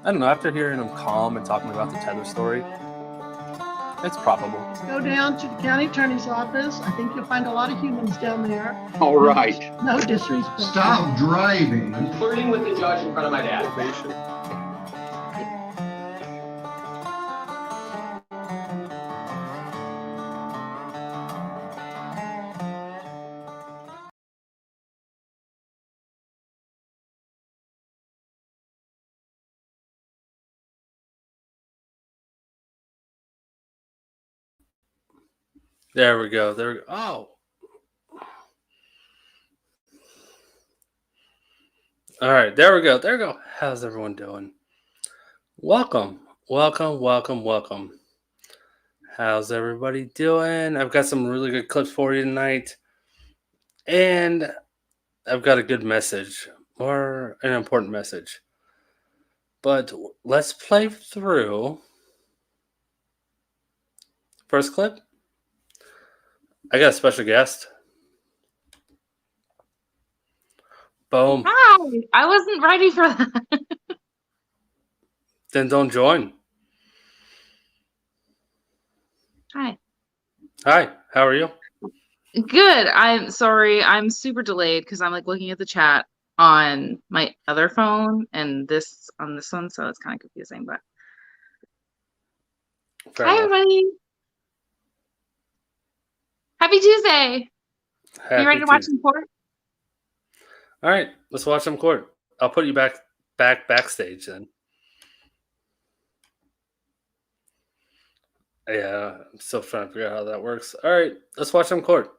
I don't know, after hearing him calm and talking about the Tether story, it's probable. Go down to the county attorney's office. I think you'll find a lot of humans down there. All right. No disrespect. Stop driving. I'm flirting with the judge in front of my dad. There we go. There we go. Oh. All right. There we go. There we go. How's everyone doing? Welcome. Welcome. Welcome. Welcome. How's everybody doing? I've got some really good clips for you tonight. And I've got a good message, or an important message. But let's play through. First clip. I got a special guest. Boom. Hi. I wasn't ready for that. Then don't join. Hi. Hi. How are you? Good. I'm sorry. I'm super delayed because I'm like looking at the chat on my other phone and this on this one, so it's kind of confusing. But Fair hi, enough. everybody. Happy Tuesday. Happy You ready to watch Tuesday. some court? All right, let's watch some court. I'll put you backstage then. Yeah, I'm still trying to figure out how that works. All right, let's watch some court.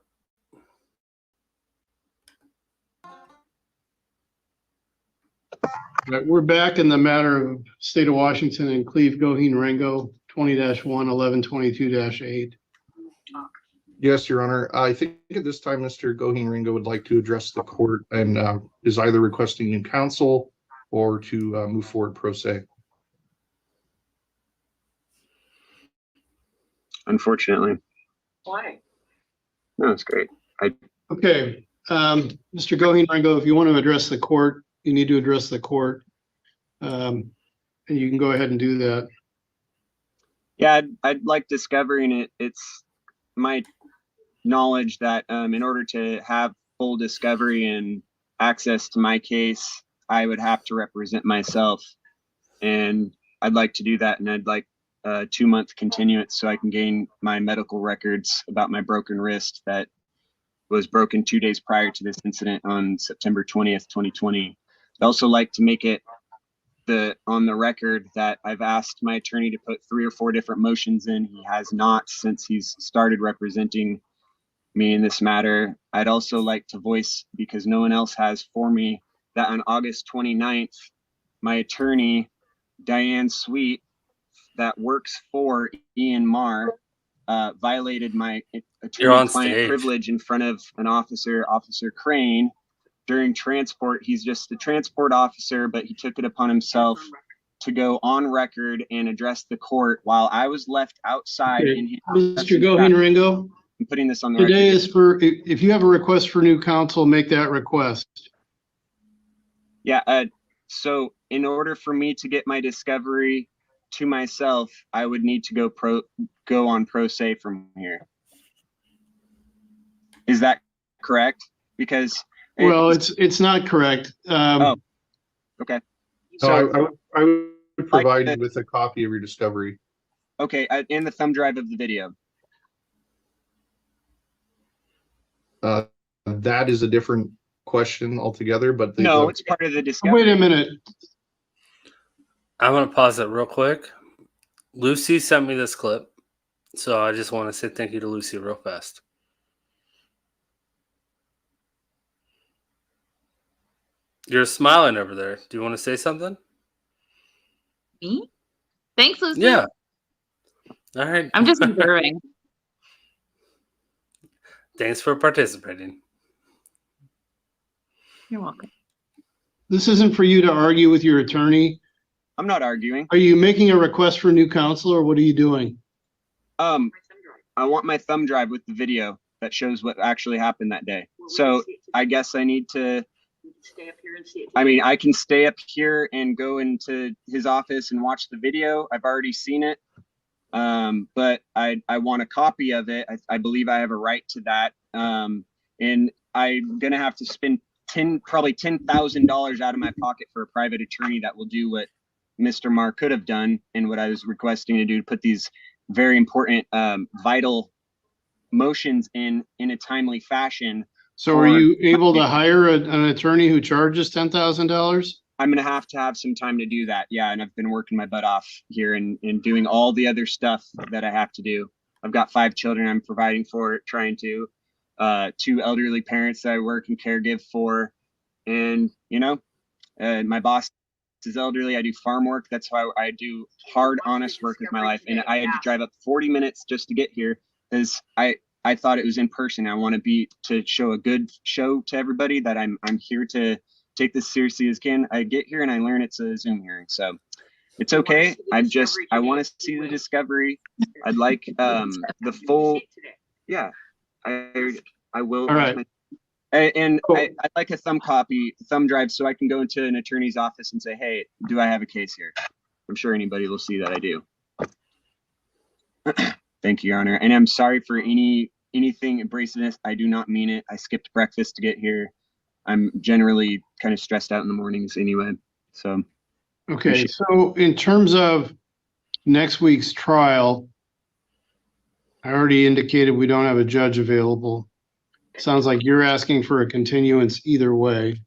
Right, we're back in the matter of State of Washington and Cleve Goheen Rango 20-1, 1122-8. Yes, Your Honor. I think at this time, Mr. Goheen Ringo would like to address the court and is either requesting in counsel or to move forward pro se. Unfortunately. Why? No, it's great. Okay, Mr. Goheen Rango, if you want to address the court, you need to address the court. And you can go ahead and do that. Yeah, I'd like discovering it. It's my knowledge that in order to have full discovery and access to my case, I would have to represent myself. And I'd like to do that. And I'd like a 2-month continuance so I can gain my medical records about my broken wrist that was broken 2 days prior to this incident on September 20th, 2020. I'd also like to make it on the record that I've asked my attorney to put 3 or 4 different motions in. He has not since he's started representing me in this matter. I'd also like to voice, because no one else has for me, that on August 29th, my attorney, Diane Sweet, that works for Ian Marr, violated my attorney-client privilege in front of an officer, Officer Crane, during transport. He's just a transport officer, but he took it upon himself to go on record and address the court while I was left outside. Okay. Mr. Goheen Ringo, I'm putting this on the today record. is for, if you have a request for new counsel, make that request. Yeah, so in order for me to get my discovery to myself, I would need to go on pro se from here. Is that correct? Because well, it's not correct. Oh, okay. So I would provide you with a copy of your discovery. Okay, and the thumb drive of the video. That is a different question altogether, but no, it's part of the discovery. Wait a minute. I'm going to pause it real quick. Lucy sent me this clip, so I just want to say thank you to Lucy real fast. You're smiling over there. Do you want to say something? Me? Thanks, Lucy. Yeah. All right. I'm just observing. Thanks for participating. You're welcome. This isn't for you to argue with your attorney. I'm not arguing. Are you making a request for new counsel, or what are you doing? I want my thumb drive with the video that shows what actually happened that day. So I guess I need to stay up here and see it? I mean, I can stay up here and go into his office and watch the video. I've already seen it. But I want a copy of it. I believe I have a right to that. And I'm gonna have to spend probably $10,000 out of my pocket for a private attorney that will do what Mr. Marr could have done and what I was requesting to do, to put these very important, vital motions in a timely fashion. So are you able to hire an attorney who charges $10,000? I'm going to have some time to do that. Yeah. And I've been working my butt off here and doing all the other stuff that I have to do. I've got 5 children I'm providing for, trying to, 2 elderly parents that I work and caregive for. And, you know, my boss is elderly. I do farm work. That's why I do hard, honest work with my life. And I had to drive up 40 minutes just to get here because I thought it was in person. I want to show a good show to everybody that I'm here to take this seriously as can. I get here and I learn it's a Zoom hearing, so it's okay. I want to see the discovery. I'd like the full. Yeah, I will. All right. And Cool. I'd like a thumb drive, so I can go into an attorney's office and say, hey, do I have a case here? I'm sure anybody will see that I do. Thank you, Your Honor. And I'm sorry for anything abrasiveness. I do not mean it. I skipped breakfast to get here. I'm generally kind of stressed out in the mornings anyway. So. Okay, so in terms of next week's trial, I already indicated we don't have a judge available. Sounds like you're asking for a continuance either way.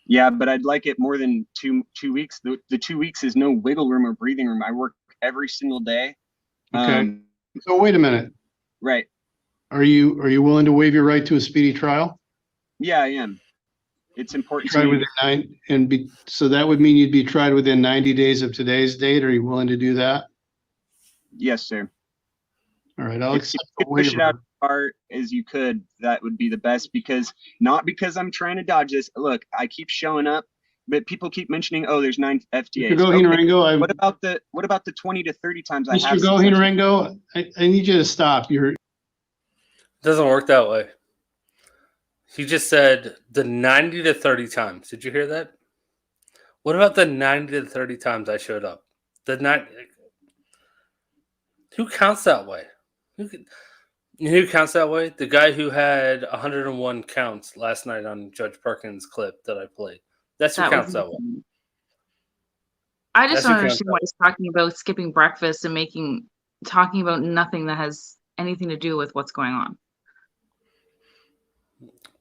Yeah, but I'd like it more than two weeks. The 2 weeks is no wiggle room or breathing room. I work every single day. Okay. So wait a minute. Right. Are you willing to waive your right to a speedy trial? Yeah, I am. It's important Try to me. within so that would mean you'd be tried within 90 days of today's date. Are you willing to do that? Yes, sir. All right, I'll If accept you the could push it out waiver. as far as you could, that would be the best, not because I'm trying to dodge this. Look, I keep showing up, but people keep mentioning, oh, there's 9 FTAs. Mr. Goheen-Ringo, What about the 20 to 30 times I Mr. have? Goheen-Ringo, I need you to stop. It doesn't work that way. He just said the 90 to 30 times. Did you hear that? What about the 90 to 30 times I showed up? Who counts that way? Who counts that way? The guy who had 101 counts last night on Judge Perkins' clip that I played. That's who counts that way. I just That's don't who counts understand that why he's talking about skipping breakfast and talking about nothing that has anything to do with what's going on.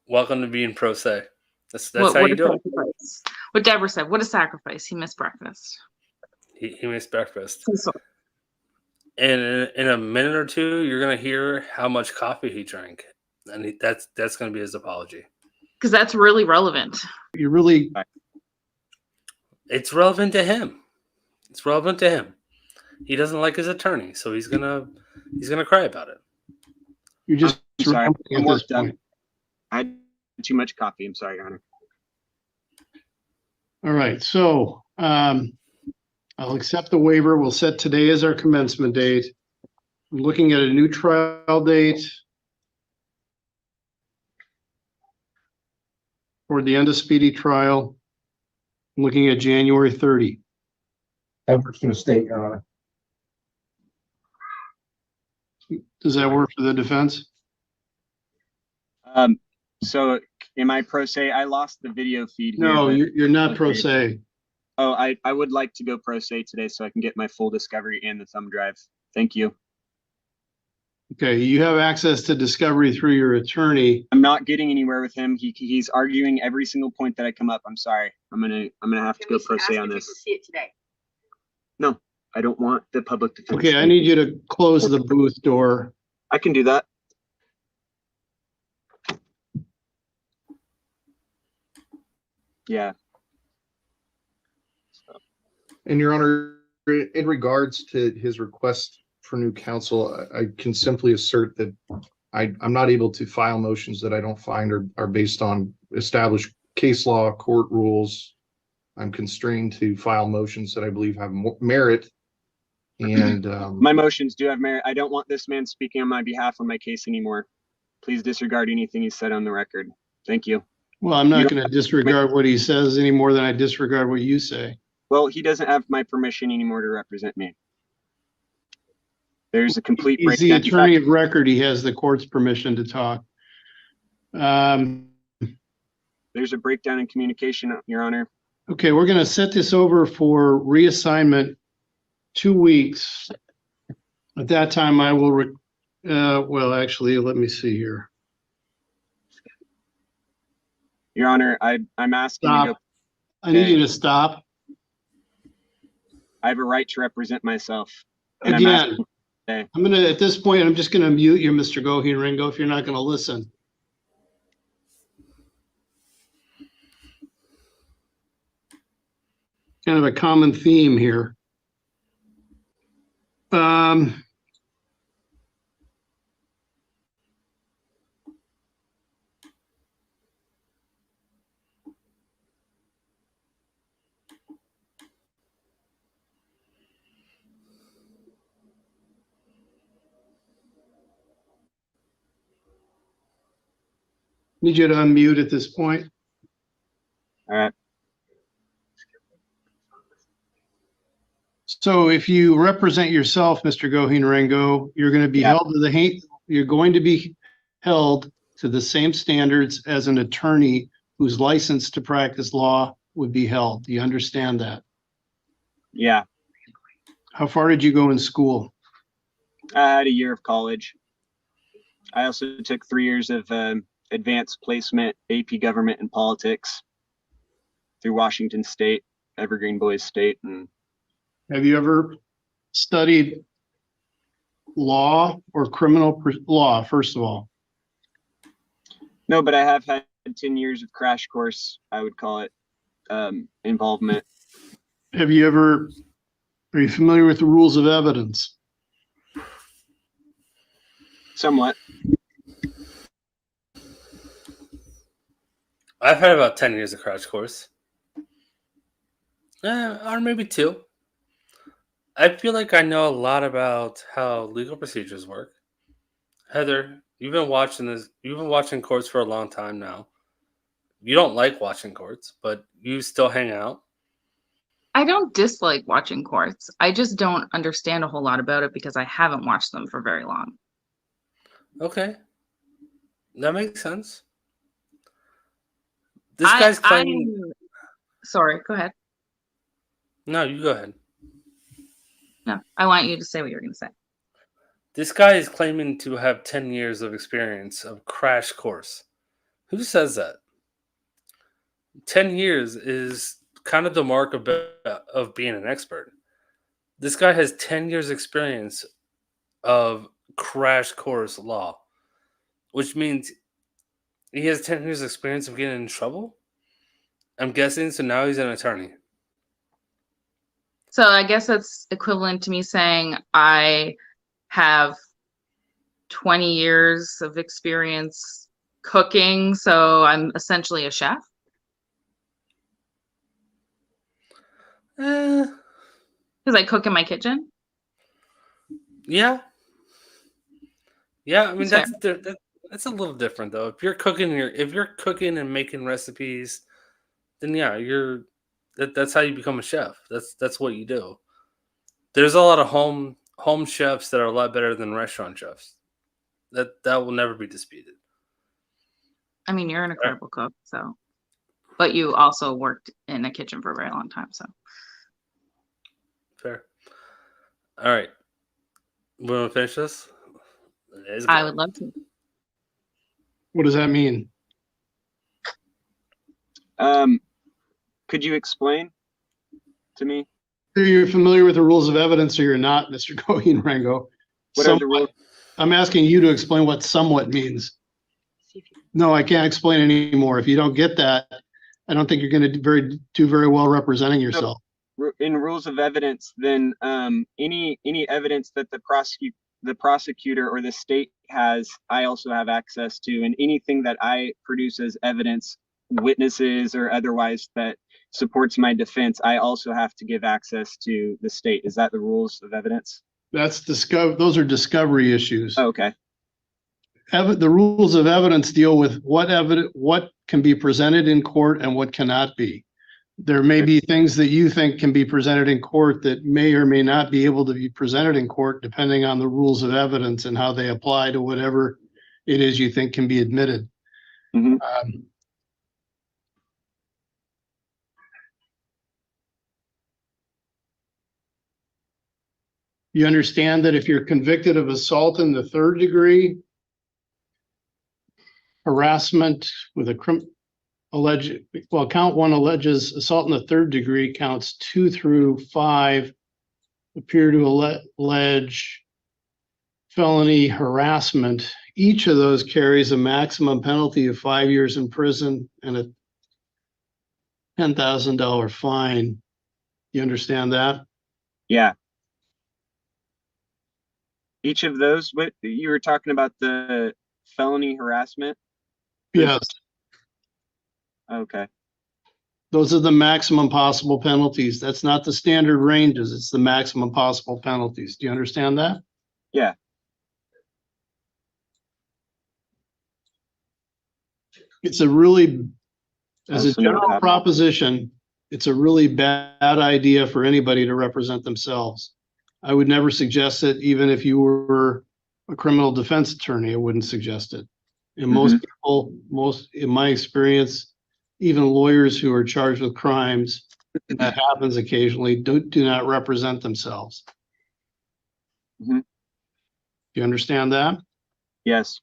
Welcome to being pro se. That's What how you do it. sacrifice? What Deborah said. What a sacrifice. He missed breakfast. He missed breakfast. So, And in a minute or two, you're gonna hear how much coffee he drank, and that's gonna be his apology. because that's really relevant. You really, It's relevant to him. It's relevant to him. He doesn't like his attorney, so he's gonna cry about it. you're just I'm sorry. rambling I'm at this worked up. point. I had too much coffee. I'm sorry, Your Honor. All right, so I'll accept the waiver. We'll set today as our commencement date. I'm looking at a new trial date for the end of speedy trial. I'm looking at January 30. Edwards to the state, Your Honor. Does that work for the defense? So am I pro se? I lost the video feed here. No, but- you're not pro Okay. se. Oh, I would like to go pro se today so I can get my full discovery and the thumb drive. Thank you. Okay, you have access to discovery through your attorney. I'm not getting anywhere with him. He's arguing every single point that I come up. I'm sorry. I'm gonna have to Can go we pro ask se if on you this. can see it today? No, I don't want the public defense. Okay, I need you to close the booth door. I can do that. Yeah. And Your Honor, in regards to his request for new counsel, I can simply assert that I'm not able to file motions that I don't find are based on established case law, court rules. I'm constrained to file motions that I believe have merit. And My motions do have merit. I don't want this man speaking on my behalf on my case anymore. Please disregard anything he said on the record. Thank you. Well, I'm You not don't- going to disregard what he says any more than I disregard what you say. Well, he doesn't have my permission anymore to represent me. There's a complete He's the breakdown. In fact, attorney of record. He has the court's permission to talk. there's a breakdown in communication, Your Honor. Okay, we're going to set this over for reassignment 2 weeks. At that time, I will, well, actually, let me see here. Your Honor, I'm asking you to, Stop. I need you to stop. I have a right to represent myself. And I'm Again, asking, okay. I'm going to, at this point, I'm just going to mute you, Mr. Goheen Ringo, if you're not going to listen. Kind of a common theme here. Need you to unmute at this point. All right. So if you represent yourself, Mr. Goheen Ringo, you're going to be held to you're going to be held to the same standards as an attorney who's licensed to practice law would be held. Do you understand that? Yeah. How far did you go in school? I had a year of college. I also took 3 years of advanced placement, AP government and politics through Washington State, Evergreen Boys State. And Have you ever studied law or criminal law, first of all? no, but I have had 10 years of crash course, I would call it, involvement. Are you familiar with the rules of evidence? Somewhat. I've had about 10 years of crash course. Or maybe 2. I feel like I know a lot about how legal procedures work. Heather, you've been watching courts for a long time now. You don't like watching courts, but you still hang out. I don't dislike watching courts. I just don't understand a whole lot about it because I haven't watched them for very long. Okay. That makes sense. This guy's claiming... Sorry, go ahead. No, you go ahead. No, I want you to say what you're going to say. This guy is claiming to have 10 years of experience of crash course. Who says that? 10 years is kind of the mark of being an expert. This guy has 10 years experience of crash course law, which means he has 10 years experience of getting in trouble. I'm guessing, so now he's an attorney. So I guess that's equivalent to me saying I have 20 years of experience cooking, so I'm essentially a chef. Because I cook in my kitchen. Yeah. I mean that's a little different though. If you're cooking and making recipes, then yeah, that's how you become a chef. That's what you do. There's a lot of home chefs that are a lot better than restaurant chefs. That will never be disputed. I mean, you're an incredible cook, so, but you also worked in a kitchen for a very long time, so. Fair. All right. We want to finish this? I would love to. What does that mean? Could you explain to me? Either you're familiar with the rules of evidence or you're not, Mr. Goheen Ringo. What are the rules? I'm asking you to explain what somewhat means. No, I can't explain anymore. If you don't get that, I don't think you're going to do very well representing yourself. In rules of evidence, then any evidence that the prosecutor or the state has, I also have access to, and anything that I produce as evidence, witnesses or otherwise, that supports my defense, I also have to give access to the state. Is that the rules of evidence? Those are discovery issues. Oh, okay. the rules of evidence deal with what can be presented in court and what cannot be. There may be things that you think can be presented in court that may or may not be able to be presented in court, depending on the rules of evidence and how they apply to whatever it is you think can be admitted. Mhm. You understand that if you're convicted of assault in the 3rd degree, harassment with a count 1 alleges assault in the 3rd degree, counts 2 through 5 appear to allege felony harassment. Each of those carries a maximum penalty of 5 years in prison and a $10,000 fine. You understand that? Yeah. Each of those, what you were talking about, the felony harassment? Yes. Okay. Those are the maximum possible penalties. That's not the standard ranges. It's the maximum possible penalties. Do you understand that? Yeah. It's a really, as a Also know general that. proposition, it's a really bad idea for anybody to represent themselves. I would never suggest it, even if you were a criminal defense attorney, I wouldn't suggest it. And most people, in my experience, even lawyers who are charged with crimes, that happens occasionally, do not represent themselves. Mhm. Do you understand that? Yes.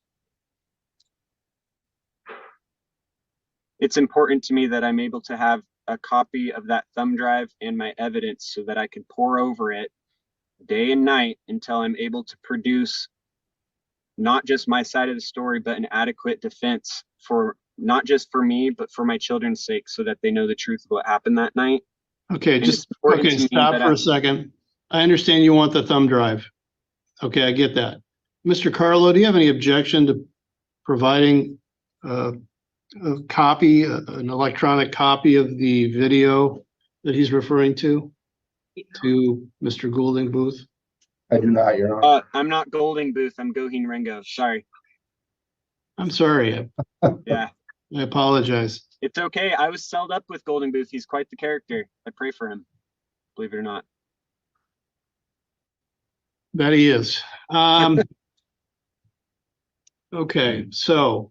It's important to me that I'm able to have a copy of that thumb drive and my evidence so that I can pore over it day and night until I'm able to produce not just my side of the story, but an adequate defense for not just for me, but for my children's sake, so that they know the truth of what happened that night. Okay, And just, it's important okay, to me stop that for a second. I understand you want the thumb drive. Okay, I get that. Mr. Carlo, do you have any objection to providing a copy, an electronic copy of the video that he's referring to Mr. Goulding Booth? I do not, Your Honor. I'm not Golding Booth, I'm Goheen Ringo. Sorry. I'm sorry. Yeah, I apologize. it's okay. I was celled up with Golding Booth. He's quite the character. I pray for him, believe it or not. That he is. Okay, so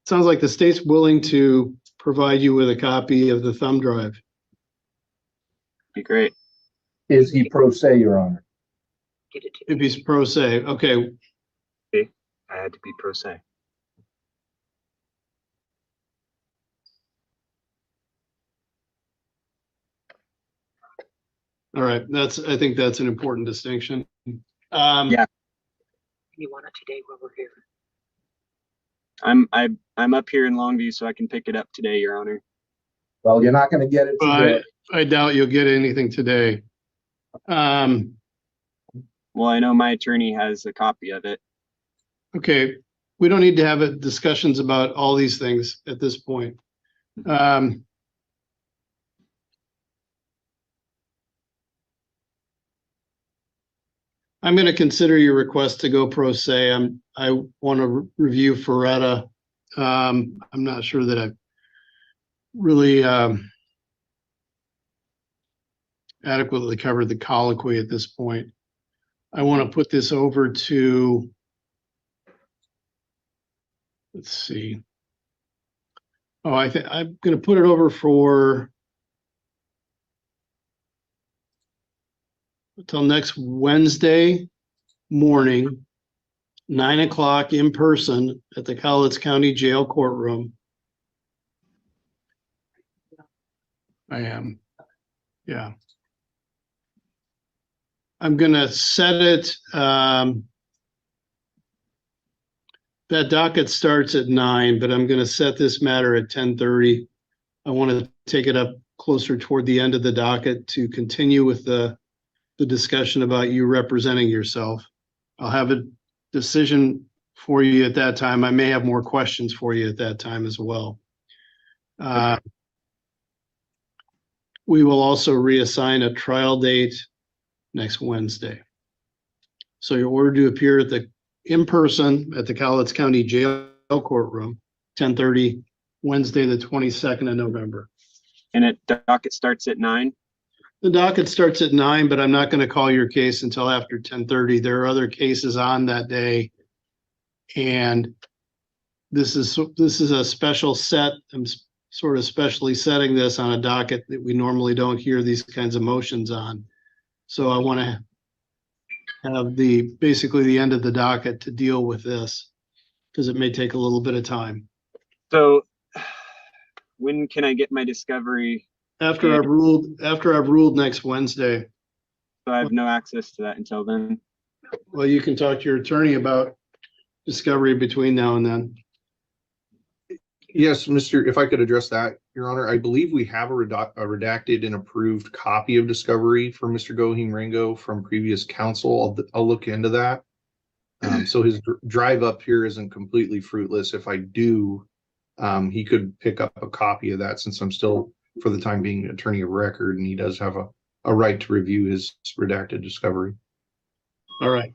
sounds like the state's willing to provide you with a copy of the thumb drive. Be great. Is he pro se, Your Honor? If he's pro se, okay. I had to be pro se. All right, I think that's an important distinction. Yeah. You want it today while we're here? I'm up here in Longview, so I can pick it up today, Your Honor. Well, you're not going to get it today. I doubt you'll get anything today. Well, I know my attorney has a copy of it. Okay, we don't need to have discussions about all these things at this point. I'm going to consider your request to go pro se. I want to review Ferretta. I'm not sure that I've really adequately covered the colloquy at this point. I want to put this over to, let's see. Oh, I think I'm going to put it over for until next Wednesday morning, 9 o'clock in person at the Cowlitz County Jail courtroom. I am, yeah. I'm gonna set it, that docket starts at 9, but I'm gonna set this matter at 10:30. I want to take it up closer toward the end of the docket to continue with the discussion about you representing yourself. I'll have a decision for you at that time. I may have more questions for you at that time as well. We will also reassign a trial date next Wednesday. So you're ordered to appear in person at the Cowlitz County Jail courtroom, 10:30, Wednesday, the 22nd of November. And docket starts at 9. The docket starts at 9, but I'm not going to call your case until after 10:30. There are other cases on that day. And this is a special set. I'm sort of specially setting this on a docket that we normally don't hear these kinds of motions on. So I want to have basically the end of the docket to deal with this because it may take a little bit of time. So when can I get my discovery? After I've ruled next Wednesday. So I have no access to that until then. Well, you can talk to your attorney about discovery between now and then. Yes, if I could address that, Your Honor, I believe we have a redacted and approved copy of discovery for Mr. Goheen Ringo from previous counsel. I'll look into that. So his drive up here isn't completely fruitless. If I do, he could pick up a copy of that since I'm still, for the time being, attorney of record, and he does have a right to review his redacted discovery. All right.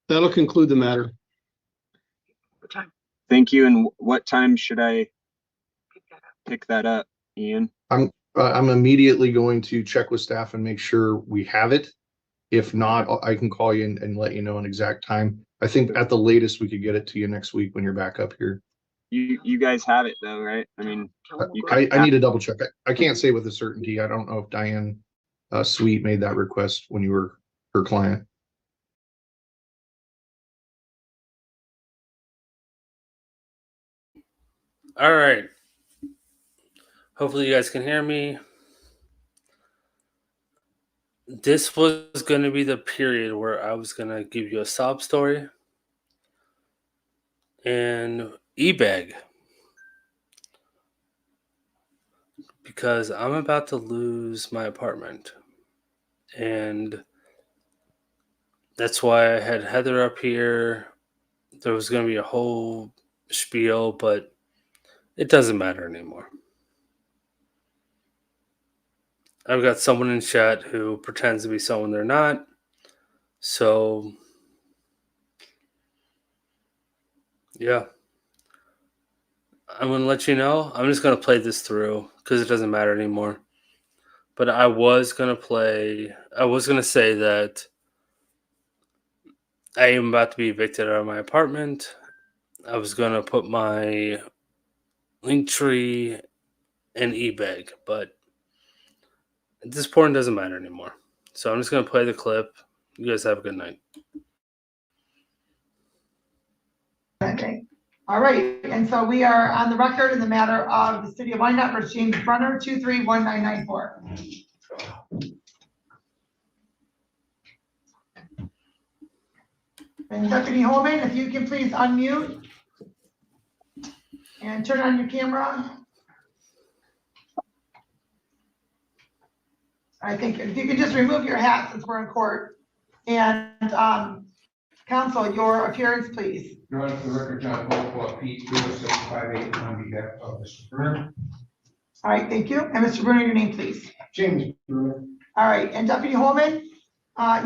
That'll conclude the matter. What time? Thank you. And what time should I Pick that up. pick that up, Ian? I'm immediately going to check with staff and make sure we have it. If not, I can call you and let you know an exact time. I think at the latest we could get it to you next week when you're back up here. You guys have it though, right? I mean, I need to double check. I can't say with a certainty. I don't know if Diane Sweet made that request when you were her client. All right. Hopefully you guys can hear me. This was going to be the period where I was going to give you a sob story and e-bag. Because I'm about to lose my apartment. And that's why I had Heather up here. There was going to be a whole spiel, but it doesn't matter anymore. I've got someone in chat who pretends to be someone they're not. So, yeah. I'm going to let you know. I'm just going to play this through because it doesn't matter anymore. But I was going to say that I am about to be evicted out of my apartment. I was going to put my link tree in eBay, but at this point, it doesn't matter anymore. So I'm just going to play the clip. You guys have a good night. Okay. All right. And so we are on the record in the matter of the city of Wyandotte versus James Brunner, 231994. And Deputy Holman, if you can please unmute and turn on your camera. I think if you could just remove your hat since we're in court. And counsel, your appearance, please. Your Honor, for the record, John Paul, Pete, 20758, on behalf of Mr. Brunner. All right, thank you. And Mr. Brunner, your name, please. James Brunner. All right, and Deputy Holman,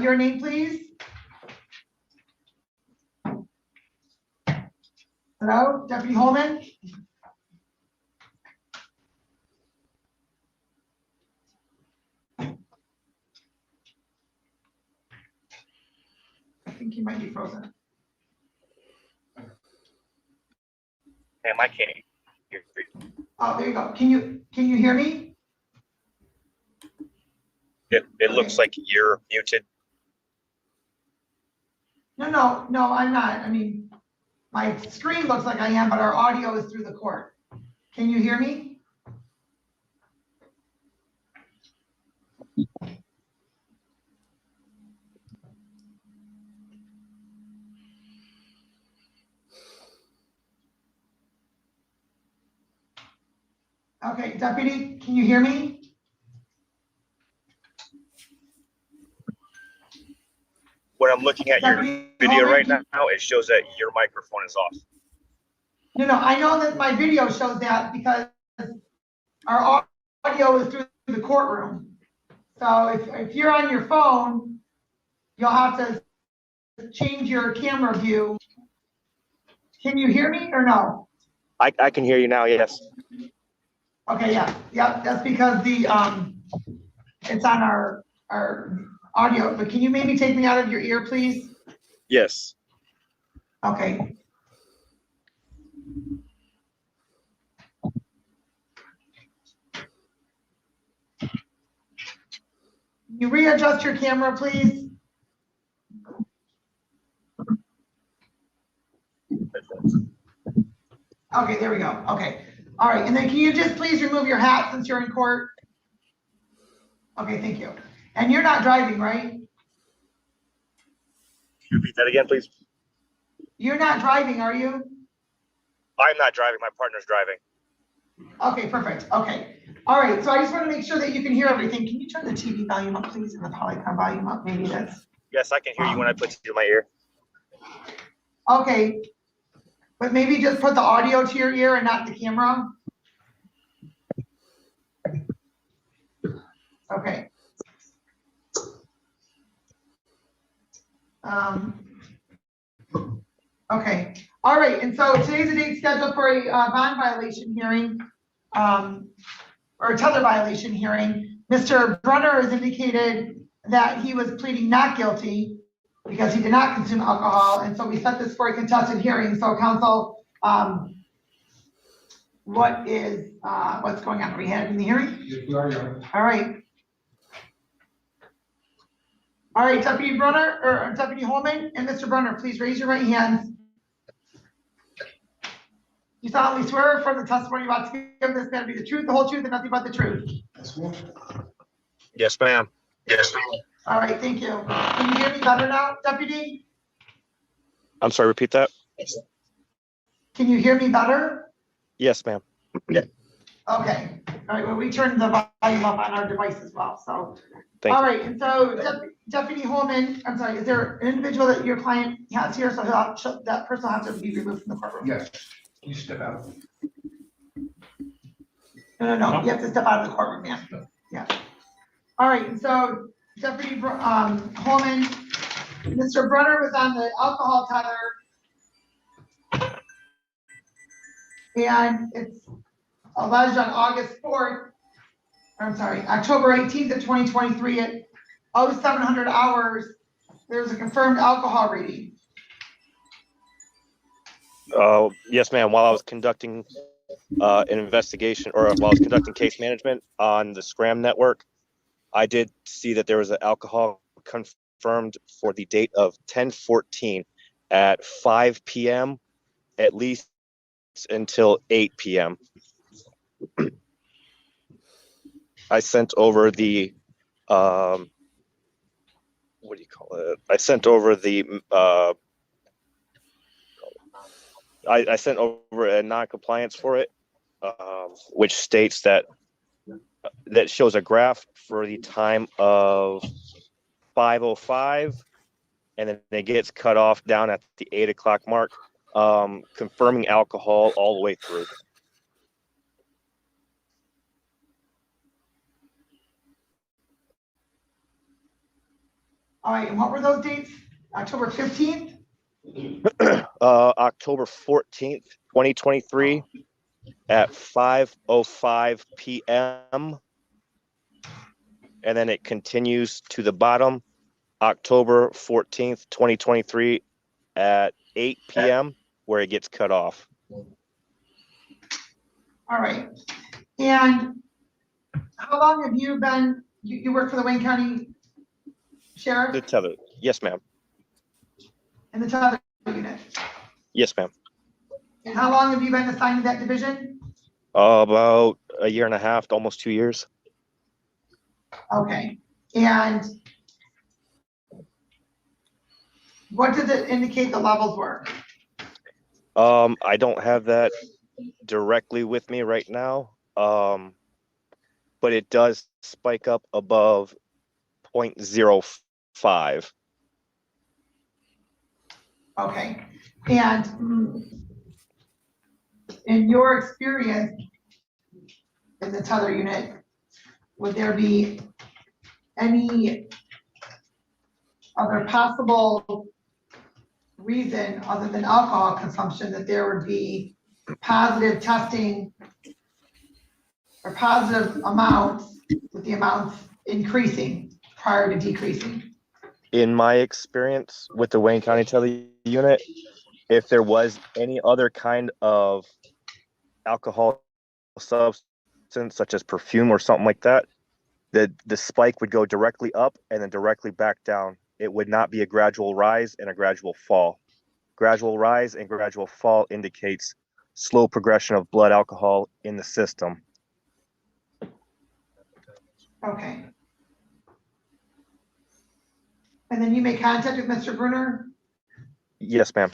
your name, please. Hello, Deputy Holman? I think he might be frozen. Ma'am, I can't hear you. Oh, there you go. Can you hear me? It looks like you're muted. No, I'm not. I mean, my screen looks like I am, but our audio is through the court. Can you hear me? Okay, Deputy, can you hear me? When I'm looking at your Deputy video Holman, right now, it shows that your microphone is off. No, I know that my video shows that because our audio is through the courtroom. So if you're on your phone, you'll have to change your camera view. Can you hear me or no? I can hear you now. Yes. Okay, yeah, that's because the, it's on our audio, but can you maybe take me out of your ear, please? Yes. Okay. You readjust your camera, please? Okay, there we go. Okay. All right, and then can you just please remove your hat since you're in court? Okay, thank you. And you're not driving, right? Can you repeat that again, please? You're not driving, are you? I'm not driving. My partner's driving. Okay, perfect. Okay. All right, so I just want to make sure that you can hear everything. Can you turn the TV volume up, please, and the Polycom volume up? Maybe that's, Yes, I can hear you when I put it in my ear. okay. But maybe just put the audio to your ear and not the camera. Okay. Okay, all right, and so today's the date scheduled for a bond violation hearing, or a Tether violation hearing. Mr. Brunner has indicated that he was pleading not guilty because he did not consume alcohol, and so we set this for a contested hearing. So counsel, what's going on? Are we having the hearing? All right. All right, Deputy Brunner, or Deputy Holman and Mr. Brunner, please raise your right hands. You solemnly swear from the testimony about to give this man to be the truth, the whole truth, and nothing but the truth. Yes, ma'am. Yes, ma'am. All right, thank you. Can you hear me better now, Deputy? I'm sorry, repeat that. Can you hear me better? Yes, ma'am. Okay. All right, well, we turned the volume up on our device as well, so. Thank All you. right, and so Deputy Holman, I'm sorry, is there an individual that your client has here, so that person will have to be removed from the courtroom? Yes, you step out. No, you have to step out of the courtroom, ma'am. Yeah. All right, and so Deputy Holman, Mr. Brunner was on the alcohol tether. And it's alleged on October 18th of 2023 at 0700 hours, there's a confirmed alcohol reading. Yes, ma'am. While I was conducting an investigation, or while I was conducting case management on the Scram network, I did see that there was an alcohol confirmed for the date of 10/14 at 5 p.m. at least until 8 p.m. I sent over the what do you call it? I sent over the I sent over a non-compliance for it, which states that shows a graph for the time of 5:05, and then it gets cut off down at the 8 o'clock mark, confirming alcohol all the way through. All right, and what were those dates? October 15th? October 14th, 2023 at 5:05 p.m. And then it continues to the bottom, October 14th, 2023 at 8 p.m. where it gets cut off. All right. And how long have you been, you work for the Wayne County Sheriff? The Tether. Yes, ma'am. In the Tether unit? Yes, ma'am. And how long have you been assigned to that division? About a year and a half, almost 2 years. Okay. And what does it indicate the levels were? I don't have that directly with me right now, but it does spike up above 0.05. Okay. And in your experience in the Tether unit, would there be any other possible reason other than alcohol consumption that there would be positive testing or positive amounts with the amounts increasing prior to decreasing? In my experience with the Wayne County Tether unit, if there was any other kind of alcohol substance, such as perfume or something like that, the spike would go directly up and then directly back down. It would not be a gradual rise and a gradual fall. Gradual rise and gradual fall indicates slow progression of blood alcohol in the system. Okay. And then you made contact with Mr. Brunner? Yes, ma'am.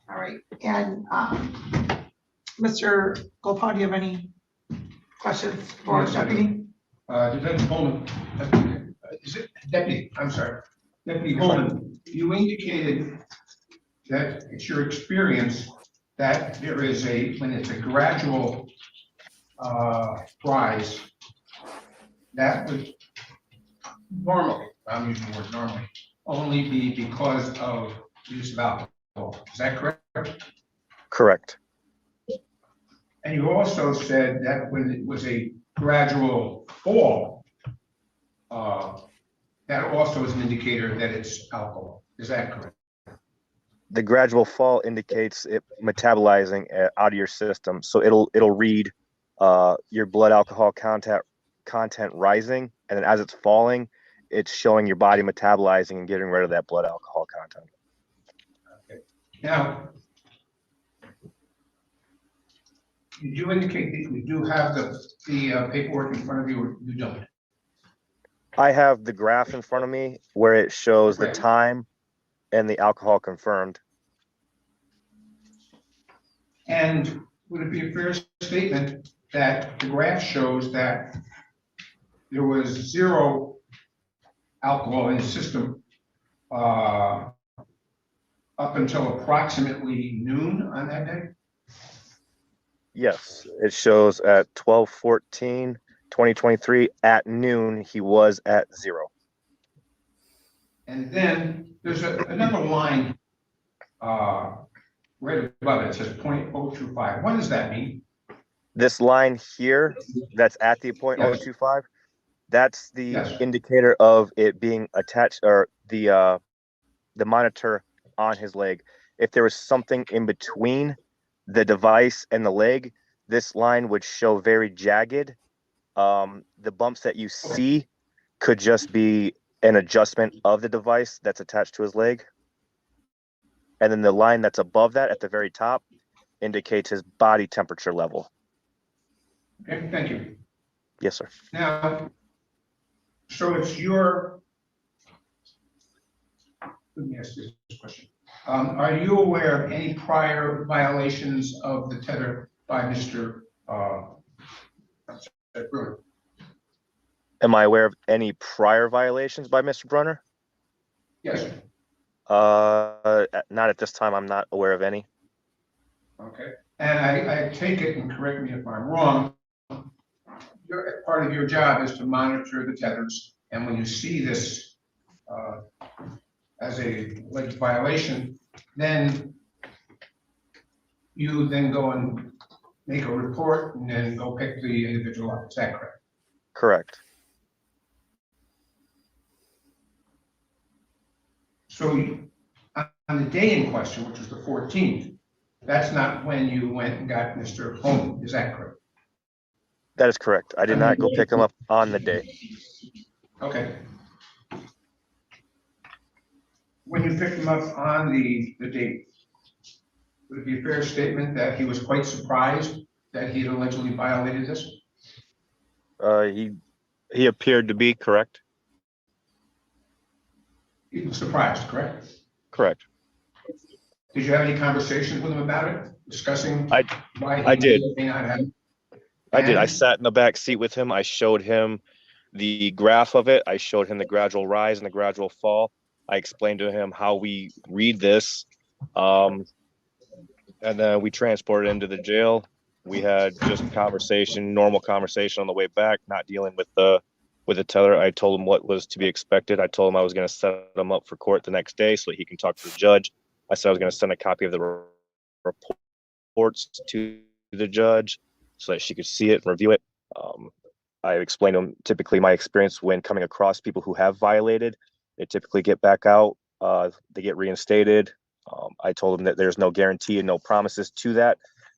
All right, and Mr. Gopal, do you have any questions for Yes, I do. Deputy? Defendant Coleman, is it Deputy, I'm sorry. Deputy Coleman, you indicated that it's your experience that there is when it's a gradual rise, that would normally, I'm using the word normally, only be because of use of alcohol. Is that correct? Correct. And you also said that when it was a gradual fall, that also is an indicator that it's alcohol. Is that correct? The gradual fall indicates it metabolizing out of your system. So it'll read your blood alcohol content rising, and then as it's falling, it's showing your body metabolizing and getting rid of that blood alcohol content. Okay. Now, you do indicate that you do have the paperwork in front of you, or you don't? I have the graph in front of me where it shows the Okay. time and the alcohol confirmed. And would it be a fair statement that the graph shows that there was 0 alcohol in the system up until approximately noon on that day? Yes, it shows at 12/14/2023 at noon, he was at 0. And then there's another line right above it. It says 0.025. What does that mean? This line here, that's at the 0.025, that's the Yes. indicator of it being attached, or the monitor on his leg. If there was something in between the device and the leg, this line would show very jagged. The bumps that you see could just be an adjustment of the device that's attached to his leg. And then the line that's above that at the very top indicates his body temperature level. Okay, thank you. Yes, sir. Now, so it's your, let me ask this question. Are you aware of any prior violations of the tether by Mr. Brewer? Am I aware of any prior violations by Mr. Brunner? Yes. Not at this time. I'm not aware of any. Okay. And I take it, and correct me if I'm wrong, part of your job is to monitor the tethers. And when you see this as a alleged violation, then you then go and make a report and then go pick the individual up. Is that correct? Correct. So on the day in question, which was the 14th, that's not when you went and got Mr. Holman. Is that correct? That is correct. I did not go pick him up on the day. Okay. When you picked him up on the date, would it be a fair statement that he was quite surprised that he had allegedly violated this? He appeared to be correct. He was surprised, correct? Correct. Did you have any conversations with him about it, discussing why he I did. may not have? I did. I And- sat in the back seat with him. I showed him the graph of it. I showed him the gradual rise and the gradual fall. I explained to him how we read this. And then we transported him to the jail. We had just conversation, normal conversation on the way back, not dealing with the tether. I told him what was to be expected. I told him I was going to set him up for court the next day so that he can talk to the judge. I said I was going to send a copy of the reports to the judge so that she could see it and review it. I explained to him typically my experience when coming across people who have violated, they typically get back out, they get reinstated. I told him that there's no guarantee and no promises to that,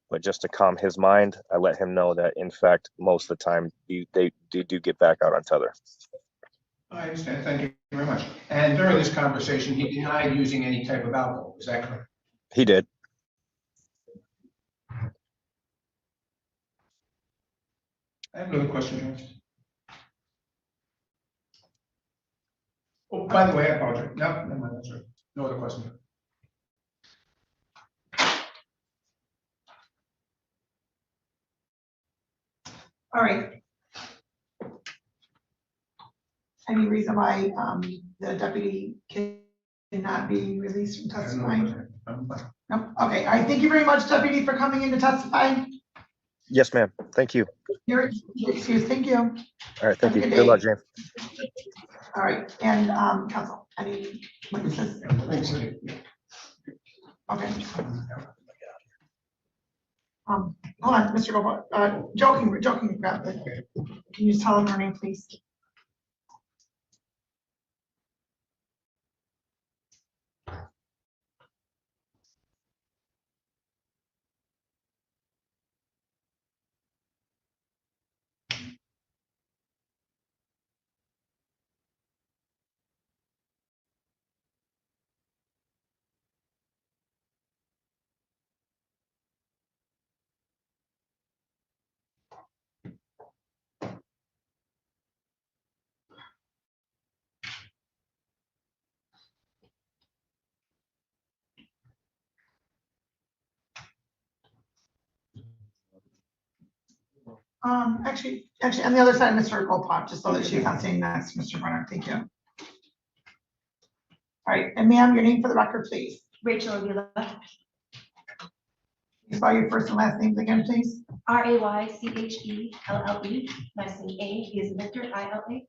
but just to calm his mind, I let him know that in fact, most of the time they do get back out on Tether. I understand. Thank you very much. And during this conversation, he denied using any type of alcohol. Is that correct? He did. I have another question, James. Oh, by the way, I apologize. No, never mind, that's right. No other question. All right. Any reason why the deputy cannot be released from testifying? No. Okay. All right. Thank you very much, deputy, for coming in to testify. Yes, ma'am. Thank you. You're excused. Thank you. All right. Thank Have a you. good Good day. luck, James. All right. And counsel, any witnesses? Okay. Hold on, Mr. Goldberg. Joking about it. Can you just tell them her name, please? Actually, on the other side, Mr. Goldpop, just so that she's not saying next, Mr. Brenner. Thank you. All right, and ma'am, your name for the record, please. Rachel Avila. You spell your first and last names again, please. RAYCHELLE. Last name A is Victor, ILA.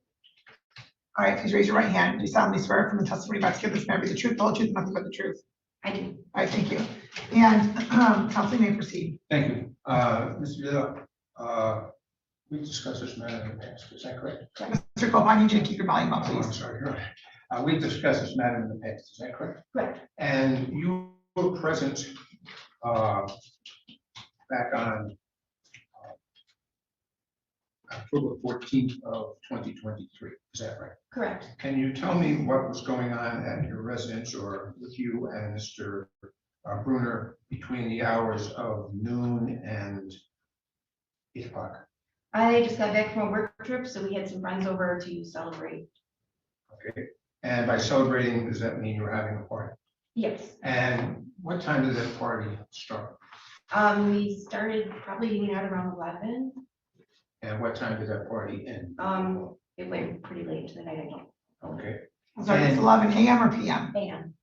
All right, please raise your right hand. Do you solemnly swear from the testimony about to give this matter be the truth, the whole truth, nothing but the truth? I do. All right, thank you. And counsel, you may proceed. Thank you. Mr. Villa, we discussed this matter in the past, is that correct? Mr. Goldpop, I need you to keep your volume up, Oh, I'm please. sorry, you're right. We discussed this matter in the past, is that correct? Correct. And you were present back on October 14th of 2023, is that right? Correct. Can you tell me what was going on at your residence or with you and Mr. Bruner between the hours of noon and 8 o'clock? I just got back from a work trip, so we had some friends over to celebrate. Okay, and by celebrating, does that mean you're having a party? Yes. And what time did that party start? We started probably eating out around 11. And what time did that party end? It went pretty late into the night, I don't. Okay, Sorry, it's 11 a.m. or p.m.? AM.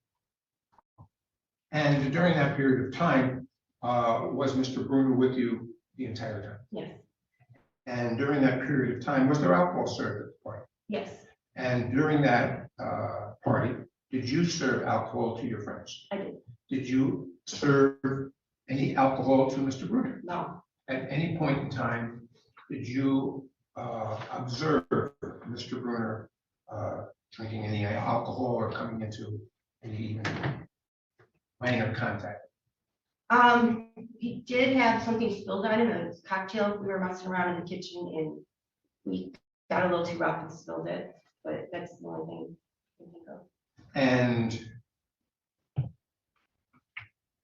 and during that period of time, was Mr. Bruner with you the entire time? Yes. And during that period of time, was there alcohol served at the party? Yes. And during that party, did you serve alcohol to your friends? I did. Did you serve any alcohol to Mr. Bruner? No. At any point in time, did you observe Mr. Bruner drinking any alcohol or coming into any even minor contact? He did have something spilled on him, a cocktail. We were messing around in the kitchen and we got a little too rough and spilled it, but that's the only thing I can think of. And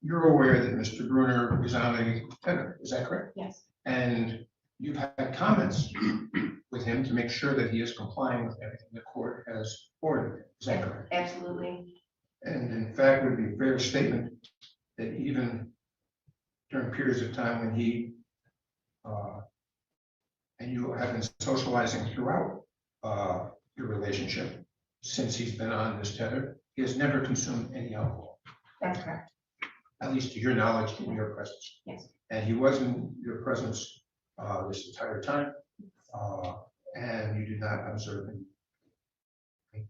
you're aware that Mr. Bruner is on a Tether, is that correct? Yes. And you've had comments with him to make sure that he is complying with everything the court has ordered, is that correct? Absolutely. And in fact, it would be a fair statement that even during periods of time when he and you have been socializing throughout your relationship since he's been on this Tether, he has never consumed any alcohol, That's correct. at least to your knowledge in your presence. Yes. And he was in your presence this entire time, and you did not observe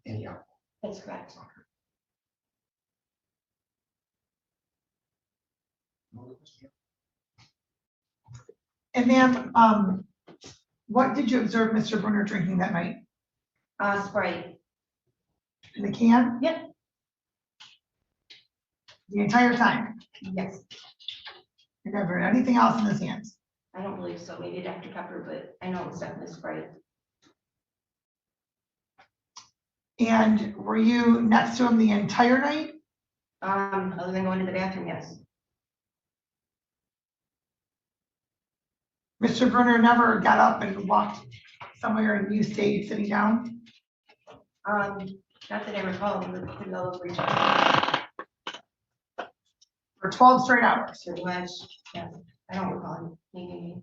any alcohol. That's correct. And ma'am, what did you observe Mr. Brunner drinking that night? Sprite. In the can? Yep. The entire time? Yes. You never had anything else in his hands? I don't believe so. Maybe Dr. Pepper, but I know it was definitely Sprite. And were you next to him the entire night? Other than going to the bathroom, yes. Mr. Brunner never got up and walked somewhere and you stayed sitting down? Not that I recall, we were pretty all over each other. For 12 straight hours? Pretty much, yes. I don't recall maybe.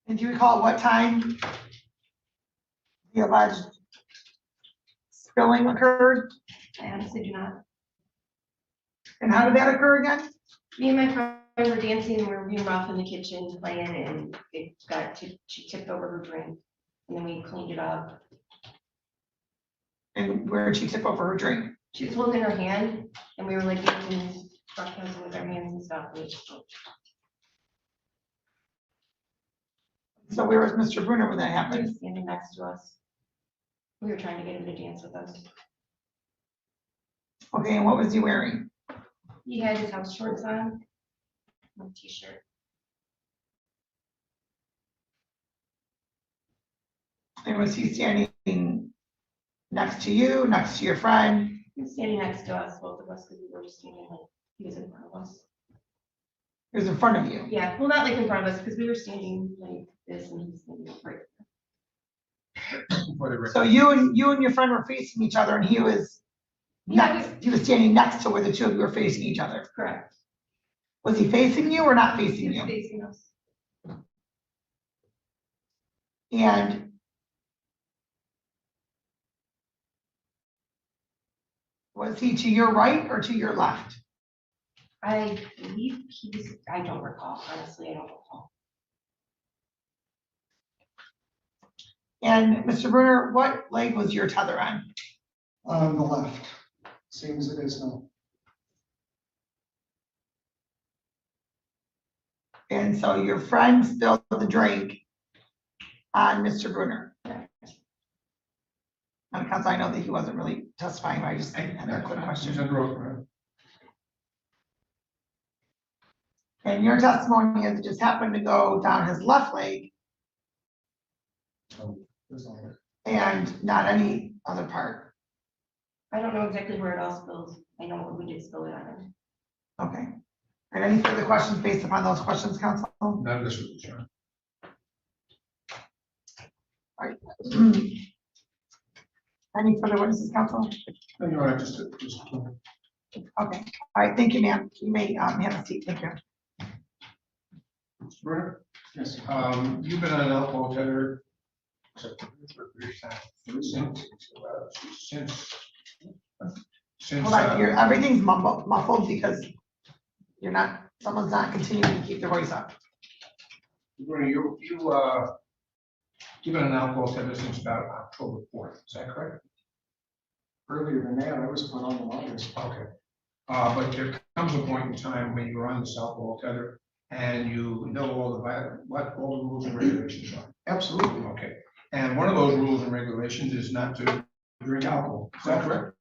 And do you recall what time the alleged spilling occurred? I honestly do not. And how did that occur again? Me and my friend were dancing and we were being rough in the kitchen playing and it got she tipped over her drink and then we cleaned it up. And where did she tip over her drink? She was holding her hand and we were like dancing with our hands and stuff. So where was Mr. Brunner when that He happened? was standing next to us. We were trying to get him to dance with us. Okay, and what was he wearing? He had his house shorts on, a t-shirt. And was he standing next to you, next to your friend? He was standing next to us, both of us, because we were just standing like, he was in front of us. He was in front of you? Yeah, well, not like in front of us, because we were standing like this and he was standing right. So you and your friend were facing each other and he was he was standing next to where the two of you were facing each other? Correct. Was he facing you or not facing He was you? facing us. And was he to your right or to your left? I believe he was, I don't recall, honestly, I don't recall. And Mr. Brunner, what leg was your tether on? On the left, same as it is now. And so your friend spilled the drink on Mr. Brunner. And counsel, I know that he wasn't really testifying, but I just had a quick question. And your testimony is it just happened to go down his left leg and not any other part? I don't know exactly where it all spilled. I know we did spill it on him. Okay. And any further questions based upon those questions, counsel? None of this was shown. All right. Any further witnesses, counsel? No, you're right, just. Okay. All right. Thank you, ma'am. You may have a seat. Thank you. Mr. Brunner? Yes. You've been on an alcohol tether since Hold on, everything's muffled because someone's not continuing to keep their voice up. Brunner, you've been on an alcohol tether since about October 4th, is that correct? Earlier than that, I was put on the August. Okay. But there comes a point in time when you're on this alcohol tether and you know what all the rules and regulations are. Absolutely. Okay. And one of those rules and regulations is not to drink alcohol. Is that correct?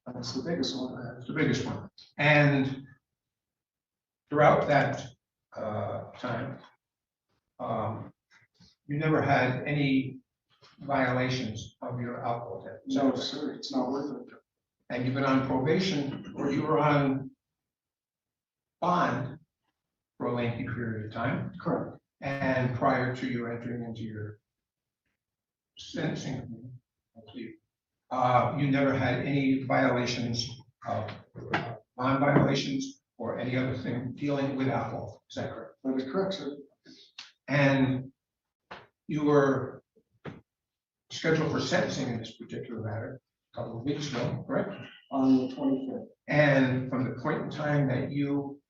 That's the biggest one. It's the biggest one. And throughout that time, you never had any violations of your alcohol test. No, sir, it's not worth it. And you've been on probation or you were on bond for a lengthy period of time. Correct. And prior to you entering into your sentencing, you never had any violations of bond violations or any other thing dealing with alcohol. Is that correct? That is correct, sir. And you were scheduled for sentencing in this particular matter a couple of weeks ago, correct? On the 25th. And from the point in time that you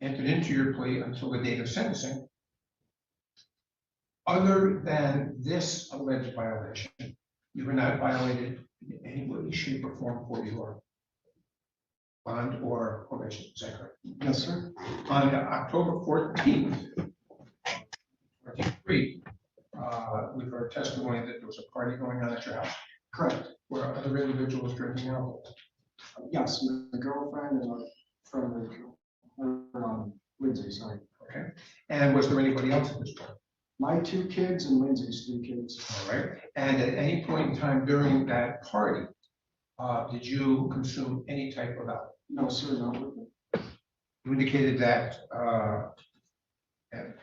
entered into your plea until the date of sentencing, other than this alleged violation, you were not violated in any way, shape, or form for your bond or probation. Is that correct? Yes, sir. On October 14th, 23, we heard testimony that there was a party going on at your house Correct. where other individuals drinking alcohol. Yes, my girlfriend and a friend of Lindsay, sorry. Okay. And was there anybody else at this party? My 2 kids and Lindsay's 3 kids. All right. And at any point in time during that party, did you consume any type of alcohol? No, sir, no. You indicated that, and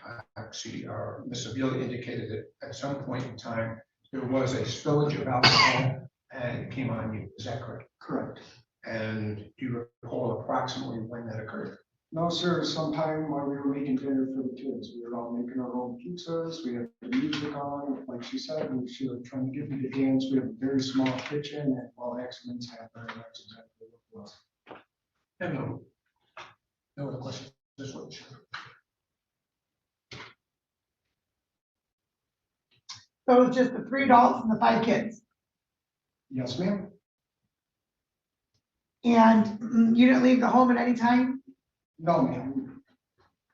Ms. Avila indicated that at some point in time, there was a spillage of alcohol and it came on you. Is that correct? Correct. And do you recall approximately when that occurred? No, sir, sometime while we were making dinner for the kids, we were all making our own pizzas, we had the music on, like she said, and she was trying to get me to dance. We have a very small kitchen, and while accidents happen, that's exactly what it was. And no other questions. This one. So it's just the 3 adults and the 5 kids. Yes, ma'am. And you didn't leave the home at any time? No, ma'am.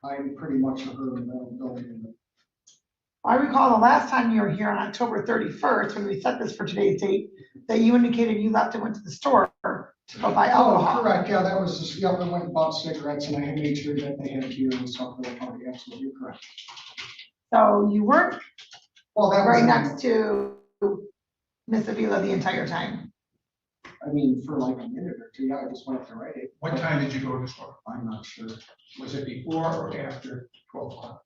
I'm pretty much a hermit. I don't go in. I recall the last time you were here on October 31st, when we set this for today's date, that you indicated you left and went to the store to go buy Oh, alcohol. correct. Yeah, that was just, yeah, I went and bought cigarettes and I made sure that they had beer and stuff for the party. Absolutely correct. So you weren't Well, that was right next to Miss Avila the entire time. I mean, for like a minute or 2, yeah, I just went to write it. What time did you go to the store? I'm not sure. Was it before or after 12 o'clock?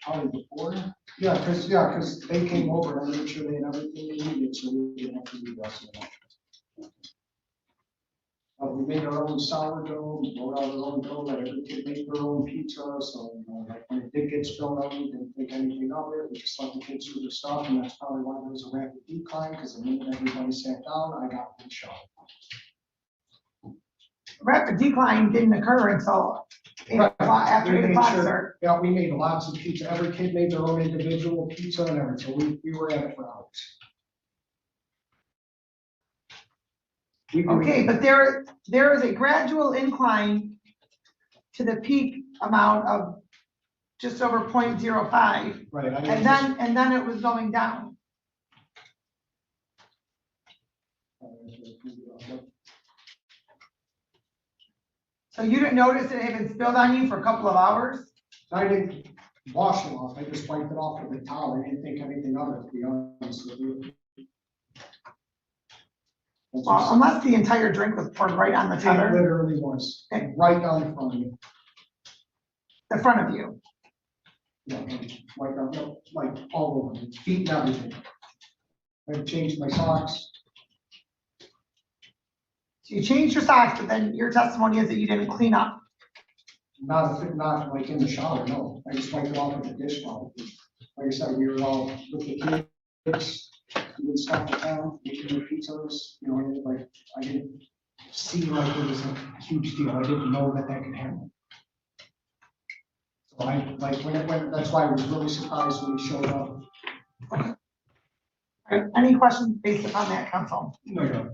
Probably before. Yeah, because they came over and I made sure they had everything they needed, so we didn't have to do the rest of it. We made our own sourdough, we wrote out our own dough, let every kid make their own pizza, so, you know, like when it did get spilled out, we didn't think anything of it, we just let the kids do their stuff, and that's probably why there was a rapid decline, because the minute everybody sat down, I got in the shower. Rapid decline didn't occur until 8 o'clock, after We 8 made o'clock, sure- sir. Yeah, we made lots of pizza, every kid made their own individual pizza and everything, so we were at it for hours. Okay, but there is a gradual incline to the peak amount of just over 0.05. Right. And then it was going down. So you didn't notice it had been spilled on you for a couple of hours? I didn't wash it off, I just wiped it off with a towel, I didn't think anything of it, to be honest with you. Well, unless the entire drink was poured right on the It tether, literally was, right down in front of me. the front of you. Yeah, right down, no, like all over me, feet and everything. I changed my socks. So you changed your socks, but then your testimony is that you didn't clean up. Not like in the shower, no, I just wiped it off with a dish towel. Like I said, we were all with the kids, doing stuff at home, making their pizzas, you know, like, I didn't see like it was a huge deal, I didn't know that could happen. So I, like, when it went, that's why I was really surprised when he showed up. All right, any questions based upon that, counsel? No, you're right.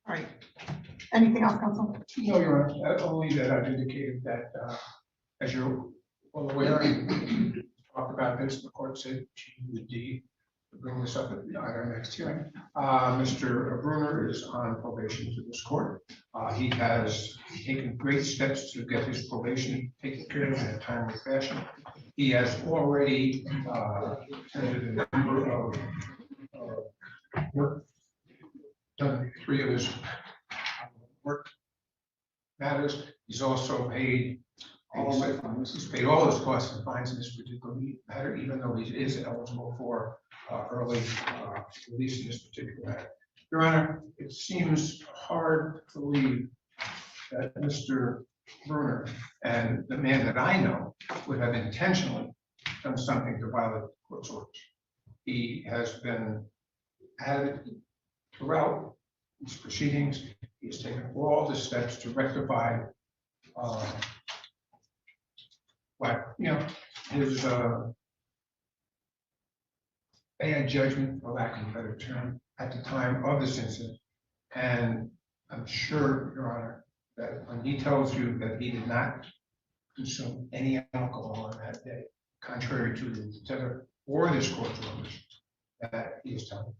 All right, anything else, counsel? No, Your Honor, only that I've indicated that, as you're well aware, and talked about this, the court said she would bring this up at our next hearing. Mr. Bruner is on probation to this court. He has taken great steps to get his probation taken care of in a timely fashion. He has already attended a number of work, done 3 of his work matters. He's also paid all of my fines. He's paid all his costs and fines in this particular matter, even though he is eligible for early release in this particular matter. Your Honor, it seems hard to believe that Mr. Bruner and the man that I know would have intentionally done something to violate the court's orders. He has been adamant throughout these proceedings. He has taken all the steps to rectify his bad judgment, for lack of a better term, at the time of this incident. And I'm sure, Your Honor, that when he tells you that he did not consume any alcohol on that day, contrary to the Tether or this court's orders, that he is telling the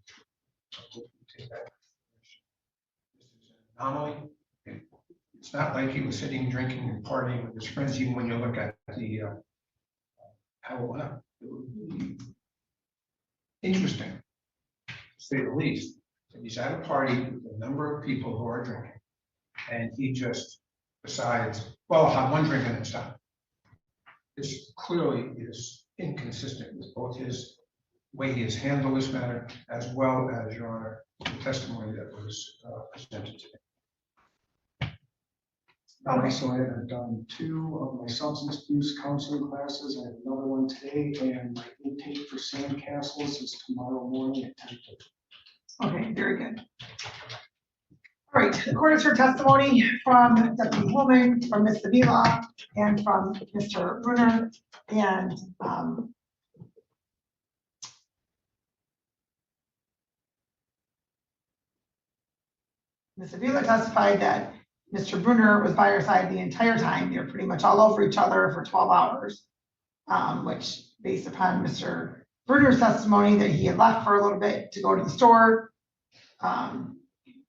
truth. Take that. This is an anomaly. It's not like he was sitting, drinking, and partying with his friends, even when you look at the how it would be interesting, to say the least, that he's at a party with a number of people who are drinking, and he just decides, well, I'll have one drink and then stop. This clearly is inconsistent with both his way he has handled this matter, as well as, Your Honor, the testimony that was presented today. So I have done 2 of my substance abuse counseling classes. I have another one today, and my intake for Sandcastles is tomorrow morning at 10:30. Okay, very good. All right, the court has heard testimony from Deputy Holman, from Ms. Davila, and from Mr. Bruner, and Ms. Davila testified that Mr. Bruner was by her side the entire time. They were pretty much all over each other for 12 hours, which, based upon Mr. Bruner's testimony, that he had left for a little bit to go to the store, and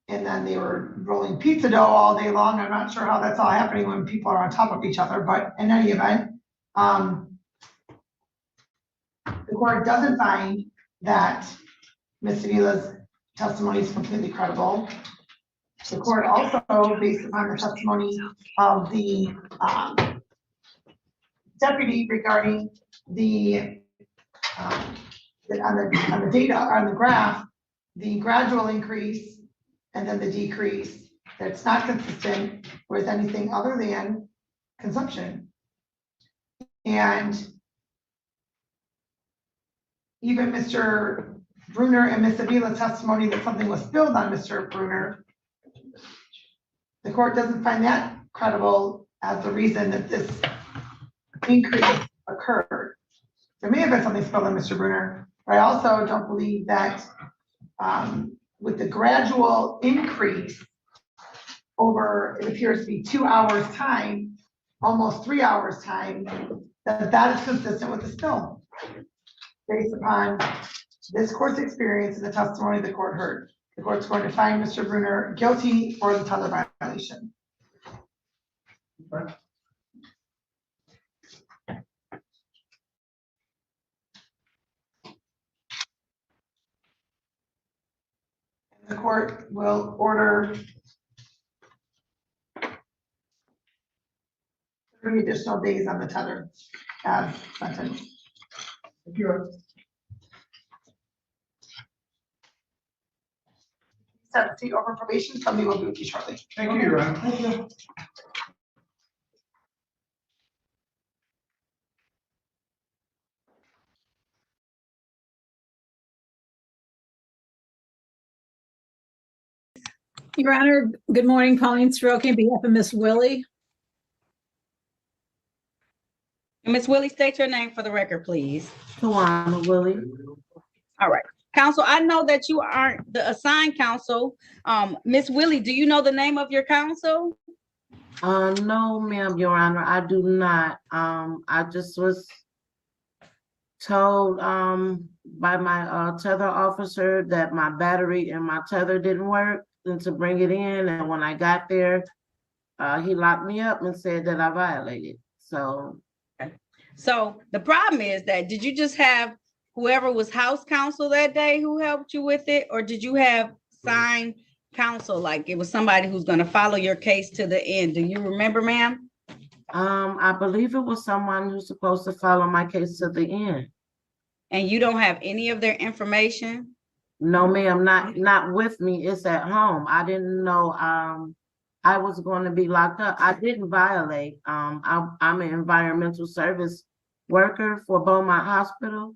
then they were rolling pizza dough all day long. I'm not sure how that's all happening when people are on top of each other, but in any event, the court doesn't find that Ms. Davila's testimony is completely credible. The court also, based upon the testimony of the deputy regarding the on the data, on the graph, the gradual increase and then the decrease, that's not consistent with anything other than consumption. And even Mr. Bruner and Ms. Avila's testimony that something was spilled on Mr. Bruner, the court doesn't find that credible as the reason that this increase occurred. There may have been something spilled on Mr. Bruner, but I also don't believe that with the gradual increase over, it appears to be 2 hours time, almost 3 hours time, that is consistent with the spill, based upon this court's experience and the testimony the court heard. The court's going to find Mr. Bruner guilty for the Tether violation. The court will order 3 additional days on the Tether as sentence. Thank you. Set the over probation. Somebody will be with you shortly. Thank you, Your Honor. Thank you. Your Honor, good morning, Colin Stroke on behalf of Miss Willie. Miss Willie, state your name for the record, please. Tawana Willie. All right. Counsel, I know that you aren't the assigned counsel. Miss Willie, do you know the name of your counsel? No, ma'am, Your Honor, I do not. I just was told by my tether officer that my battery and my tether didn't work and to bring it in. And when I got there, he locked me up and said that I violated. So the problem is that, did you just have whoever was house counsel that day who helped you with it? Or did you have signed counsel, like it was somebody who's going to follow your case to the end? Do you remember, ma'am? I believe it was someone who's supposed to follow my case to the end. And you don't have any of their information? No, ma'am, not with me. It's at home. I didn't know, I was going to be locked up. I didn't violate. I'm an environmental service worker for Beaumont Hospital.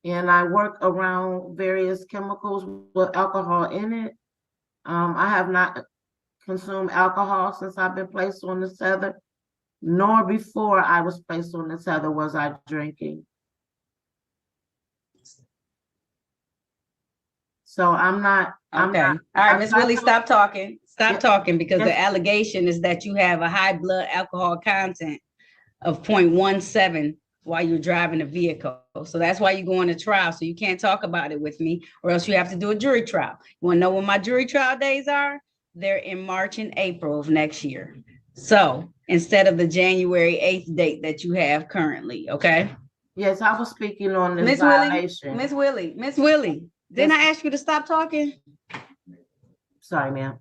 And I work around various chemicals with alcohol in it. I have not consumed alcohol since I've been placed on the tether, nor before I was placed on the tether was I drinking. So I'm not. Okay. All right, Miss Willie, stop talking. Stop talking, because the allegation is that you have a high blood alcohol content of 0.17 while you're driving a vehicle. So that's why you're going to trial. So you can't talk about it with me, or else you have to do a jury trial. You want to know when my jury trial days are? They're in March and April of next year. So instead of the January 8th date that you have currently, okay? Yes, I was speaking on this Miss violation. Miss Willie, didn't I ask you to stop talking? Sorry, ma'am.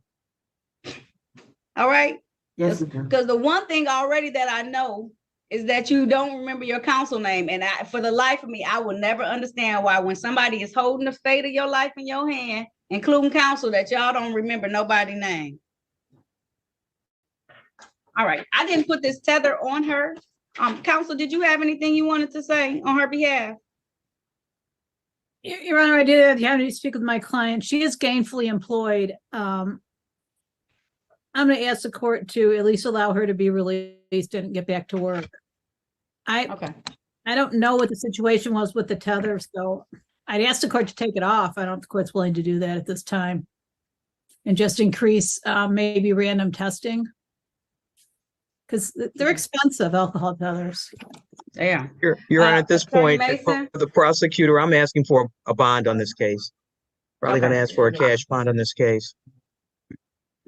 All right? Yes, because the one thing already that I know is that you don't remember your counsel name. And for the life of me, I will never understand why when somebody is holding the fate of your life in your hand, including counsel, that y'all don't remember nobody's name. All right, I didn't put this tether on her. Counsel, did you have anything you wanted to say on her behalf? Your Honor, I did have to speak with my client. She is gainfully employed. I'm going to ask the court to at least allow her to be released and get back to work. I don't know what the situation was with the tether, so I'd ask the court to take it off. I don't know if the court's willing to do that at this time, and just increase maybe random testing, because they're expensive, alcohol tethers. Yeah. Your Honor, at this point, for the prosecutor, I'm asking for a bond on this case. Probably going to ask for a cash bond on this case.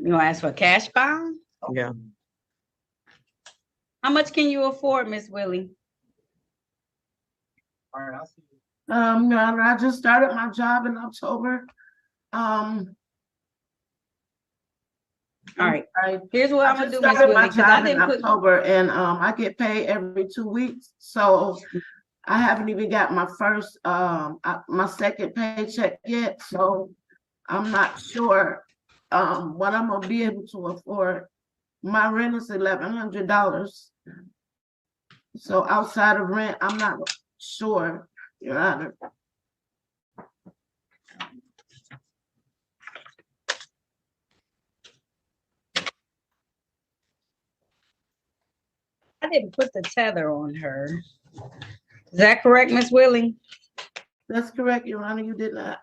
You want to ask for a cash bond? Yeah. How much can you afford, Miss Willie? Your Honor, I just started my job in October. All right. Here's what I'm gonna do, Miss Miss Willie, my because I job in didn't put. October, and I get paid every 2 weeks. So I haven't even got my first, my second paycheck yet. So I'm not sure what I'm gonna be able to afford. My rent is $1,100. So outside of rent, I'm not sure, Your Honor. I didn't put the tether on her. Is that correct, Miss Willie? That's correct, Your Honor. You did not.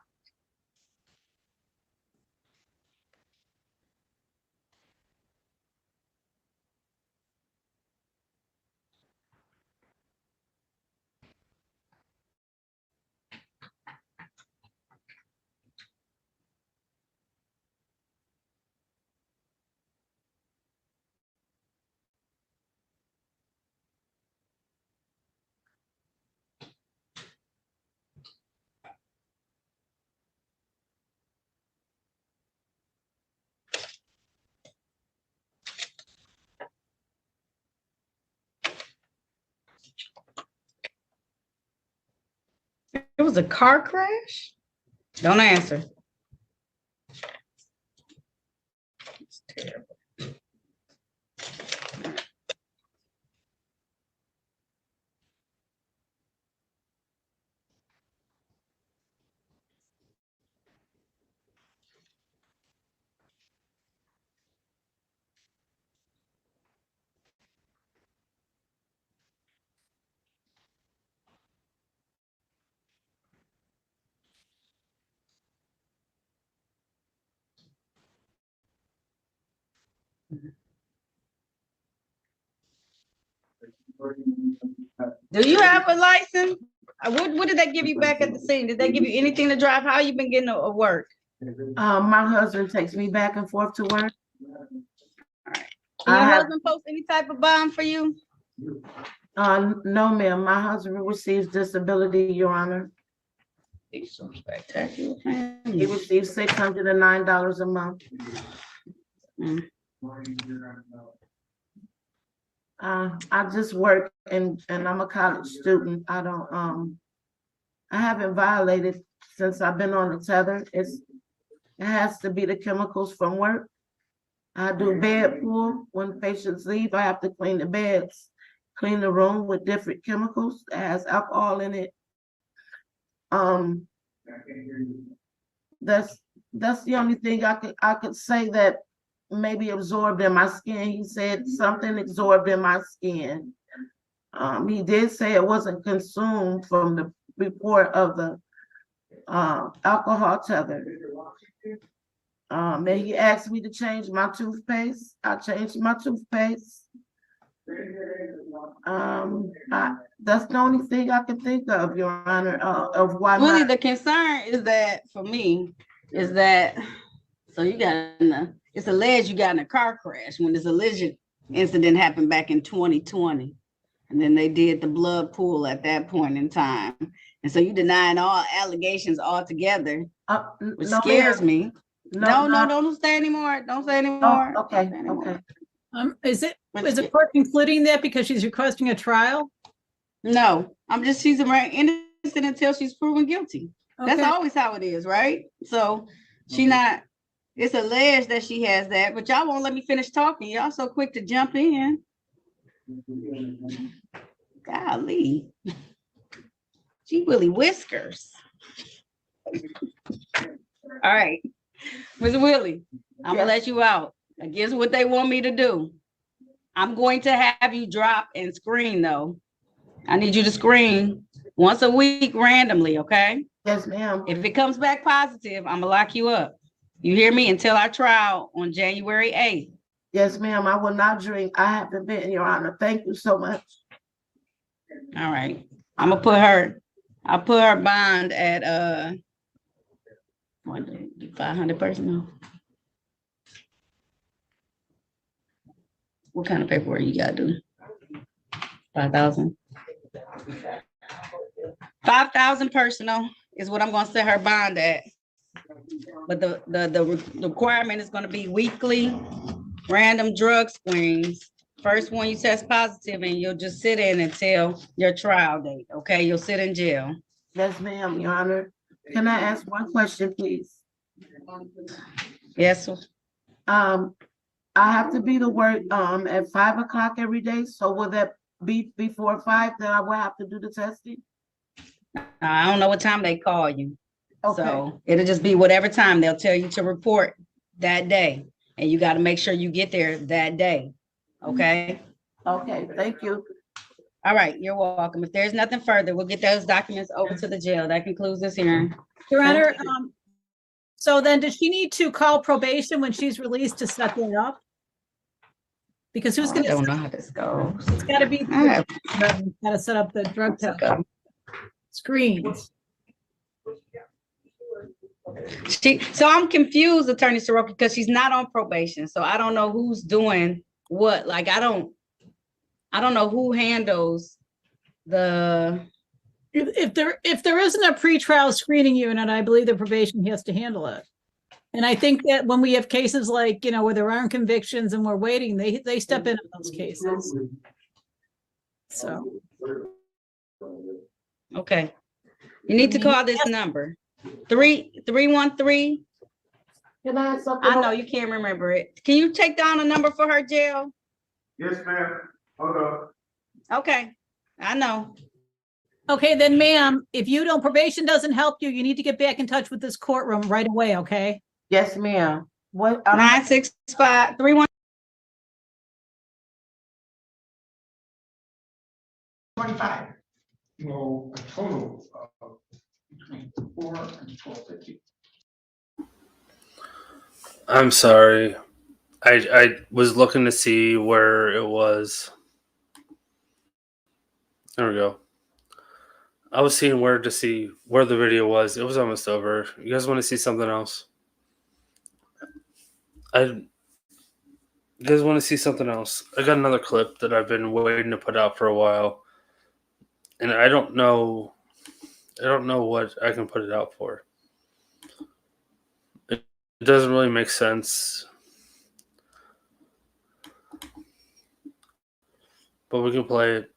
It was a car crash? Don't answer. It's terrible. Do you have a license? What did they give you back at the scene? Did they give you anything to drive? How you been getting to work? My husband takes me back and forth to work. Can your husband post any type of bond for you? No, ma'am. My husband receives disability, Your Honor. He's so spectacular. He receives $609 a month. I just work and I'm a college student. I don't, I haven't violated since I've been on the tether. It has to be the chemicals from work. I do bed pull. When patients leave, I have to clean the beds, clean the room with different chemicals that has alcohol in it. That's the only thing I could say that maybe absorbed in my skin. He said something absorbed in my skin. He did say it wasn't consumed from the report of the alcohol tether. And he asked me to change my toothpaste. I changed my toothpaste. That's the only thing I can think of, Your Honor, of why. Really, the concern is that for me is that so you got it's alleged you got in a car crash when this alleged incident happened back in 2020, and then they did the blood pool at that point in time, and so you denying all allegations altogether, which scares me. No, don't say anymore. Don't say anymore. Oh, okay, anymore. okay. Is the court concluding that because she's requesting a trial? No, she's innocent until she's proven guilty. Okay. That's always how it is, right? So it's alleged that she has that, but y'all won't let me finish talking. Y'all so quick to jump in. Golly. Gee Willie Whiskers. All right. Ms. Willie, I'm gonna let you out. Against what they want me to do. I'm going to have you drop and screen though. I need you to screen once a week randomly, okay? Yes, ma'am. If it comes back positive, I'm gonna lock you up. You hear me? Until our trial on January 8th. Yes, ma'am. I will not drink. I haven't been, Your Honor. Thank you so much. All right. I'll put her bond at 500 personal. What kind of paperwork you gotta do? 5,000. 5,000 personal is what I'm gonna set her bond at. But the requirement is gonna be weekly random drug screens. First one you test positive and you'll just sit in until your trial date, okay? You'll sit in jail. Yes, ma'am, Your Honor. Can I ask one question, please? Yes. I have to be to work at 5 o'clock every day. So will that be before 5 that I will have to do the testing? I don't know what time they call you. Okay. So it'll just be whatever time they'll tell you to report that day. And you got to make sure you get there that day. Okay. Okay, thank you. All right, you're welcome. If there's nothing further, we'll get those documents over to the jail. That concludes this hearing. Your Honor, so then does she need to call probation when she's released to set that up? Because who's gonna? I don't know how this goes. It's gotta be, gotta set up the drug test screens. So I'm confused, Attorney Soroka, because she's not on probation. So I don't know who's doing what. Like, I don't know who handles the. If there isn't a pretrial screening unit, I believe the probation has to handle it. And I think that when we have cases like, where there aren't convictions and we're waiting, they step in those cases. So. Okay. You need to call this number. 313. Can I have something? I know you can't remember it. Can you take down a number for her, jail? Yes, ma'am. Hold on. Okay. I know. Okay, then ma'am, if probation doesn't help you, you need to get back in touch with this courtroom right away, okay? Yes, ma'am. What? 965 31. 25. No, a total of between 4 and 1250. I'm sorry. I was looking to see where it was. There we go. I was seeing where the video was. It was almost over. You guys want to see something else? You guys want to see something else? I got another clip that I've been waiting to put out for a while. And I don't know what I can put it out for. It doesn't really make sense. but we can play it.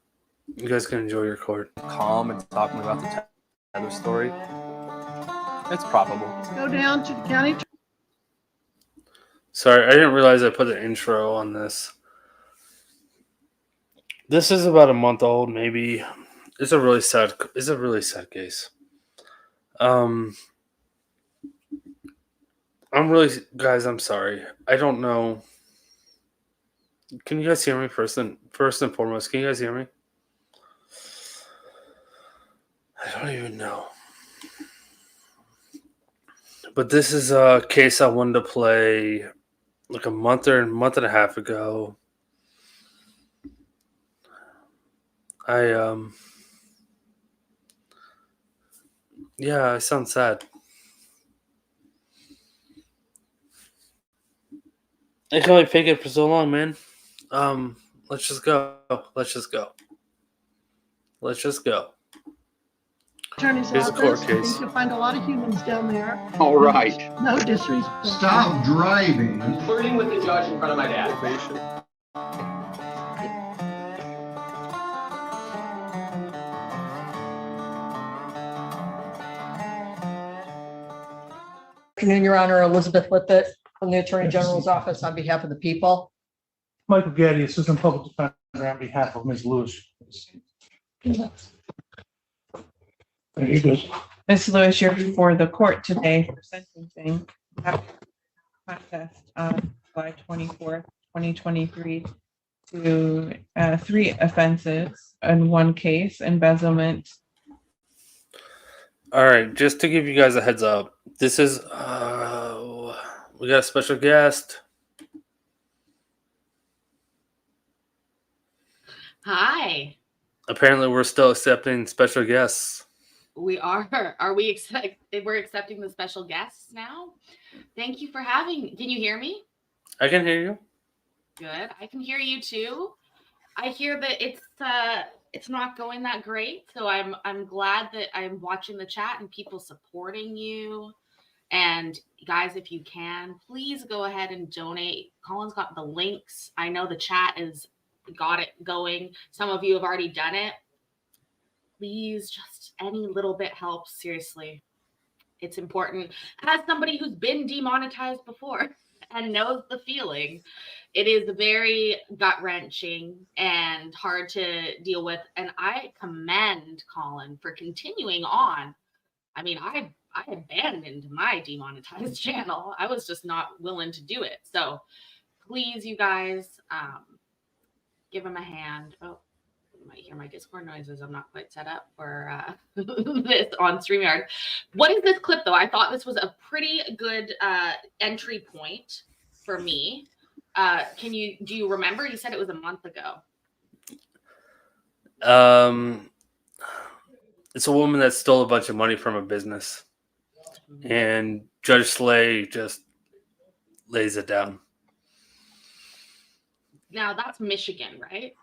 You guys can enjoy your court. Calm and talking about the Tether story. It's probable. Go down to the county. Sorry, I didn't realize I put an intro on this. This is about a month old, maybe. It's a really sad case. I'm sorry. I don't know. Can you guys hear me first and foremost? Can you guys hear me? I don't even know. But this is a case I wanted to play like a month and a half ago. I sound sad. I can only fake it for so long, man. Let's just go. Attorney's Here's a court office. case. You'll find a lot of humans down there. All right. No disrespect. Stop driving. Flirting with the judge in front of my dad. Afternoon, Your Honor. Elizabeth Lippett from the Attorney General's office on behalf of the people. Michael Gaddy, Assistant Public Defender on behalf of Ms. Lewis. There you go. Ms. Lewis, you're before the court today for sentencing contest on July 24th, 2023 to 3 offenses in 1 case, embezzlement. All right, just to give you guys a heads up, this is we got a special guest. Hi. Apparently, we're still accepting special guests. We are. Are we we're accepting the special guests now? Thank you for having. Can you hear me? I can hear you. Good. I can hear you too. I hear that it's not going that great, so I'm glad that I'm watching the chat and people supporting you. And guys, if you can, please go ahead and donate. Colin's got the links. I know the chat has got it going. Some of you have already done it. Please, just any little bit helps. Seriously, it's important. As somebody who's been demonetized before and knows the feeling, it is very gut-wrenching and hard to deal with. And I commend Colin for continuing on. I mean, I abandoned my demonetized channel. I was just not willing to do it. So please, you guys, give him a hand. Oh, you might hear my Discord noises. I'm not quite set up for this on StreamYard. What is this clip, though? I thought this was a pretty good entry point for me. Do you remember? You said it was a month ago. It's a woman that stole a bunch of money from a business, and Judge Slay just lays it down. Now that's Michigan, right?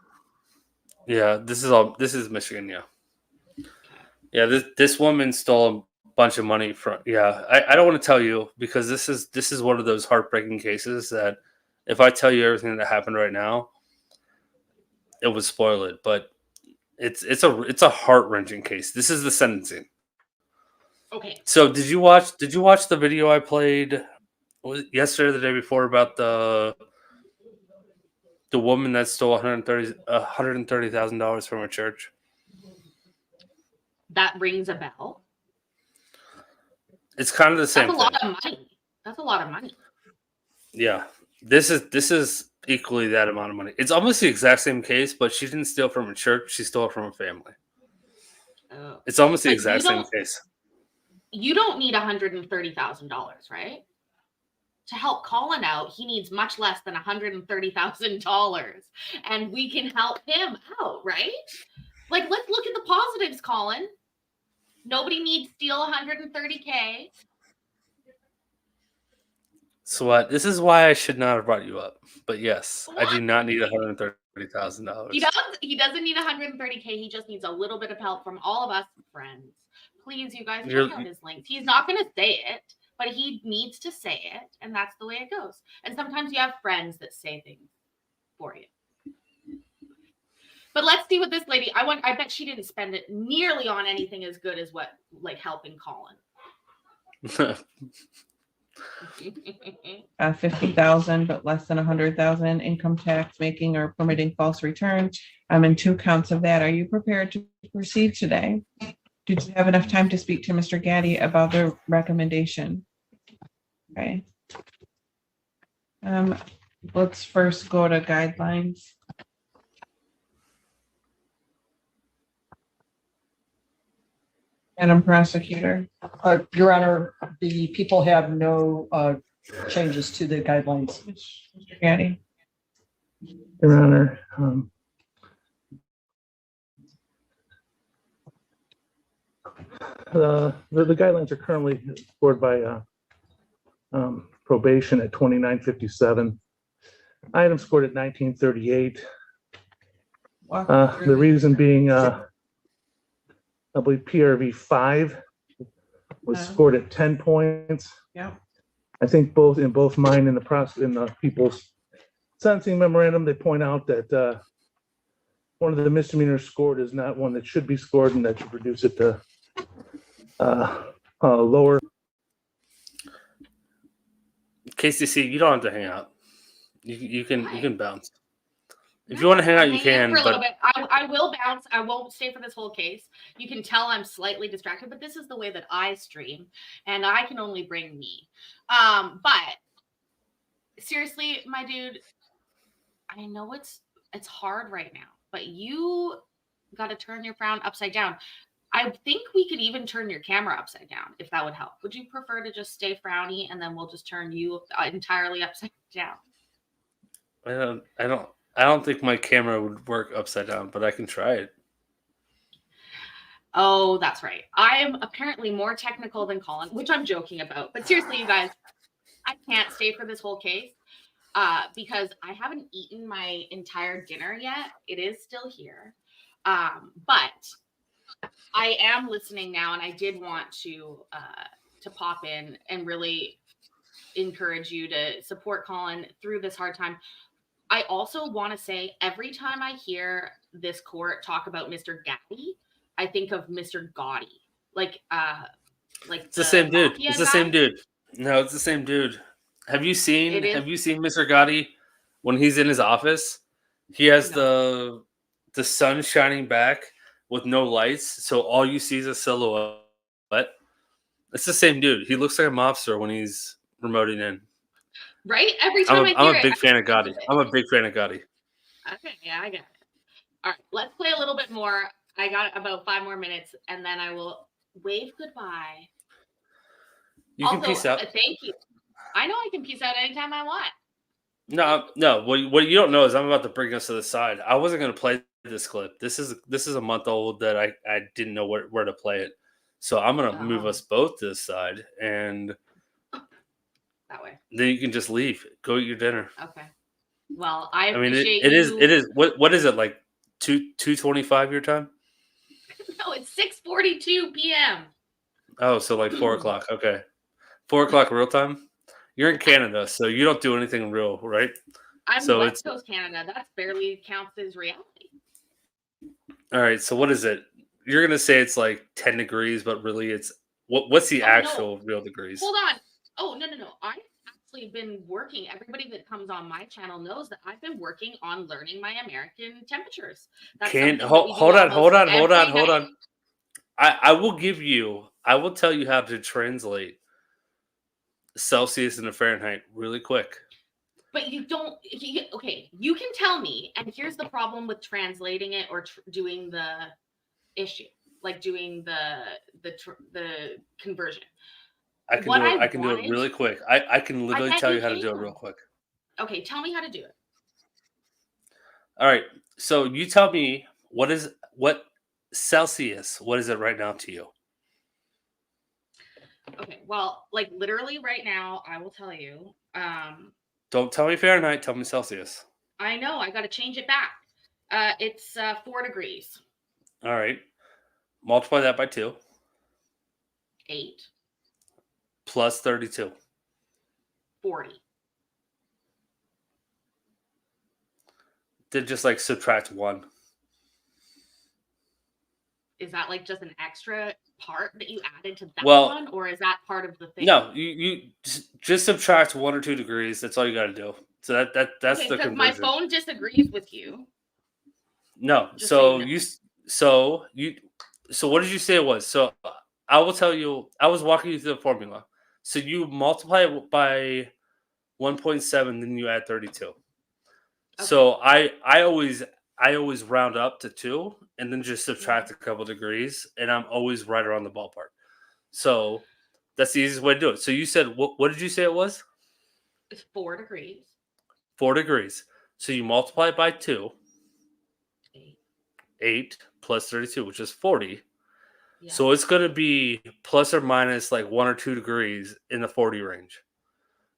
Yeah, this is Michigan. Yeah. This woman stole a bunch of money from. Yeah, I don't want to tell you because this is one of those heartbreaking cases that if I tell you everything that happened right now, it would spoil it. But it's a heart-wrenching case. This is the sentencing. Okay. So did you watch the video I played yesterday or the day before about the woman that stole $130,000 from a church? That rings a bell. It's kind of the same That's a thing. lot of money. That's a lot of money. Yeah. This is equally that amount of money. It's almost the exact same case, but she didn't steal from a church. She stole from a family. Oh. It's almost the But exact same case. You don't need $130,000, right? To help Colin out, he needs much less than $130,000, and we can help him out, right? Like, let's look at the positives, Colin. Nobody needs to steal $130K. So what? This is why I should not have brought you up. But yes, I do not need $130,000. He doesn't need $130K. He just needs a little bit of help from all of us friends. Please, you guys, check out his links. He's not going to say it, but he needs to say it, and that's the way it goes. And sometimes you have friends that say things for you. But let's see what this lady. I bet she didn't spend it nearly on anything as good as what like helping Colin. 50,000, but less than 100,000 income tax making or permitting false return. I'm in 2 counts of that. Are you prepared to proceed today? Did you have enough time to speak to Mr. Gaddy about the recommendation? Okay. Let's first go to guidelines. Madam Prosecutor. Your Honor, the people have no changes to the guidelines. Mr. Gaddy. Your Honor, the guidelines are currently scored by probation at 2957. Item scored at 1938. The reason being, I believe PRV 5 was scored at 10 points. Yeah. I think in both mine and the people's sentencing memorandum, they point out that one of the misdemeanors scored is not one that should be scored, and that should reduce it to lower. KCC, you don't have to hang out. You can bounce. If you want to hang out, you can. For a little bit. I will bounce. I won't stay for this whole case. You can tell I'm slightly distracted, but this is the way that I stream, and I can only bring me. But seriously, my dude, I know it's hard right now, but you got to turn your frown upside down. I think we could even turn your camera upside down if that would help. Would you prefer to just stay frowny and then we'll just turn you entirely upside down? I don't think my camera would work upside down, but I can try it. Oh, that's right. I am apparently more technical than Colin, which I'm joking about. But seriously, you guys, I can't stay for this whole case because I haven't eaten my entire dinner yet. It is still here. But I am listening now, and I did want to pop in and really encourage you to support Colin through this hard time. I also want to say every time I hear this court talk about Mr. Gaddy, I think of Mr. Gotti. Like it's the same dude. mafia It's the guy. same dude. No, it's the same dude. Have you seen Mr. Gotti when he's in his office? He has the sun shining back with no lights, so all you see is a silhouette. It's the same dude. He looks like a mobster when he's remoting in. Right? Every time I'm a big fan of Gotti. I'm a big fan of Gotti. Okay, yeah, I got it. All right, let's play a little bit more. I got about 5 more minutes, and then I will wave goodbye. You can peace out. Thank you. I know I can peace out anytime I want. No. What you don't know is I'm about to bring us to the side. I wasn't going to play this clip. This is a month old that I didn't know where to play it. So I'm going to move us both to the side, and that way. Then you can just leave. Go eat your dinner. Okay. Well, I mean, appreciate it is. What is it like? 2:25 your time? No, it's 6:42 p.m. Oh, so like 4 o'clock. Okay, 4 o'clock real time. You're in Canada, so you don't do anything real, right? I'm so West Coast Canada. That barely counts as reality. All right. So what is it? You're gonna say it's like 10 degrees, but really it's what's the actual real degrees? Hold on. Oh, no. I've actually been working. Everybody that comes on my channel knows that I've been working on learning my American temperatures. Hold on. I will tell you how to translate Celsius into Fahrenheit really quick. But you don't. Okay, you can tell me. And here's the problem with translating it or doing the issue, like doing the conversion. I can do it really quick. I can literally tell you how to do it real quick. Okay, tell me how to do it. All right. So you tell me what Celsius, what is it right now to you? Okay, well, like literally right now, I will tell you. Don't tell me Fahrenheit, tell me Celsius. I know, I got to change it back. It's 4 degrees. All right. Multiply that by 2. 8. Plus 32. 40. Then just like subtract 1. Is that like just an extra part that you added to that Well, one, or is that part of the thing? No, you just subtract 1 or 2 degrees. That's all you got to do. So that's Okay, the because my conversion. phone disagrees with you. No, Just so you know. So what did you say it was? So I will tell you. I was walking you through the formula. So you multiply it by 1.7, then you add 32. So I always round up to 2 and then just subtract a couple degrees, and I'm always right around the ballpark. So that's the easiest way to do it. So you said what did you say it was? It's 4 degrees. 4 degrees. So you multiply it by 2. 8 plus 32, which is 40. Yeah. So it's going to be plus or minus like 1 or 2 degrees in the 40 range.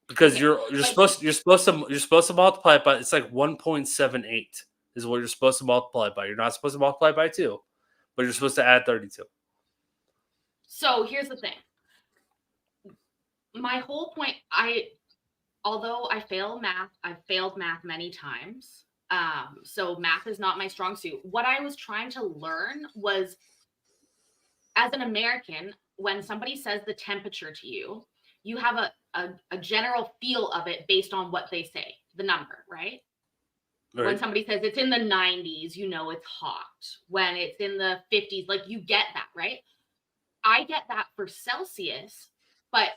Because Okay, you're supposed to multiply it by, it's like 1.78 is what you're supposed to multiply it by. You're not supposed to multiply it by 2, but you're supposed to add 32. So here's the thing. My whole point, although I failed math, I've failed math many times. So math is not my strong suit. What I was trying to learn was, as an American, when somebody says the temperature to you, you have a general feel of it based on what they say, the number, right? When somebody says it's in the 90s, you know it's hot. When it's in the 50s, like you get that, right? I get that for Celsius, but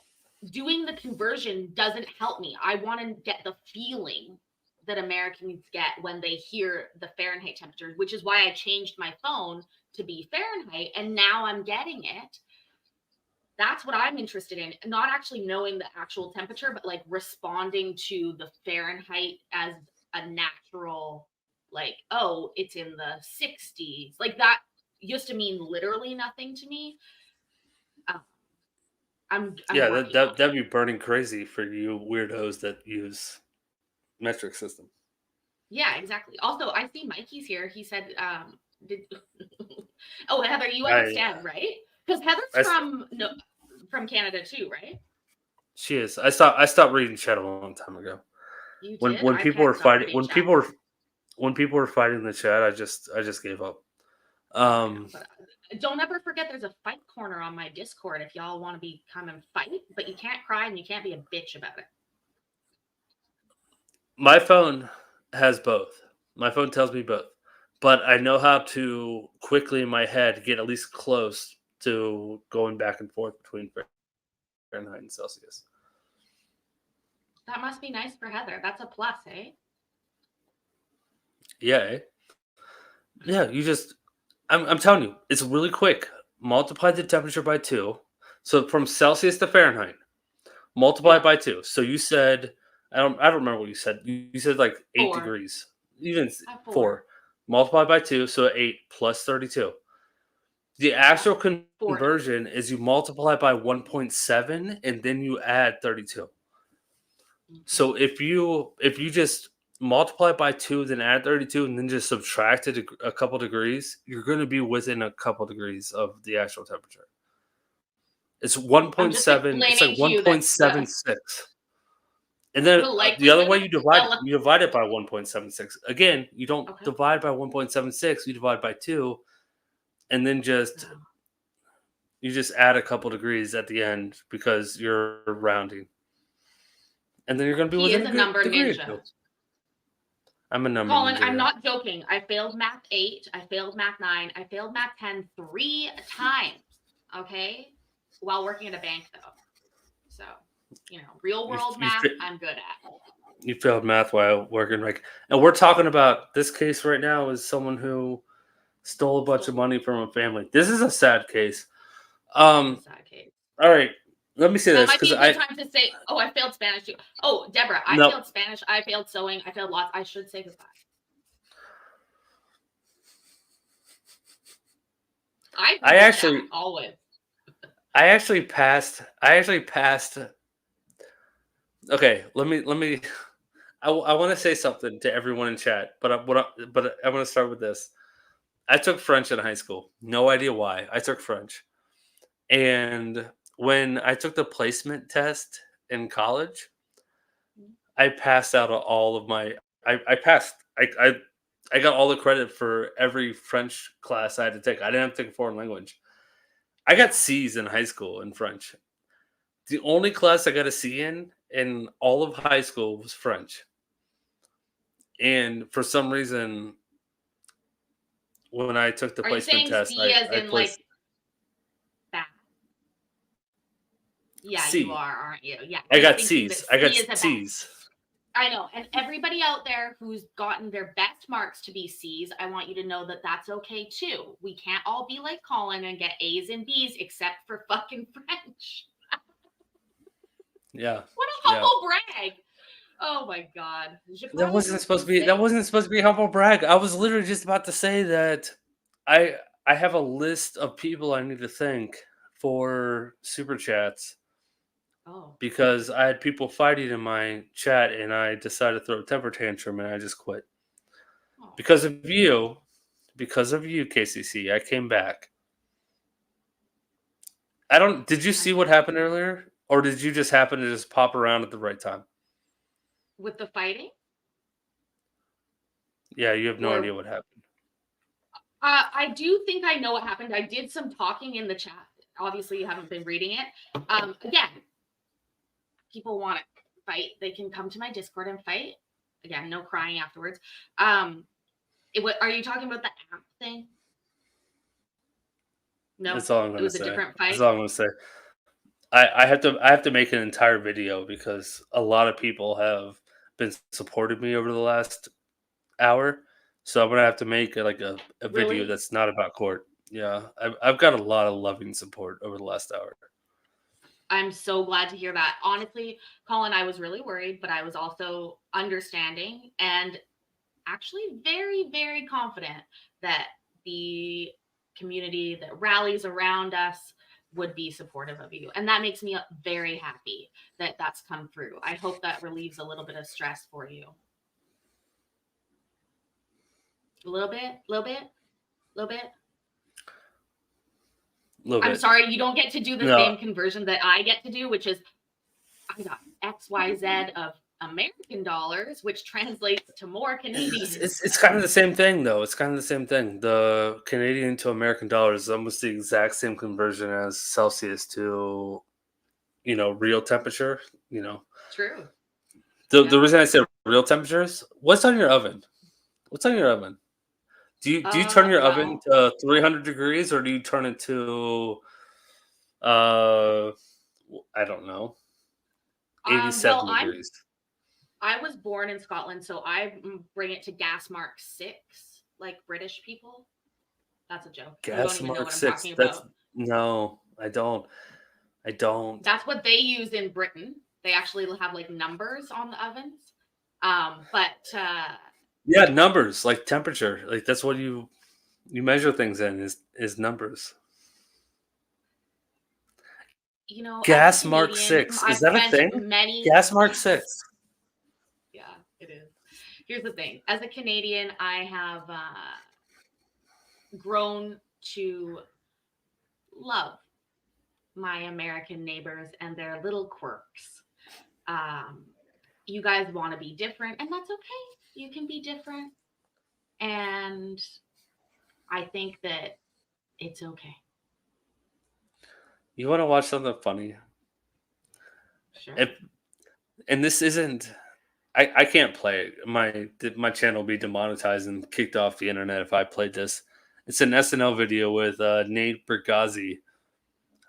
doing the conversion doesn't help me. I want to get the feeling that Americans get when they hear the Fahrenheit temperature, which is why I changed my phone to be Fahrenheit, and now I'm getting it. That's what I'm interested in, not actually knowing the actual temperature, but like responding to the Fahrenheit as a natural, like, oh, it's in the 60s. Like that used to mean literally nothing to me. I'm that'd be burning crazy for you weirdos that use metric system. Yeah, exactly. Also, I see Mikey's here. He said, oh, Heather, you understand, right? Because Heather's from Canada too, right? She is. I stopped reading chat a long time ago. You when did? when I people can't were stop fighting reading when people were fighting in the chat, I just gave up. Don't ever forget there's a fight corner on my Discord if y'all want to come and fight, but you can't cry and you can't be a bitch about it. My phone has both. My phone tells me both. But I know how to quickly in my head get at least close to going back and forth between Fahrenheit and Celsius. That must be nice for Heather. That's a plus, eh? Yeah. Yeah, you just I'm telling you, it's really quick. Multiply the temperature by 2. So from Celsius to Fahrenheit, multiply it by 2. So you said I don't remember what you said. You said like 8 4. degrees. Even 4. 4. Multiply by 2, so 8 plus 32. The actual conversion is you multiply by 1.7 and then you add 32. So if you just multiply by 2, then add 32, and then just subtract it a couple degrees, you're going to be within a couple degrees of the actual temperature. It's 1.7. It's like 1.76. And then the other way you divide it by 1.76. Again, you don't divide by 1.76. You divide by 2, and then you just add a couple degrees at the end because you're rounding, and then you're going to be within a number degree ninja. I'm a number Colin, ninja. I'm not joking. I failed math 8. I failed math 9. I failed math 10 3 times. Okay, while working at a bank though. So real world math, I'm good at. You failed math while working, and we're talking about this case right now is someone who stole a bunch of money from a family. This is a sad case. All right, let me say that this might be because a good time to say, oh, I failed Spanish too. Oh, Deborah, I failed Spanish. I failed sewing. I failed lots. I should say goodbye. I actually always. I actually passed. Okay, let me. I want to say something to everyone in chat, but I want to start with this. I took French in high school. No idea why. I took French, and when I took the placement test in college, I passed out of all of my. I passed. I I got all the credit for every French class I had to take. I didn't have to take a foreign language. I got C's in high school in French. The only class I got a C in all of high school was French. And for some reason, when I took the Are you placement saying test, C as I in placed like bad? Yeah, C. you are, aren't you? Yeah. I you're got thinking C's. that I got C is a bad. C's. I know. And everybody out there who's gotten their best marks to be C's, I want you to know that that's okay too. We can't all be like Colin and get A's and B's except for fucking French. Yeah. What a humble brag. Oh my God. That wasn't supposed to be a humble brag. I was literally just about to say that I have a list of people I need to thank for super chats. Oh. Because I had people fighting in my chat and I decided to throw a temper tantrum and I just quit. Oh. Because of you, KCC, I came back. Did you see what happened earlier? Or did you just happen to just pop around at the right time? With the fighting? Yeah, you have no idea what happened. I do think I know what happened. I did some talking in the chat. Obviously, you haven't been reading it. Again, people want to fight, they can come to my Discord and fight. Again, no crying afterwards. Are you talking about the app thing? No, That's all I'm going to it was say. a different fight. That's all I'm going to say. I have to make an entire video because a lot of people have been supporting me over the last hour. So I'm gonna have to make a video Really? that's not about court. Yeah, I've got a lot of loving support over the last hour. I'm so glad to hear that. Honestly, Colin, I was really worried, but I was also understanding and actually very, very confident that the community that rallies around us would be supportive of you. And that makes me very happy that that's come through. I hope that relieves a little bit of stress for you. A little bit. I'm sorry, you don't get to do the same conversion that I get to do, which is I got XYZ of American dollars, which translates to more Canadian. It's kind of the same thing, though. It's kind of the same thing. The Canadian to American dollars is almost the exact same conversion as Celsius to, real temperature. True. The reason I said real temperatures, what's on your oven? What's on your oven? Do you turn your oven to 300 degrees or do you turn it to I don't know, 87 degrees? I was born in Scotland, so I bring it to gas mark 6, like British people. That's a joke. Gas mark 6. No, I don't. That's what they use in Britain. They actually have like numbers on the ovens. Yeah, numbers like temperature. Like that's what you measure things in is numbers. Gas mark 6. Is that a thing? Gas mark 6. Yeah, it is. Here's the thing. As a Canadian, I have grown to love my American neighbors and their little quirks. You guys want to be different, and that's okay. You can be different. And I think that it's okay. You want to watch something funny? Sure. And this isn't. I can't play it. My channel will be demonetized and kicked off the internet if I played this. It's an SNL video with Nate Bargatze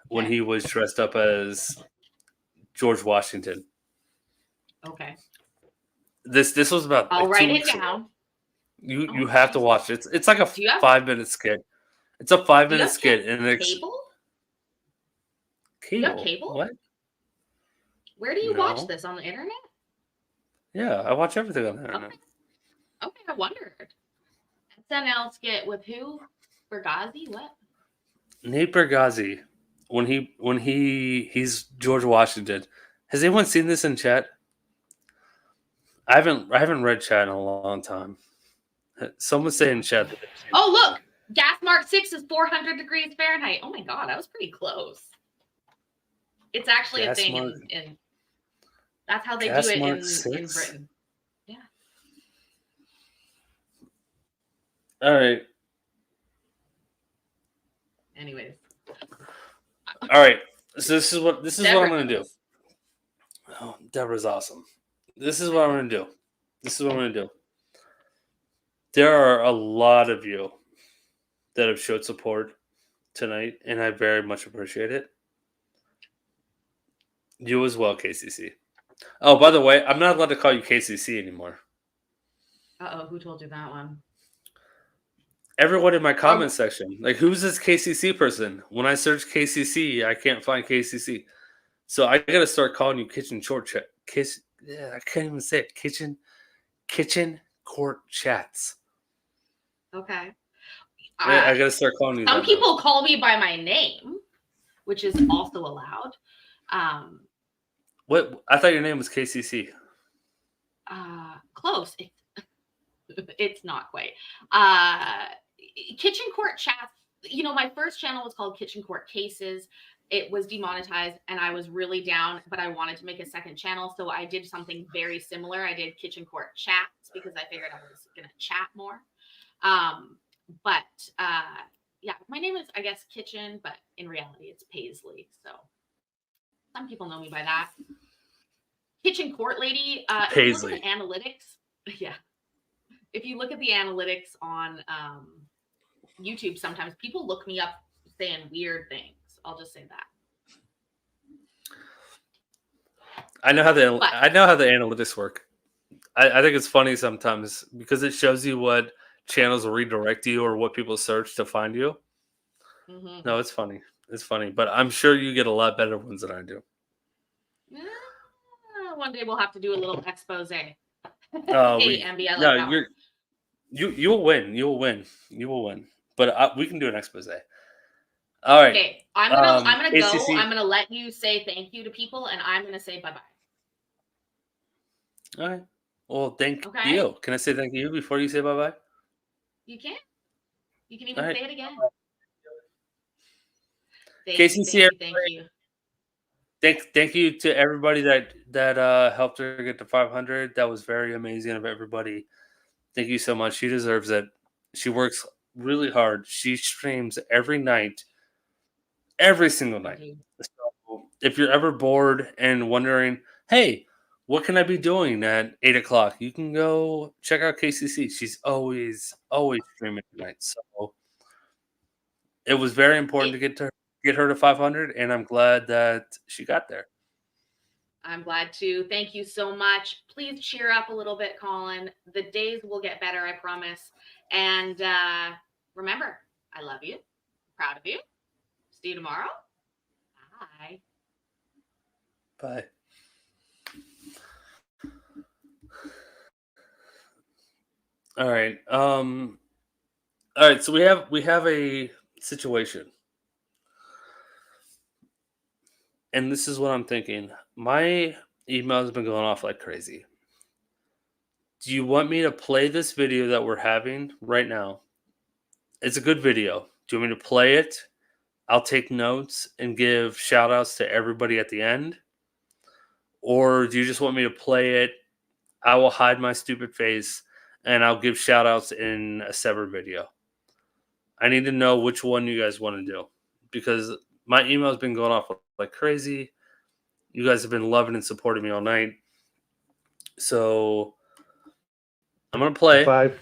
when he was dressed up as George Washington. Okay. This was about. I'll write 2 it weeks down. ago. You have to watch it. It's like a 5-minute skit. It's a 5-minute skit, and it's cable. Cable. You have cable? What? Where do you watch this, on the internet? Yeah, I watch everything on the internet. Okay, I wondered. SNL skit with who? Bargatze? What? Nate Bargatze. When he's George Washington. Has anyone seen this in chat? I haven't read chat in a long time. Someone say in chat. Oh, look! Gas mark 6 is 400 degrees Fahrenheit. Oh my God, I was pretty close. It's actually a thing in that's how they do it in Britain. Yeah. All right. Anyways. All right. So this is what I'm gonna do. knows. Oh, Deborah's awesome. This is what I'm gonna do. There are a lot of you that have showed support tonight, and I very much appreciate it. You as well, KCC. Oh, by the way, I'm not allowed to call you KCC anymore. Uh-oh, who told you that one? Everyone in my comment section, like, who's this KCC person? When I search KCC, I can't find KCC. So I gotta start calling you Kitchen Court Chat. I can't even say it. Kitchen Court Chats. Okay. I gotta start calling you. Some people call me by my name, which is also allowed. What? I thought your name was KCC. Close. It's not quite. Kitchen Court Chats. You know, my first channel was called Kitchen Court Cases. It was demonetized, and I was really down, but I wanted to make a second channel, so I did something very similar. I did Kitchen Court Chats because I figured I was gonna chat more. Yeah, my name is, I guess, Kitchen, but in reality, it's Paisley. So some people know me by that. Kitchen Court Lady. Paisley. If you look at the analytics, yeah. If you look at the analytics on YouTube, sometimes people look me up saying weird things. I'll just say that. I know how the analytics work. I think it's funny sometimes because it shows you what channels will redirect you or what people search to find you. Mm-hmm. No, it's funny. It's funny, but I'm sure you get a lot better ones than I do. One day we'll have to do a little expose. You'll win. You will win. But we can do an expose. All right. Okay, I'm gonna go. ACC. I'm gonna let you say thank you to people, and I'm gonna say bye bye. All right. Well, thank you. Can I say thank you before you say bye bye? You can. You can even All right. say it again. KCC. Thank you. Thank you to everybody that helped her get to 500. That was very amazing of everybody. Thank you so much. She deserves it. She works really hard. She streams every night, every single night. So if you're ever bored and wondering, hey, what can I be doing at 8 o'clock? You can go check out KCC. She's always streaming tonight. So it was very important to get her to 500, and I'm glad that she got there. I'm glad to. Thank you so much. Please cheer up a little bit, Colin. The days will get better, I promise. And remember, I love you. Proud of you. See you tomorrow. Bye. Bye. All right. All right. So we have a situation. And this is what I'm thinking. My email has been going off like crazy. Do you want me to play this video that we're having right now? It's a good video. Do you want me to play it? I'll take notes and give shout outs to everybody at the end. Or do you just want me to play it? I will hide my stupid face and I'll give shout outs in a separate video. I need to know which one you guys want to do because my email has been going off like crazy. You guys have been loving and supporting me all night. So I'm going to play. 5.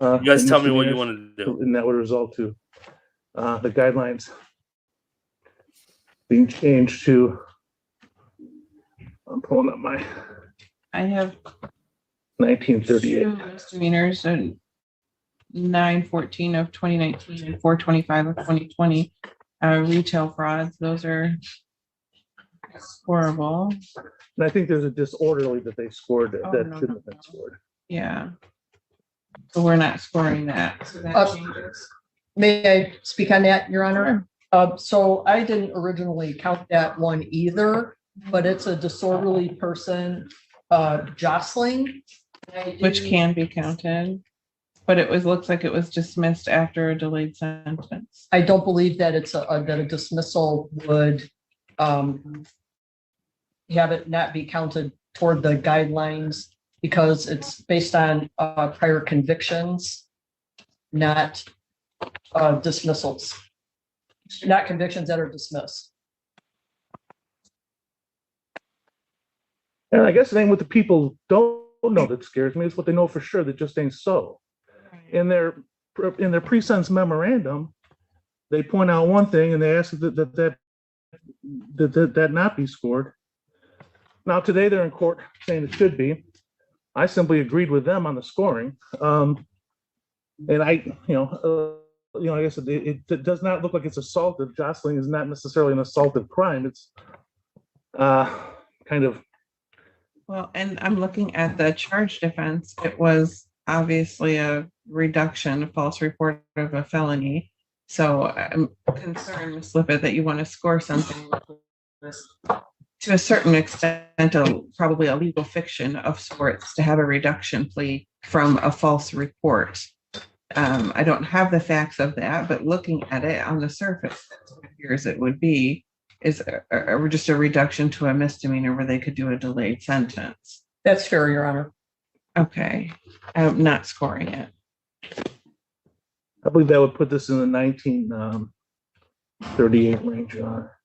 You guys tell me what you want to do. And that would result to the guidelines being changed to, I'm pulling up my I have 1938. 2 misdemeanors and 914 of 2019 and 425 of 2020 retail frauds. Those are scoreable. And I think there's a disorderly that they scored that shouldn't have been scored. Yeah. So we're not scoring that. So that changes. May I speak on that, Your Honor? So I didn't originally count that one either, but it's a disorderly person jostling. Which can be counted, but it looks like it was dismissed after a delayed sentence. I don't believe that it's that a dismissal would have it not be counted toward the guidelines because it's based on prior convictions. not dismissals, not convictions that are dismissed. And I guess it ain't what the people don't know that scares me. It's what they know for sure that just ain't so. In their pre-sentence memorandum, they point out one thing and they ask that not be scored. Now today they're in court saying it should be. I simply agreed with them on the scoring, and I guess it does not look like it's assaultive. Jostling is not necessarily an assaultive crime. It's kind of. Well, and I'm looking at the charge defense. It was obviously a reduction, a false report of a felony. So I'm concerned, Ms. Lippett, that you want to score something to a certain extent, probably a legal fiction of sorts, to have a reduction plea from a false report. I don't have the facts of that, but looking at it on the surface, that's what it appears it would be, is just a reduction to a misdemeanor where they could do a delayed sentence. That's fair, Your Honor. Okay, I'm not scoring it. I believe that would put this in the 1938 range, Your Honor.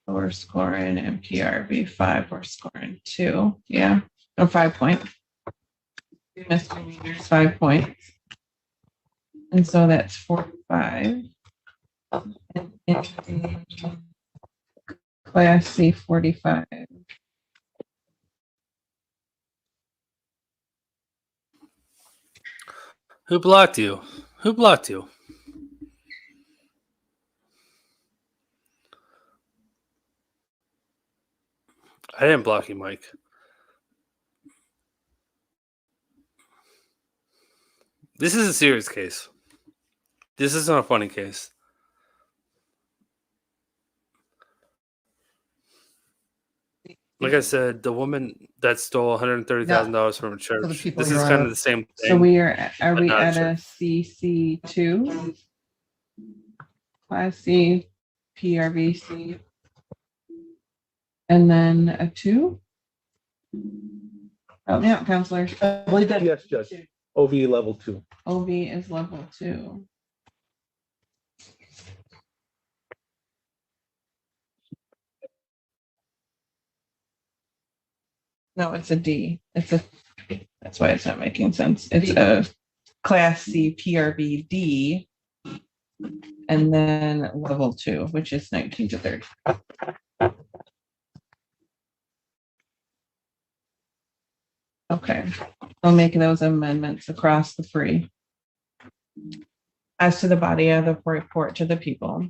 We're scoring MPRV 5, we're scoring 2. Yeah, no, 5 points. Misdemeanors, 5 points. And so that's 45. And Class C 45. Who blocked you? Who blocked you? I didn't block you, Mike. This is a serious case. This isn't a funny case. Like I said, the woman that stole $130,000 from a church. This is kind of the same thing. So we are we at a CC2? Class C, PRVC, and then a 2? Help me out, counselors. I believe that. Yes, Judge. OV level 2. OV is level 2. No, it's a D. That's why it's not making sense. It's a Class C PRV-D, and then level 2, which is 19 to 30. Okay, I'll make those amendments across the free. As to the body of the report to the people.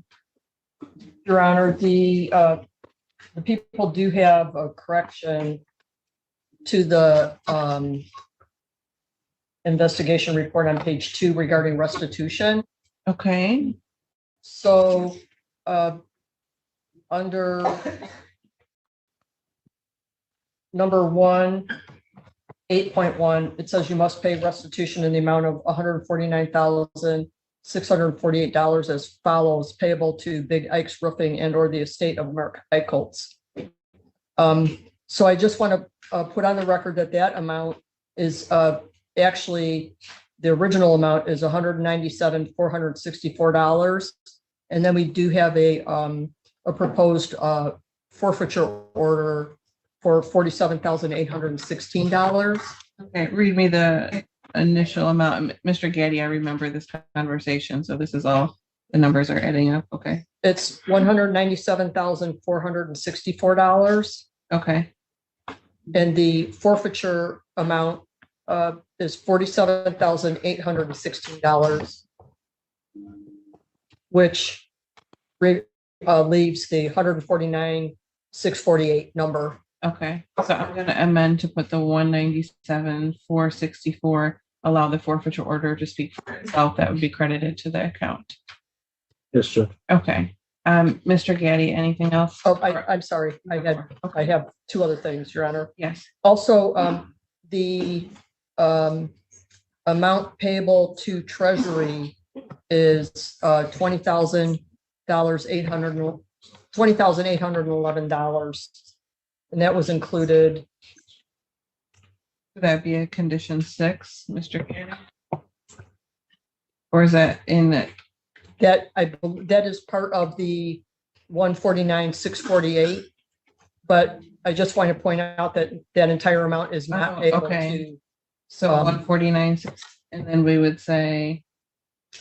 Your Honor, the people do have a correction to the investigation report on page 2 regarding restitution. Okay. So under number 1, 8.1, it says you must pay restitution in the amount of $149,648 as follows, payable to Big Ike's Roofing and or the estate of Mark Eichholz. So I just want to put on the record that amount is actually, the original amount is $197,464. And then we do have a proposed forfeiture order for $47,816. Okay, read me the initial amount. Mr. Gaddy, I remember this conversation, so this is all, the numbers are adding up. Okay. It's $197,464. Okay. And the forfeiture amount is $47,816, which leaves the $149,648 number. Okay, so I'm going to amend to put the $197,464, allow the forfeiture order to speak for itself. That would be credited to the account. Yes, sir. Okay. Mr. Gaddy, anything else? Oh, I'm sorry. I have 2 other things, Your Honor. Yes. Also, the amount payable to Treasury is $20,811, and that was included Would that be a condition 6, Mr. Gannon? Or is that in the, That is part of the 149,648. But I just want to point out that that entire amount is not able okay. to. So 149, and then we would say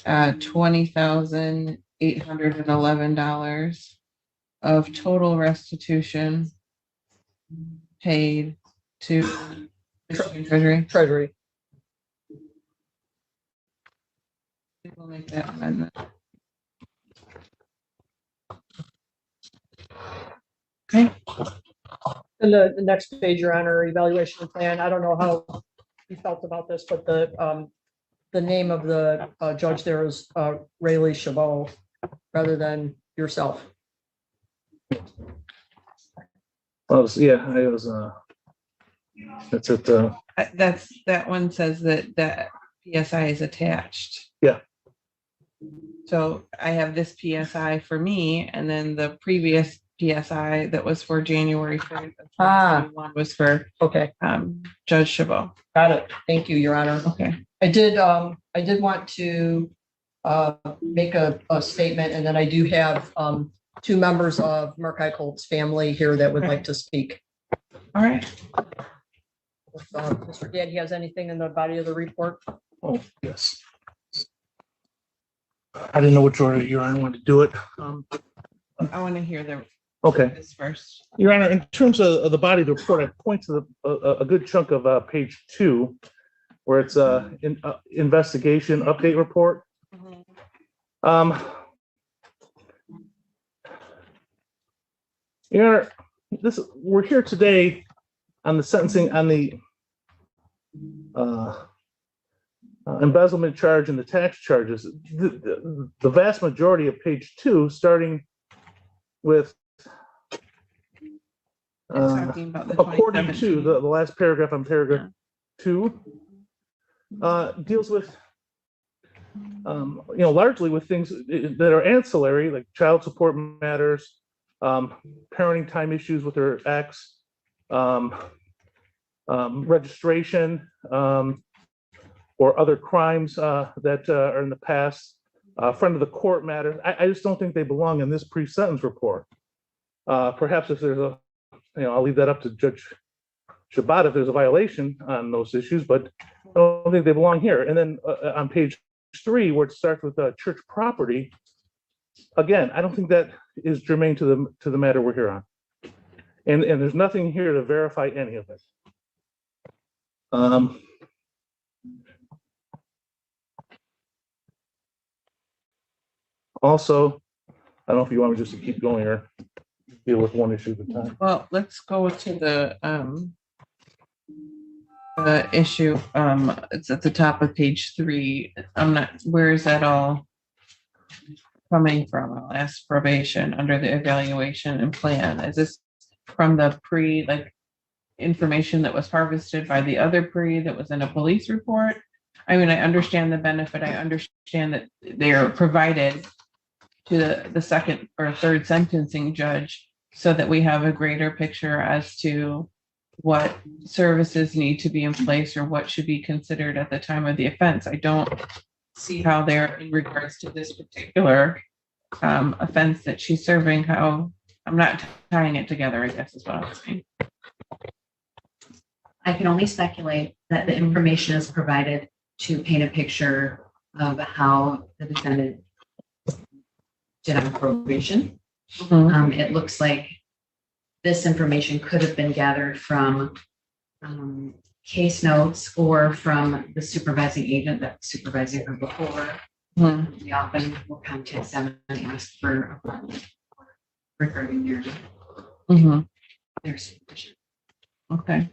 $20,811 of total restitution paid to Michigan Treasury. Treasury. We'll make that amendment. Okay. And the next page, Your Honor, evaluation plan. I don't know how you felt about this, but the name of the judge there is Rayleigh Chabot rather than yourself. Well, yeah, I was. That's it. That one says that PSI is attached. Yeah. So I have this PSI for me, and then the previous PSI that was for January 3rd of 2021 was for Judge Chabot. Got it. Thank you, Your Honor. Okay. I did want to make a statement, and then I do have two members of Mark Eicholt's family here that would like to speak. All right. If Mr. Gadd has anything in the body of the report? Oh, yes. I didn't know which order Your Honor wanted to do it. I want to hear this first. Your Honor, in terms of the body of the report, I point to a good chunk of page 2, where it's investigation update report. Your Honor, we're here today on the sentencing on the embezzlement charge and the tax charges. The vast majority of page 2, starting with according to the last paragraph on paragraph 2, deals with largely with things that are ancillary, like child support matters, parenting time issues with her ex, registration, or other crimes that are in the past, friend of the court matters. I just don't think they belong in this pre-sentence report. Perhaps if there's I'll leave that up to Judge Chabot if there's a violation on those issues, but I don't think they belong here. And then on page 3, where it starts with church property, again, I don't think that is germane to the matter we're here on. And there's nothing here to verify any of it. Also, I don't know if you want me just to keep going or deal with one issue at a time. Well, let's go to the issue. It's at the top of page 3. Where is that all coming from? I'll ask probation under the evaluation and plan. Is this from the information that was harvested by the other that was in a police report? I mean, I understand the benefit. I understand that they are provided to the second or third sentencing judge so that we have a greater picture as to what services need to be in place or what should be considered at the time of the offense. I don't see how they're in regards to this particular offense that she's serving, how I'm not tying it together, I guess is what I'm saying. I can only speculate that the information is provided to paint a picture of how the defendant did on probation. It looks like this information could have been gathered from case notes or from the supervising agent that was supervising her before. We often will contact them and ask for regarding their supervision. Okay.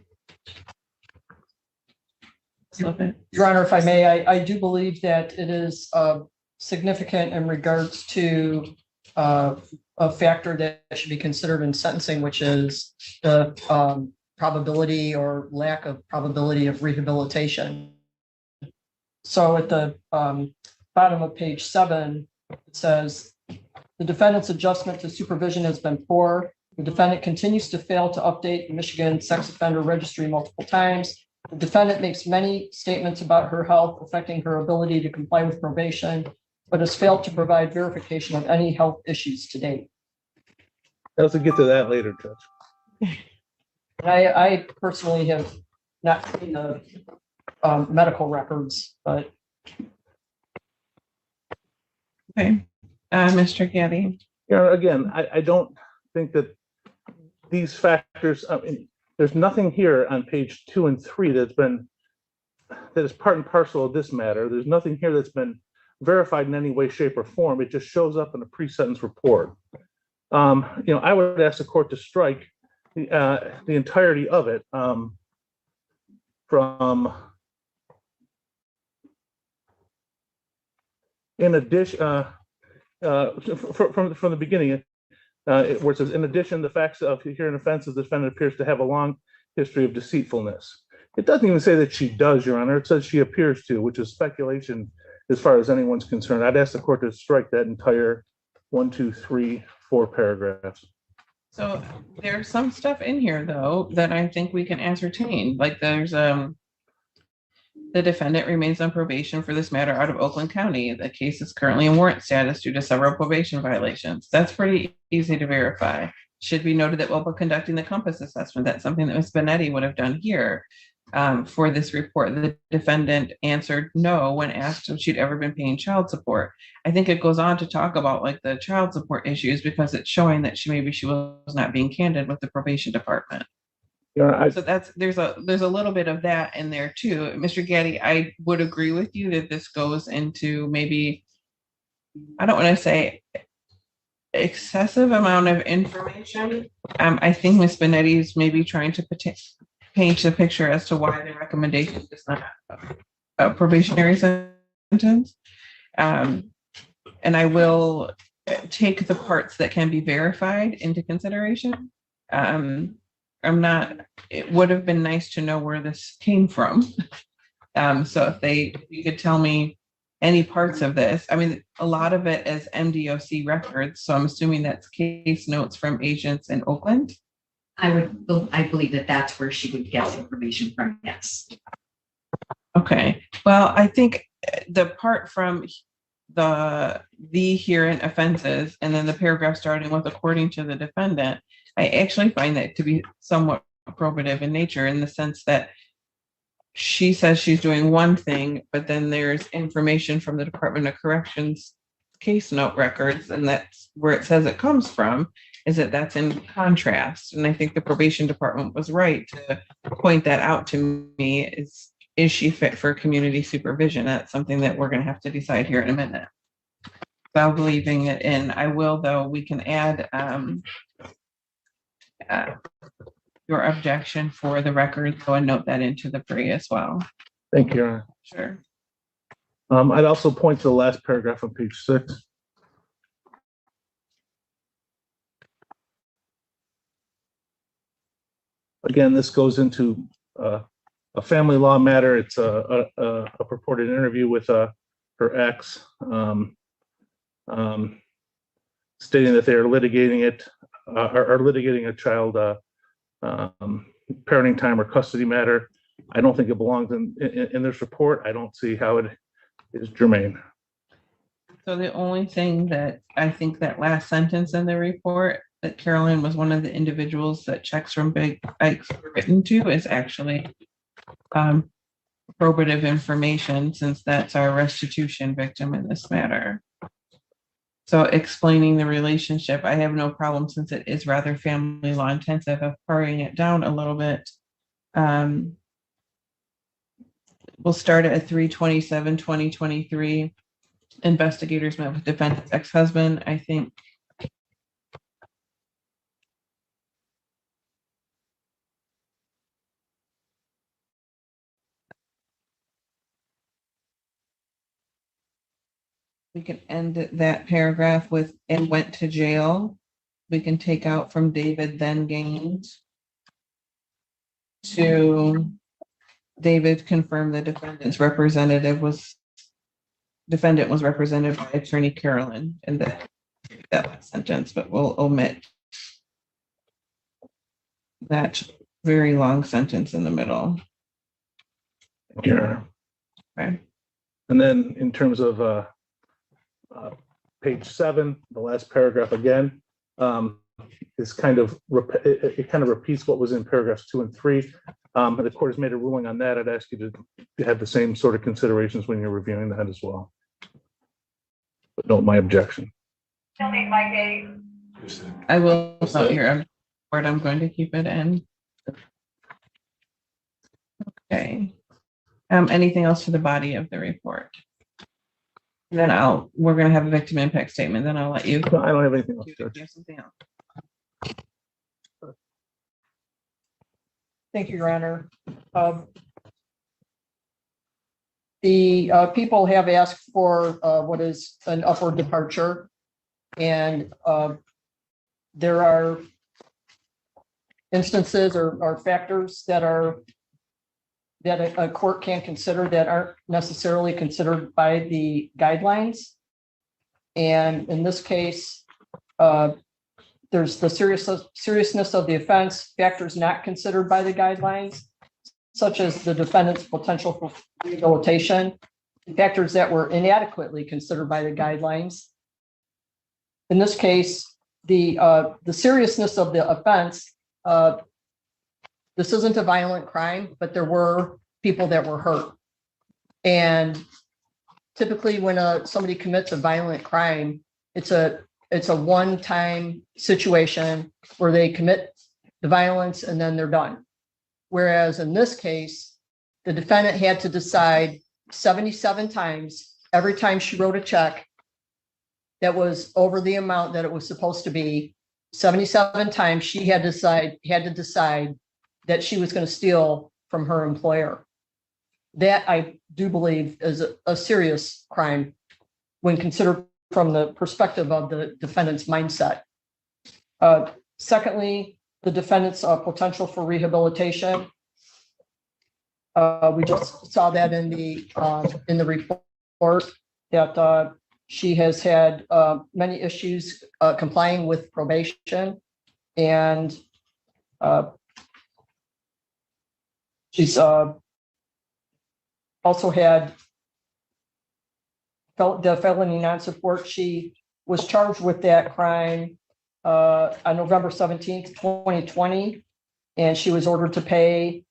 Your Honor, if I may, I do believe that it is significant in regards to a factor that should be considered in sentencing, which is the probability or lack of probability of rehabilitation. So at the bottom of page 7, it says, the defendant's adjustment to supervision has been poor. The defendant continues to fail to update the Michigan sex offender registry multiple times. The defendant makes many statements about her health affecting her ability to comply with probation, but has failed to provide verification of any health issues to date. Let's get to that later, Judge. And I personally have not seen the medical records, but. Okay, Mr. Getty. Yeah, again, I don't think that these factors, I mean, there's nothing here on page 2 and 3 that is part and parcel of this matter. There's nothing here that's been verified in any way, shape, or form. It just shows up in a pre-sentence report. I would ask the court to strike the entirety of it from in addition from the beginning where it says, in addition, the facts of hearing offenses, the defendant appears to have a long history of deceitfulness. It doesn't even say that she does, Your Honor. It says she appears to, which is speculation as far as anyone's concerned. I'd ask the court to strike that entire 1, 2, 3, 4 paragraphs. So there's some stuff in here though that I think we can ascertain. Like there's the defendant remains on probation for this matter out of Oakland County. The case is currently in warrant status due to several probation violations. That's pretty easy to verify. Should be noted that while conducting the compass assessment, that's something that Ms. Benetti would have done here. For this report, the defendant answered no when asked if she'd ever been paying child support. I think it goes on to talk about like the child support issues because it's showing that she was not being candid with the probation department. Yeah, so there's a little bit of that in there too. Mr. Getty, I would agree with you that this goes into maybe, I don't want to say excessive amount of information. I think Ms. Benetti is maybe trying to paint a picture as to why the recommendation is not a probationary sentence. And I will take the parts that can be verified into consideration. It would have been nice to know where this came from. So if you could tell me any parts of this, I mean, a lot of it is MDOC records. So I'm assuming that's case notes from agents in Oakland. I believe that that's where she would get information from, yes. Okay, well, I think the part from the hearing offenses and then the paragraph starting with according to the defendant, I actually find that to be somewhat probative in nature in the sense that she says she's doing one thing, but then there's information from the Department of Corrections case note records, and that's where it says it comes from, is that's in contrast. And I think the probation department was right to point that out to me. Is she fit for community supervision? That's something that we're going to have to decide here in a minute. So leaving it in, I will, though, we can add your objection for the record, so I note that into the pre as well. Thank you, Your Honor. Sure. I'd also point to the last paragraph on page 6. Again, this goes into a family law matter. It's a purported interview with her ex, stating that they are litigating a child parenting time or custody matter. I don't think it belongs in this report. I don't see how it is germane. So the only thing that I think that last sentence in the report that Carolyn was one of the individuals that checks from Big Ike's were written to is actually probative information, since that's our restitution victim in this matter. So explaining the relationship, I have no problem, since it is rather family law intensive, of paring it down a little bit. We'll start at 3/27/2023. Investigators met with defendant's ex-husband. I think we can end that paragraph with "and went to jail." We can take out from David then gained to David confirmed the defendant was represented by attorney Carolyn in that last sentence, but we'll omit that very long sentence in the middle. Yeah. Okay. And then in terms of page 7, the last paragraph again, is kind of, it kind of repeats what was in paragraphs 2 and 3. The court has made a ruling on that. I'd ask you to have the same sort of considerations when you're reviewing that as well. But note my objection. I will note your report. I'm going to keep it in. Okay. Anything else for the body of the report? And then we're going to have a victim impact statement. Then I'll let you. No, I don't have anything else, Judge. Do something else. Thank you, Your Honor. The people have asked for what is an upward departure, and there are instances or factors that a court can consider that aren't necessarily considered by the guidelines. And in this case, there's the seriousness of the offense, factors not considered by the guidelines, such as the defendant's potential for rehabilitation, factors that were inadequately considered by the guidelines. In this case, the seriousness of the offense, this isn't a violent crime, but there were people that were hurt. And typically when somebody commits a violent crime, it's a one-time situation where they commit the violence and then they're done. Whereas in this case, the defendant had to decide 77 times, every time she wrote a check that was over the amount that it was supposed to be, 77 times she had to decide that she was going to steal from her employer. That, I do believe, is a serious crime when considered from the perspective of the defendant's mindset. Secondly, the defendant's potential for rehabilitation. We just saw that in the report that she has had many issues complying with probation, and she's also had the felony non-support. She was charged with that crime on November 17th, 2020, and she was ordered to pay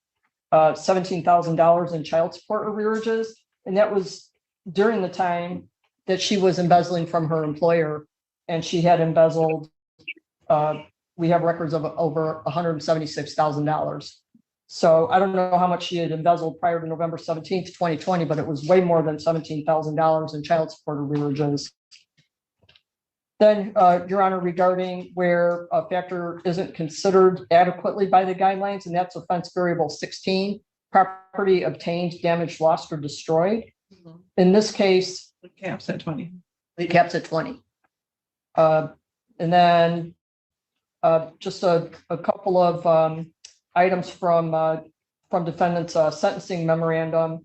$17,000 in child support arrearages. And that was during the time that she was embezzling from her employer, and she had embezzled, we have records of over $176,000. So I don't know how much she had embezzled prior to November 17th, 2020, but it was way more than $17,000 in child support arrearages. Then, Your Honor, regarding where a factor isn't considered adequately by the guidelines, and that's offense variable 16, property obtained, damaged, lost, or destroyed. Mm-hmm. In this case, it caps at 20. It caps at 20. And then just a couple of items from defendant's sentencing memorandum.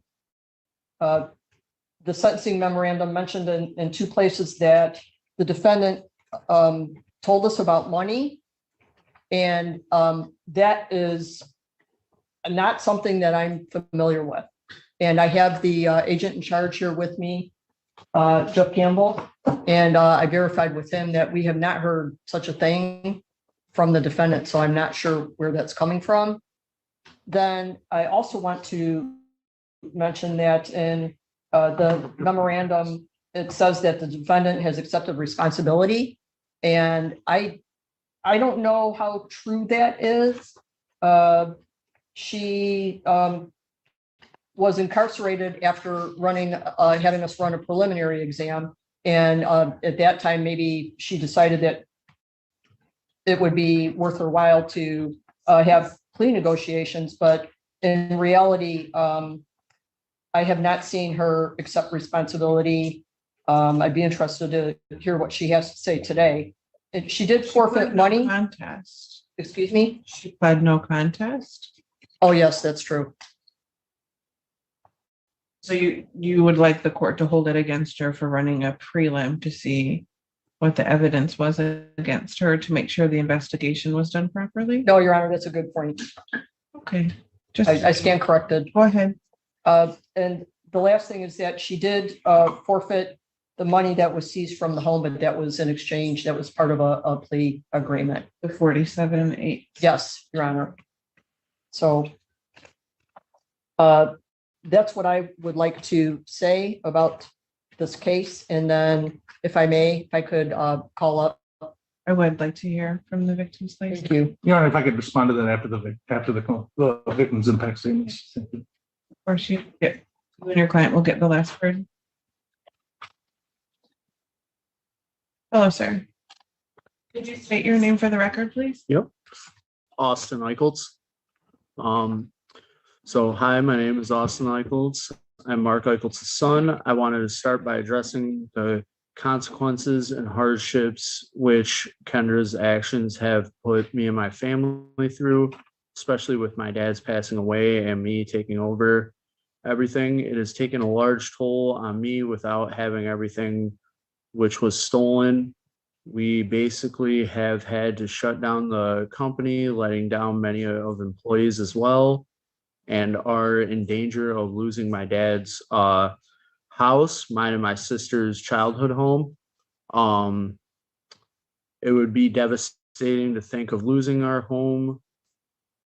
The sentencing memorandum mentioned in two places that the defendant told us about money, and that is not something that I'm familiar with. And I have the agent in charge here with me, Jeff Campbell, and I verified with him that we have not heard such a thing from the defendant, so I'm not sure where that's coming from. Then I also want to mention that in the memorandum, it says that the defendant has accepted responsibility, and I don't know how true that is. She was incarcerated after having us run a preliminary exam, and at that time, maybe she decided that it would be worth her while to have plea negotiations, but in reality, I have not seen her accept responsibility. I'd be interested to hear what she has to say today. She did forfeit money. Contest. Excuse me? She pled no contest. Oh, yes, that's true. So you would like the court to hold it against her for running a prelim to see what the evidence was against her to make sure the investigation was done properly? No, Your Honor, that's a good point. Okay. I stand corrected. Go ahead. And the last thing is that she did forfeit the money that was seized from the home, but that was in exchange. That was part of a plea agreement. The 47.8. Yes, Your Honor. So that's what I would like to say about this case. And then if I may, if I could call up. I would like to hear from the victims, please. Thank you. Your Honor, if I could respond to that after the victim's impact statements. Or you and your client will get the last word. Hello, sir. Could you state your name for the record, please? Yep. Austin Eichholz. So hi, my name is Austin Eichholz. I'm Mark Eicholz's son. I wanted to start by addressing the consequences and hardships which Kendra's actions have put me and my family through, especially with my dad's passing away and me taking over everything. It has taken a large toll on me without having everything which was stolen. We basically have had to shut down the company, letting down many of employees as well, and are in danger of losing my dad's house, mine and my sister's childhood home. It would be devastating to think of losing our home,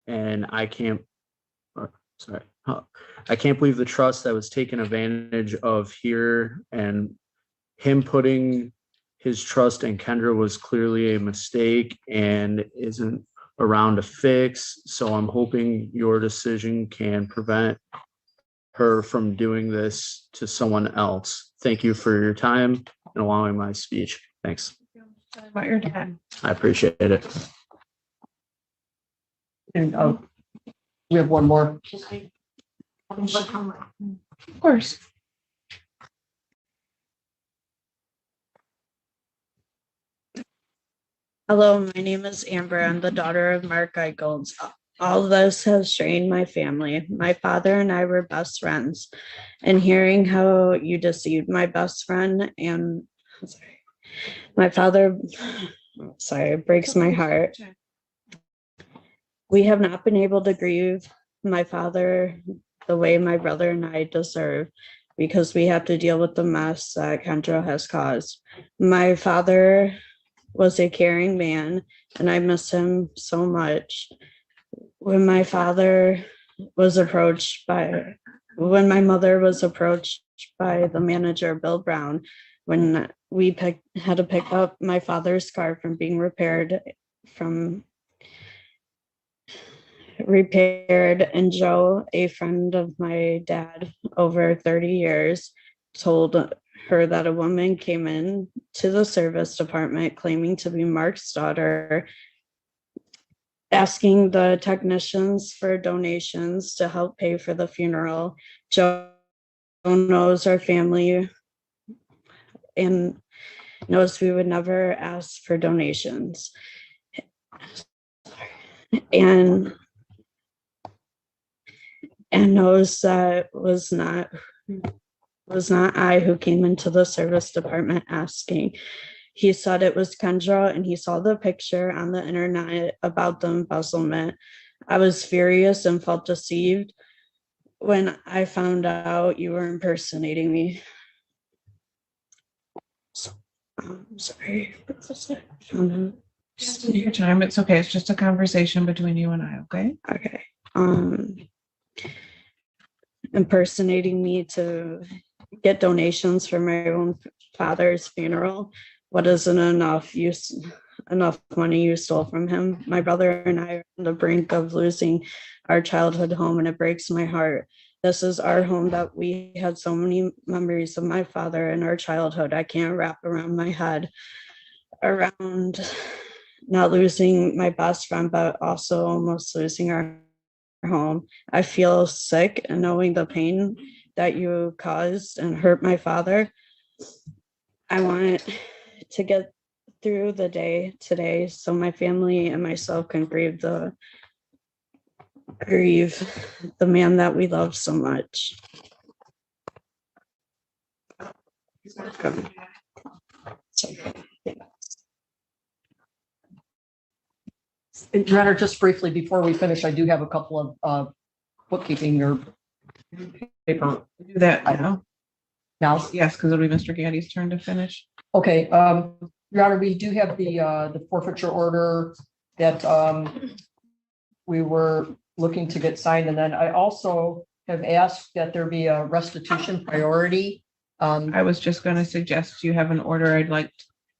and I can't believe the trust that was taken advantage of here, and him putting his trust in Kendra was clearly a mistake and isn't around to fix. So I'm hoping your decision can prevent her from doing this to someone else. Thank you for your time and allowing my speech. Thanks. About your dad. I appreciate it. And we have one more. Of course. Hello, my name is Amber. I'm the daughter of Mark Eicholz. All this has strained my family. My father and I were best friends, and hearing how you deceived my best friend and my father, it breaks my heart. We have not been able to grieve my father the way my brother and I deserve, because we have to deal with the mess that Kendra has caused. My father was a caring man, and I miss him so much. When my mother was approached by the manager, Bill Brown, when we had to pick up my father's car from being repaired, and Joe, a friend of my dad over 30 years, told her that a woman came in to the service department claiming to be Mark's daughter, asking the technicians for donations to help pay for the funeral. Joe knows our family and knows we would never ask for donations. And knows that was not I who came into the service department asking. He said it was Kendra, and he saw the picture on the internet about the embezzlement. I was furious and felt deceived when I found out you were impersonating me. So, I'm sorry. Just take your time. It's okay. It's just a conversation between you and I, okay? Okay. Impersonating me to get donations for my own father's funeral. What isn't enough money you stole from him? My brother and I are on the brink of losing our childhood home, and it breaks my heart. This is our home that we had so many memories of my father in our childhood. I can't wrap around my head around not losing my best friend, but also almost losing our home. I feel sick, and knowing the pain that you caused and hurt my father, I want to get through the day today so my family and myself can grieve the man that we love so much. Your Honor, just briefly before we finish, I do have a couple of bookkeeping or paper. Do that now. Now, Yes, because it'll be Mr. Gaddy's turn to finish. okay, Your Honor, we do have the forfeiture order that we were looking to get signed, and then I also have asked that there be a restitution priority. I was just going to suggest you have an order. I'd like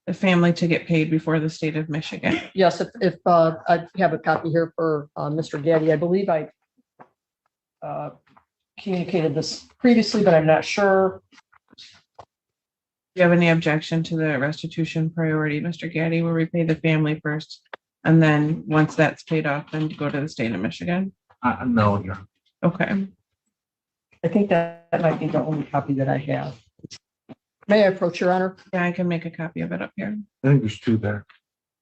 the family to get paid before the state of Michigan. Yes, if I have a copy here for Mr. Gaddy, I believe I communicated this previously, but I'm not sure. Do you have any objection to the restitution priority, Mr. Gaddy? We'll repay the family first, and then once that's paid off, then go to the state of Michigan. No, yeah. Okay. I think that might be the only copy that I have. May I approach, Your Honor? Yeah, I can make a copy of it up here. I think there's two there.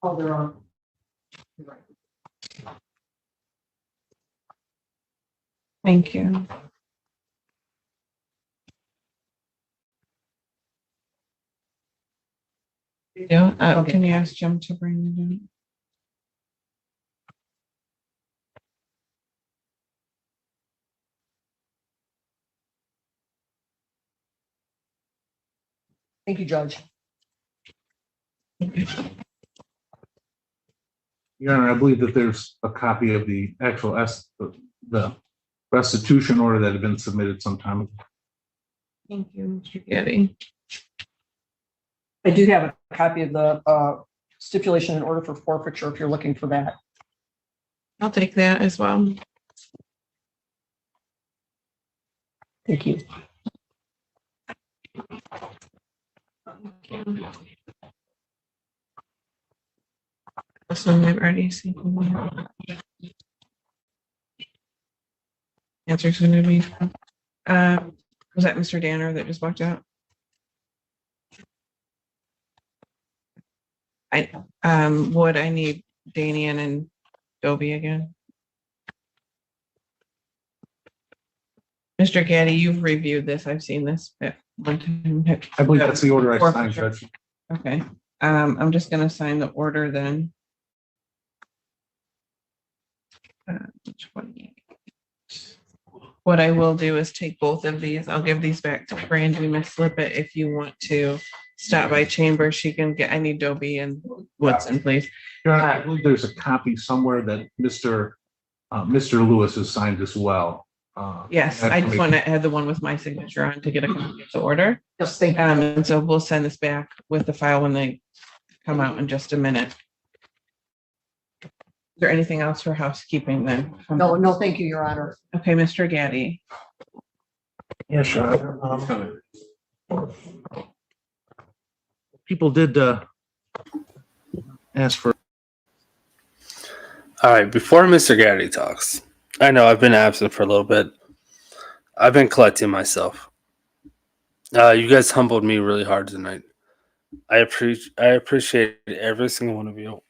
Oh, there are. Thank you. Yeah, can you ask Jim to bring it in? Thank you, Judge. Your Honor, I believe that there's a copy of the actual the restitution order that had been submitted some time ago. Thank you, Mr. Gaddy. I do have a copy of the stipulation in order for forfeiture if you're looking for that. I'll take that as well. Thank you. This one I've already seen. Answer's going to be, was that Mr. Danner that just walked out? Would I need Danian and Dobie again? Mr. Gaddy, you've reviewed this. I've seen this at one time. I believe that's the order I signed, Judge. Okay. I'm just going to sign the order then. Which one? What I will do is take both of these. I'll give these back to Brandy, Miss Lippett. If you want to stop by chamber, she can get, I need Dobie and Woodson, please. Your Honor, I believe there's a copy somewhere that Mr. Lewis has signed as well. Yes, I just want to add the one with my signature on to get a copy of the order. Yes, thank you. And so we'll send this back with the file when they come out in just a minute. Is there anything else for housekeeping then? No, thank you, Your Honor. Okay, Mr. Gaddy. Yeah, sure. People did ask for. All right, before Mr. Gaddy talks, I know I've been absent for a little bit. I've been collecting myself. You guys humbled me really hard tonight. I appreciate every single one of you.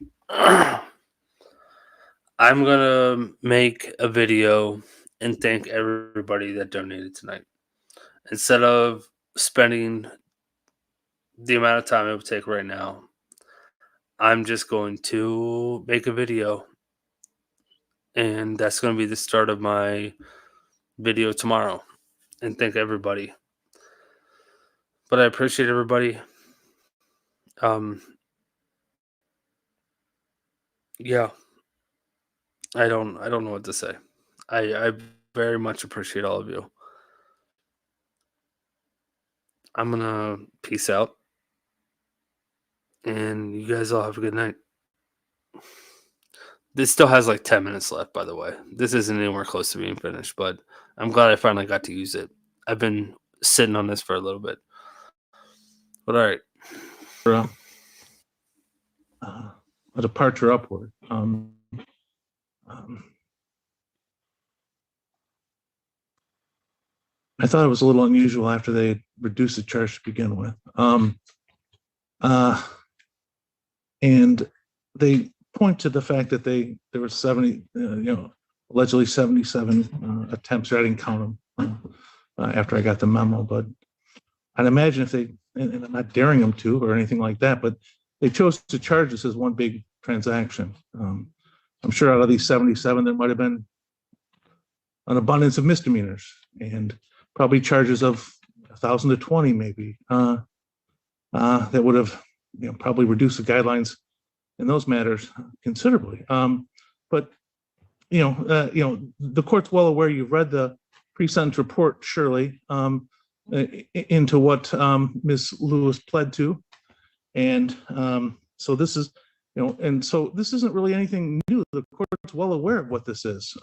I'm gonna make a video and thank everybody that donated tonight. Instead of spending the amount of time it would take right now, I'm just going to make a video. And that's going to be the start of my video tomorrow. And thank everybody. But I appreciate everybody. Yeah. I don't know what to say. I very much appreciate all of you. I'm going to peace out. And you guys all have a good night. This still has like 10 minutes left, by the way. This isn't anywhere close to being finished, but I'm glad I finally got to use it. I've been sitting on this for a little bit. But all right. A departure upward. I thought it was a little unusual after they reduced the charge to begin with. And they point to the fact that there were 70, allegedly 77 attempts. I didn't count them after I got the memo, but I'd imagine if they, and I'm not daring them to or anything like that, but they chose to charge this as one big transaction. I'm sure out of these 77, there might have been an abundance of misdemeanors and probably charges of 1,000 to 20 maybe. That would have, probably reduced the guidelines in those matters considerably. But the court's well aware. You've read the pre-sentence report, surely, into what Ms. Lewis pled to, and so this is, so this isn't really anything new. The court's well aware of what this is.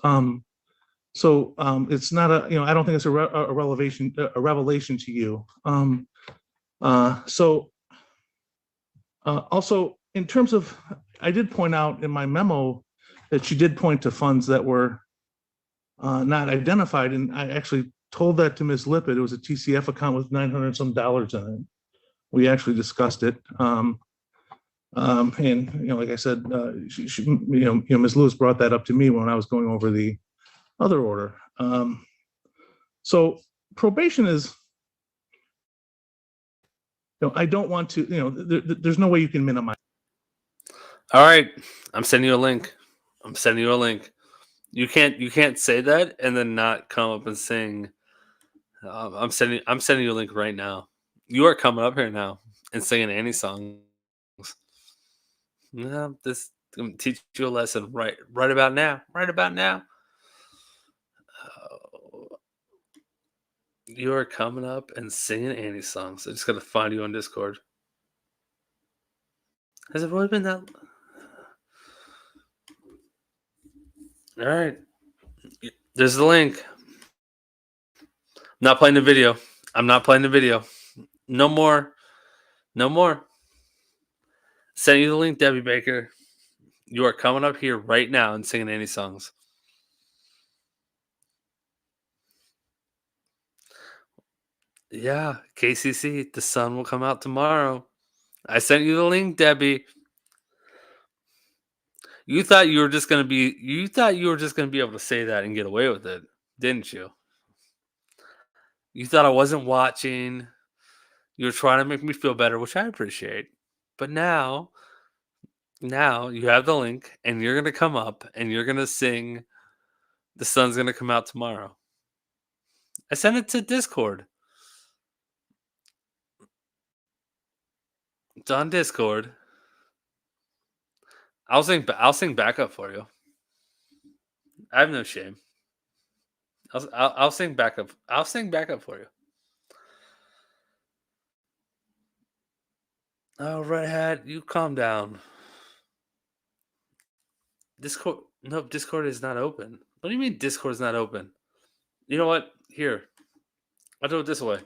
So it's not a, I don't think it's a revelation to you. Also, in terms of, I did point out in my memo that she did point to funds that were not identified, and I actually told that to Ms. Lippett. It was a TCF account with $900 and some in it. We actually discussed it, and like I said, Ms. Lewis brought that up to me when I was going over the other order. So probation is, I don't want to, there's no way you can minimize. All right, I'm sending you a link. You can't say that and then not come up and sing. I'm sending you a link right now. You are coming up here now and singing any songs. No, this I'm gonna teach you a lesson right about now. You are coming up and singing Annie songs. I just gotta find you on Discord. Has it really been that? All right, there's the link. Not playing the video. I'm not playing the video. No more. Send you the link, Debbie Baker. You are coming up here right now and singing Annie songs. Yeah, KCC, the sun will come out tomorrow. I sent you the link, Debbie. You thought you were just gonna be able to say that and get away with it, didn't you? You thought I wasn't watching. You were trying to make me feel better, which I appreciate. But now you have the link and you're gonna come up and you're gonna sing The Sun's Gonna Come Out Tomorrow. I sent it to Discord. It's on Discord. I'll sing backup for you. I have no shame. I'll sing backup. I'll sing backup for you. Oh, Red Hat, you calm down. Discord is not open. What do you mean Discord is not open? You know what? Here, I'll do it this way.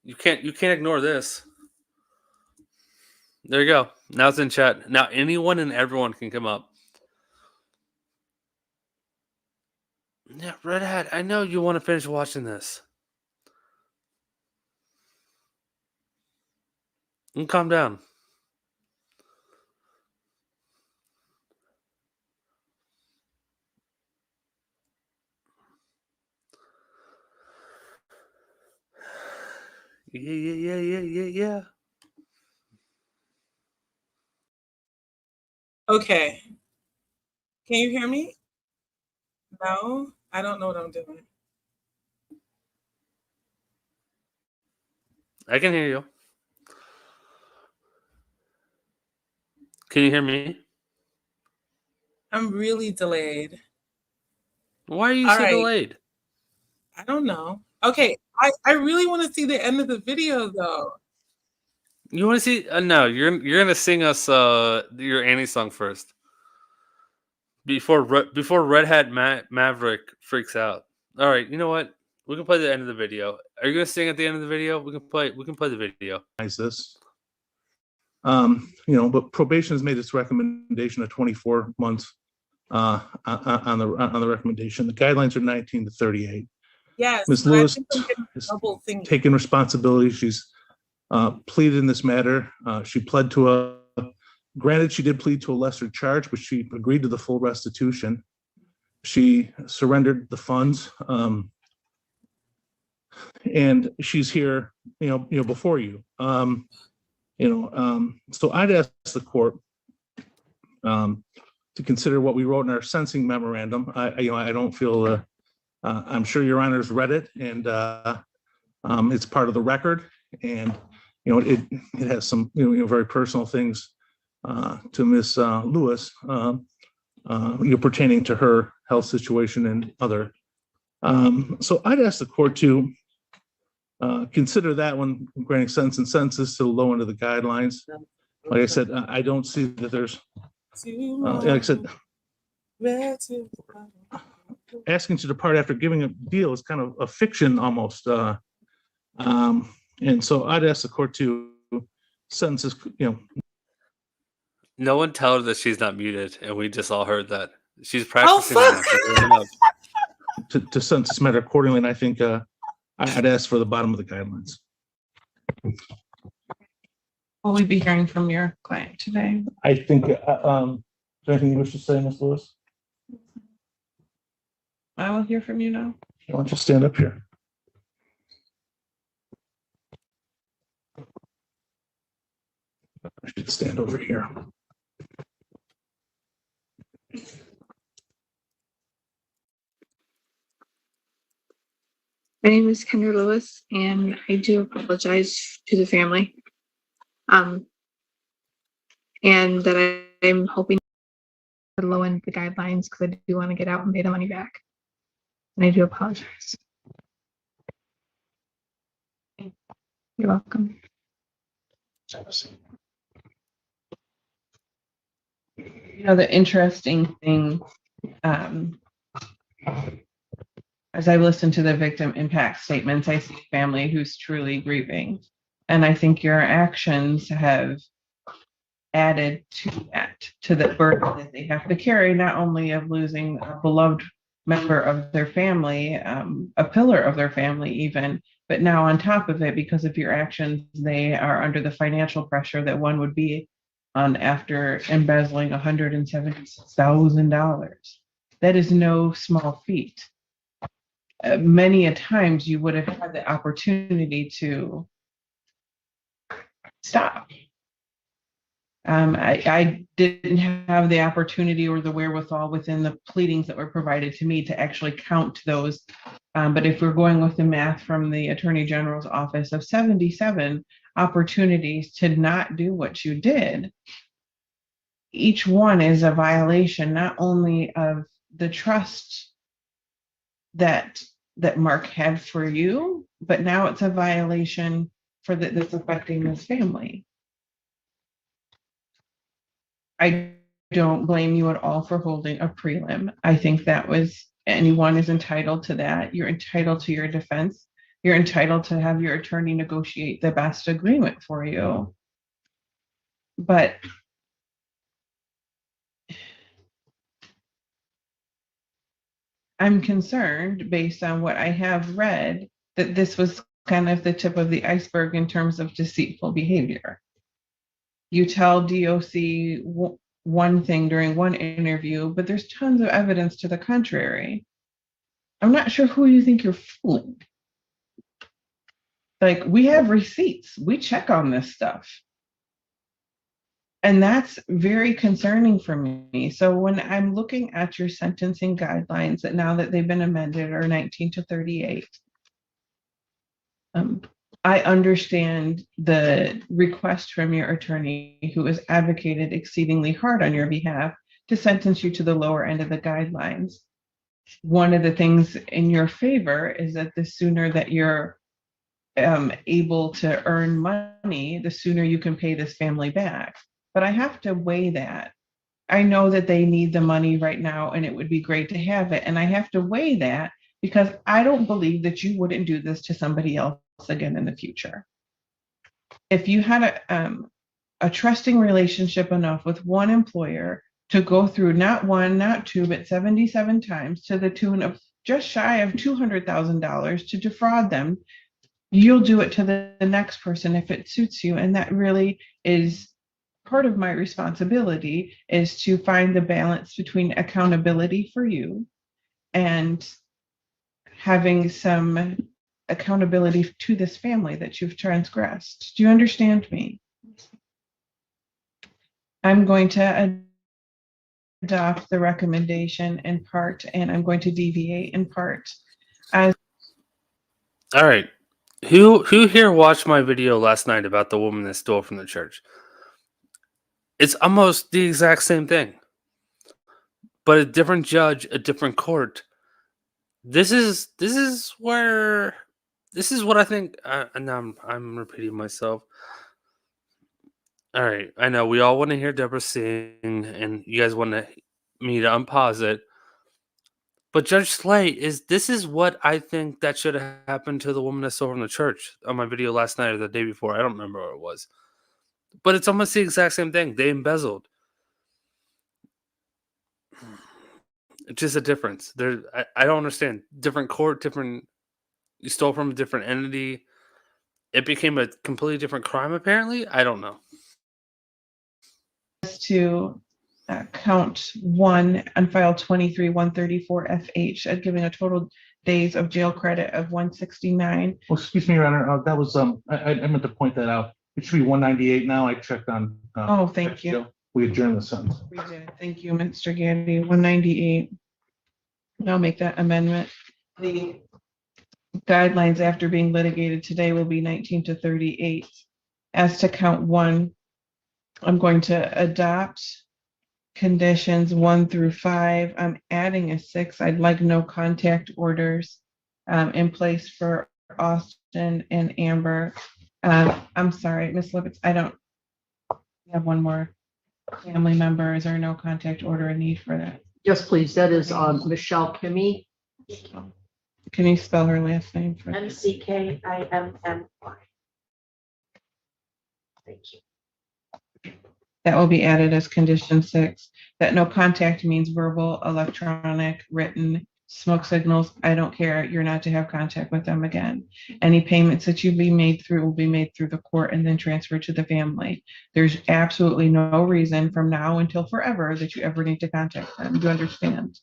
You can't ignore this. There you go. Now it's in chat. Now anyone and everyone can come up. Yeah, Red Hat, I know you want to finish watching this. And calm down. Yeah. Okay. Can you hear me? No, I don't know what I'm doing. I can hear you. Can you hear me? I'm really delayed. Why are you All so right. delayed? I don't know. Okay, I really want to see the end of the video though. You want to see? No, you're gonna sing us your Annie song first. Before Red Hat Maverick freaks out. All right, you know what? We can play the end of the video. Are you gonna sing at the end of the video? We can play the video. This. But probation has made its recommendation of 24 months on the recommendation. The guidelines are 19 to 38. Yes, Ms. but I Lewis think I'm getting double thinking. taking responsibility. She's pleaded in this matter. She pled to granted, she did plead to a lesser charge, but she agreed to the full restitution. She surrendered the funds, and she's here, before you. So I'd ask the court to consider what we wrote in our sentencing memorandum. I don't feel, I'm sure your honors read it, and it's part of the record, and it has some very personal things to Miss Lewis, pertaining to her health situation and other. So I'd ask the court to consider that when granting sentence and sentences to the low end of the guidelines. Like I said, I don't see that there's, like I said, asking to depart after giving a deal is kind of a fiction almost. And so I'd ask the court to sentences, No one tell her that she's not muted, and we just all heard that. She's practicing that. She's warming up. to sentence matter accordingly, and I think I'd ask for the bottom of the guidelines. Will we be hearing from your client today? I think, is there anything you wish to say, Ms. Lewis? I will hear from you now. Why don't you stand up here? I should stand over here. My name is Kendra Lewis, and I do apologize to the family. And that I'm hoping to low end the guidelines because I do want to get out and pay the money back. And I do apologize. You're welcome. The interesting thing, as I listen to the victim impact statements, I see a family who's truly grieving. And I think your actions have added to that, to the burden that they have to carry, not only of losing a beloved member of their family, a pillar of their family even, but now on top of it, because of your actions, they are under the financial pressure that one would be on after embezzling $176,000. That is no small feat. Many a times you would have had the opportunity to stop. I didn't have the opportunity or the wherewithal within the pleadings that were provided to me to actually count those. But if we're going with the math from the Attorney General's office of 77 opportunities to not do what you did, each one is a violation not only of the trust that Mark had for you, but now it's a violation that's affecting this family. I don't blame you at all for holding a prelim. I think anyone is entitled to that. You're entitled to your defense. You're entitled to have your attorney negotiate the best agreement for you. But I'm concerned, based on what I have read, that this was kind of the tip of the iceberg in terms of deceitful behavior. You tell DOC one thing during one interview, but there's tons of evidence to the contrary. I'm not sure who you think you're fooling. Like, we have receipts. We check on this stuff. And that's very concerning for me. So when I'm looking at your sentencing guidelines, that now that they've been amended, are 19 to 38, I understand the request from your attorney, who has advocated exceedingly hard on your behalf to sentence you to the lower end of the guidelines. One of the things in your favor is that the sooner that you're able to earn money, the sooner you can pay this family back. But I have to weigh that. I know that they need the money right now, and it would be great to have it. And I have to weigh that because I don't believe that you wouldn't do this to somebody else again in the future. If you had a trusting relationship enough with one employer to go through not one, not two, but 77 times to the tune of just shy of $200,000 to defraud them, you'll do it to the next person if it suits you. And that really is part of my responsibility, is to find the balance between accountability for you and having some accountability to this family that you've transgressed. Do you understand me? I'm going to adopt the recommendation in part, and I'm going to deviate in part. As All right. Who here watched my video last night about the woman that stole from the church? It's almost the exact same thing, but a different judge, a different court. This is what I think. And now I'm repeating myself. All right, I know we all want to hear Deborah sing, and you guys want me to unpause it. But Judge Slay this is what I think that should have happened to the woman that stole from the church on my video last night or the day before. I don't remember what it was. But it's almost the exact same thing. They embezzled. It's just a difference. I don't understand. Different court, different. You stole from a different entity. It became a completely different crime, apparently. I don't know. to count 1 on file 23-134 FH, giving a total days of jail credit of 169. Well, excuse me, Your Honor, that was, I meant to point that out. It should be 198 now. I checked on. Oh, thank you. We adjourned the sentence. We did. Thank you, Mr. Gandy. 198. I'll make that amendment. The guidelines after being litigated today will be 19 to 38. As to count 1, I'm going to adopt conditions 1 through 5. I'm adding a 6. I'd like no contact orders in place for Austin and Amber. I'm sorry, Ms. Lipitz, I don't have one more family member. Is there no contact order in need for that? Yes, please. That is Michelle Kimmy. Can you spell her last name for me? MCKIMMY. Thank you. That will be added as condition 6, that no contact means verbal, electronic, written, smoke signals. I don't care. You're not to have contact with them again. Any payments that you be made through will be made through the court and then transferred to the family. There's absolutely no reason from now until forever that you ever need to contact them. Do you understand?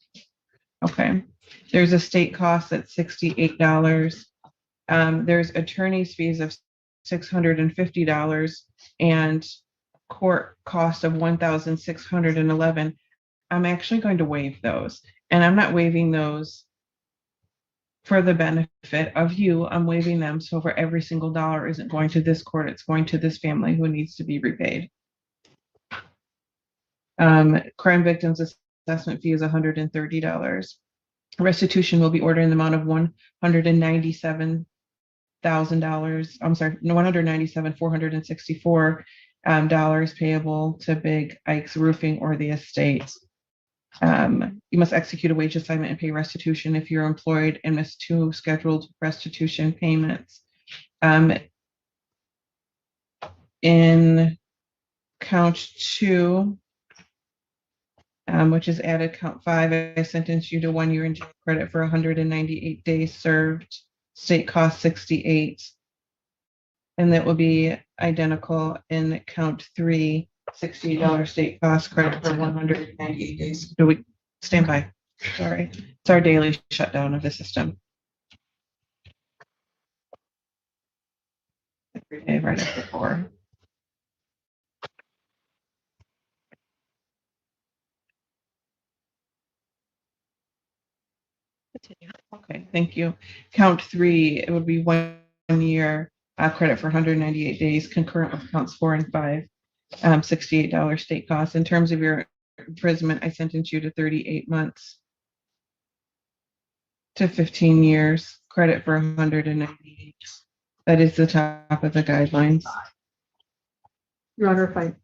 Okay. There's a state cost at $68. There's attorney's fees of $650 and court cost of $1,611. I'm actually going to waive those, and I'm not waiving those for the benefit of you. I'm waiving them so for every single dollar isn't going to this court, it's going to this family who needs to be repaid. Crime victims assessment fee is $130. Restitution will be ordered in the amount of $197,000. I'm sorry, $197,464 payable to Big Ike's Roofing or the estate. You must execute a wage assignment and pay restitution if you're employed and miss 2 scheduled restitution payments. In count 2, which is added count 5, I sentence you to 1 year in jail credit for 198 days served. State cost 68. And that will be identical in count 3, $60 state cost credit for 198 days. Do we stand by? Sorry, it's our daily shutdown of the system. Every day right after 4. Okay, thank you. Count 3, it would be 1 year credit for 198 days, concurrent with counts 4 and 5, $68 state costs. In terms of your imprisonment, I sentence you to 38 months to 15 years, credit for 198. That is the top of the guidelines. Your Honor,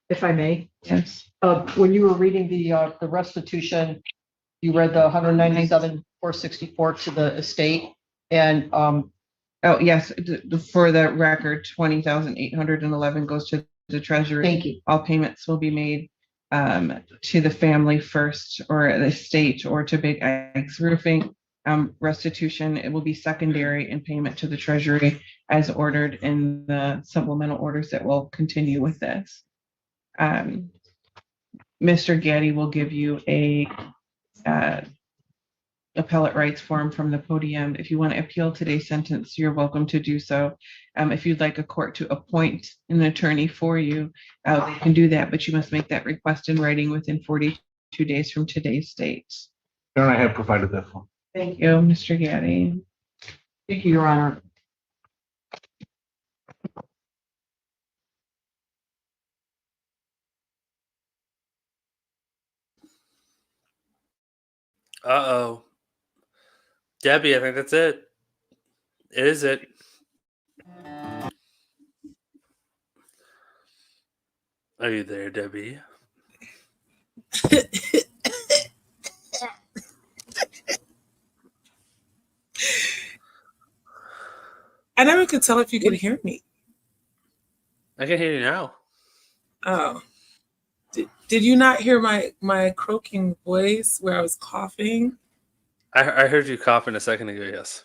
if I may. Yes. When you were reading the restitution, you read the 197,464 to the estate, and oh yes, for the record, 20,811 goes to the treasury. Thank you. All payments will be made to the family first, or the estate, or to Big Ike's Roofing. Restitution, it will be secondary in payment to the treasury as ordered in the supplemental orders that will continue with this. Mr. Gaddy will give you a appellate rights forum from the podium. If you want to appeal today's sentence, you're welcome to do so. If you'd like a court to appoint an attorney for you, they can do that, but you must make that request in writing within 42 days from today's date. And I have provided that form. Thank you, Mr. Gaddy. Thank you, Your Honor. Uh-oh. Debbie, I think that's it. Is it? Are you there, Debbie? I never could tell if you could hear me. I can hear you now. Oh. Did you not hear my croaking voice where I was coughing? I heard you coughing a second ago, yes.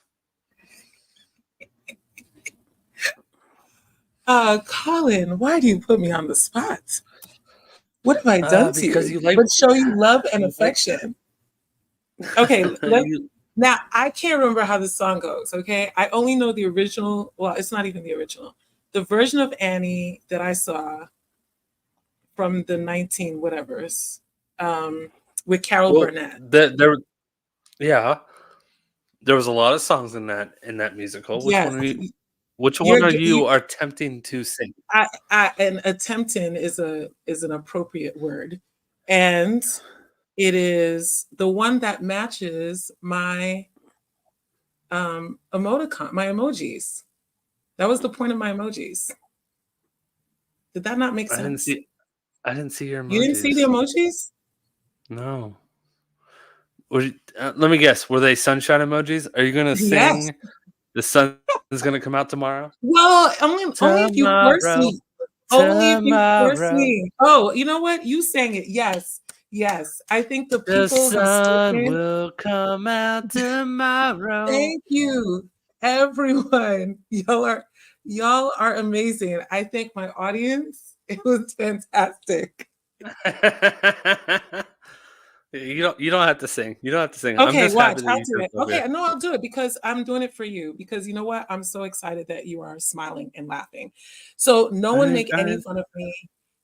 Colin, why do you put me on the spot? What have I done to because you? you like- But show you love and affection. Okay, now I can't remember how the song goes, okay? I only know the original. Well, it's not even the original. The version of Annie that I saw from the 19 whatevers with Carol Burnett. There was a lot of songs in that musical. Yes. Which one are you attempting to sing? And attempting is an appropriate word, and it is the one that matches my emoticon, my emojis. That was the point of my emojis. Did that not make sense? I didn't see your emojis. You didn't see the emojis? No. Let me guess. Were they sunshine emojis? Are you going to sing Yes. The Sun is going to come out tomorrow? Well, only if you force me. Only if you force me. Oh, you know what? You sang it. Yes. Yes. I think the people The sun have will come out tomorrow. Thank you, everyone. Y'all are amazing. I thank my audience. It was fantastic. You don't have to sing. You don't have to sing. Okay, I'm just watch. happy that I'll you do feel it. so Okay, good. no, I'll do it because I'm doing it for you. Because you know what? I'm so excited that you are smiling and laughing. So no one make any fun of me.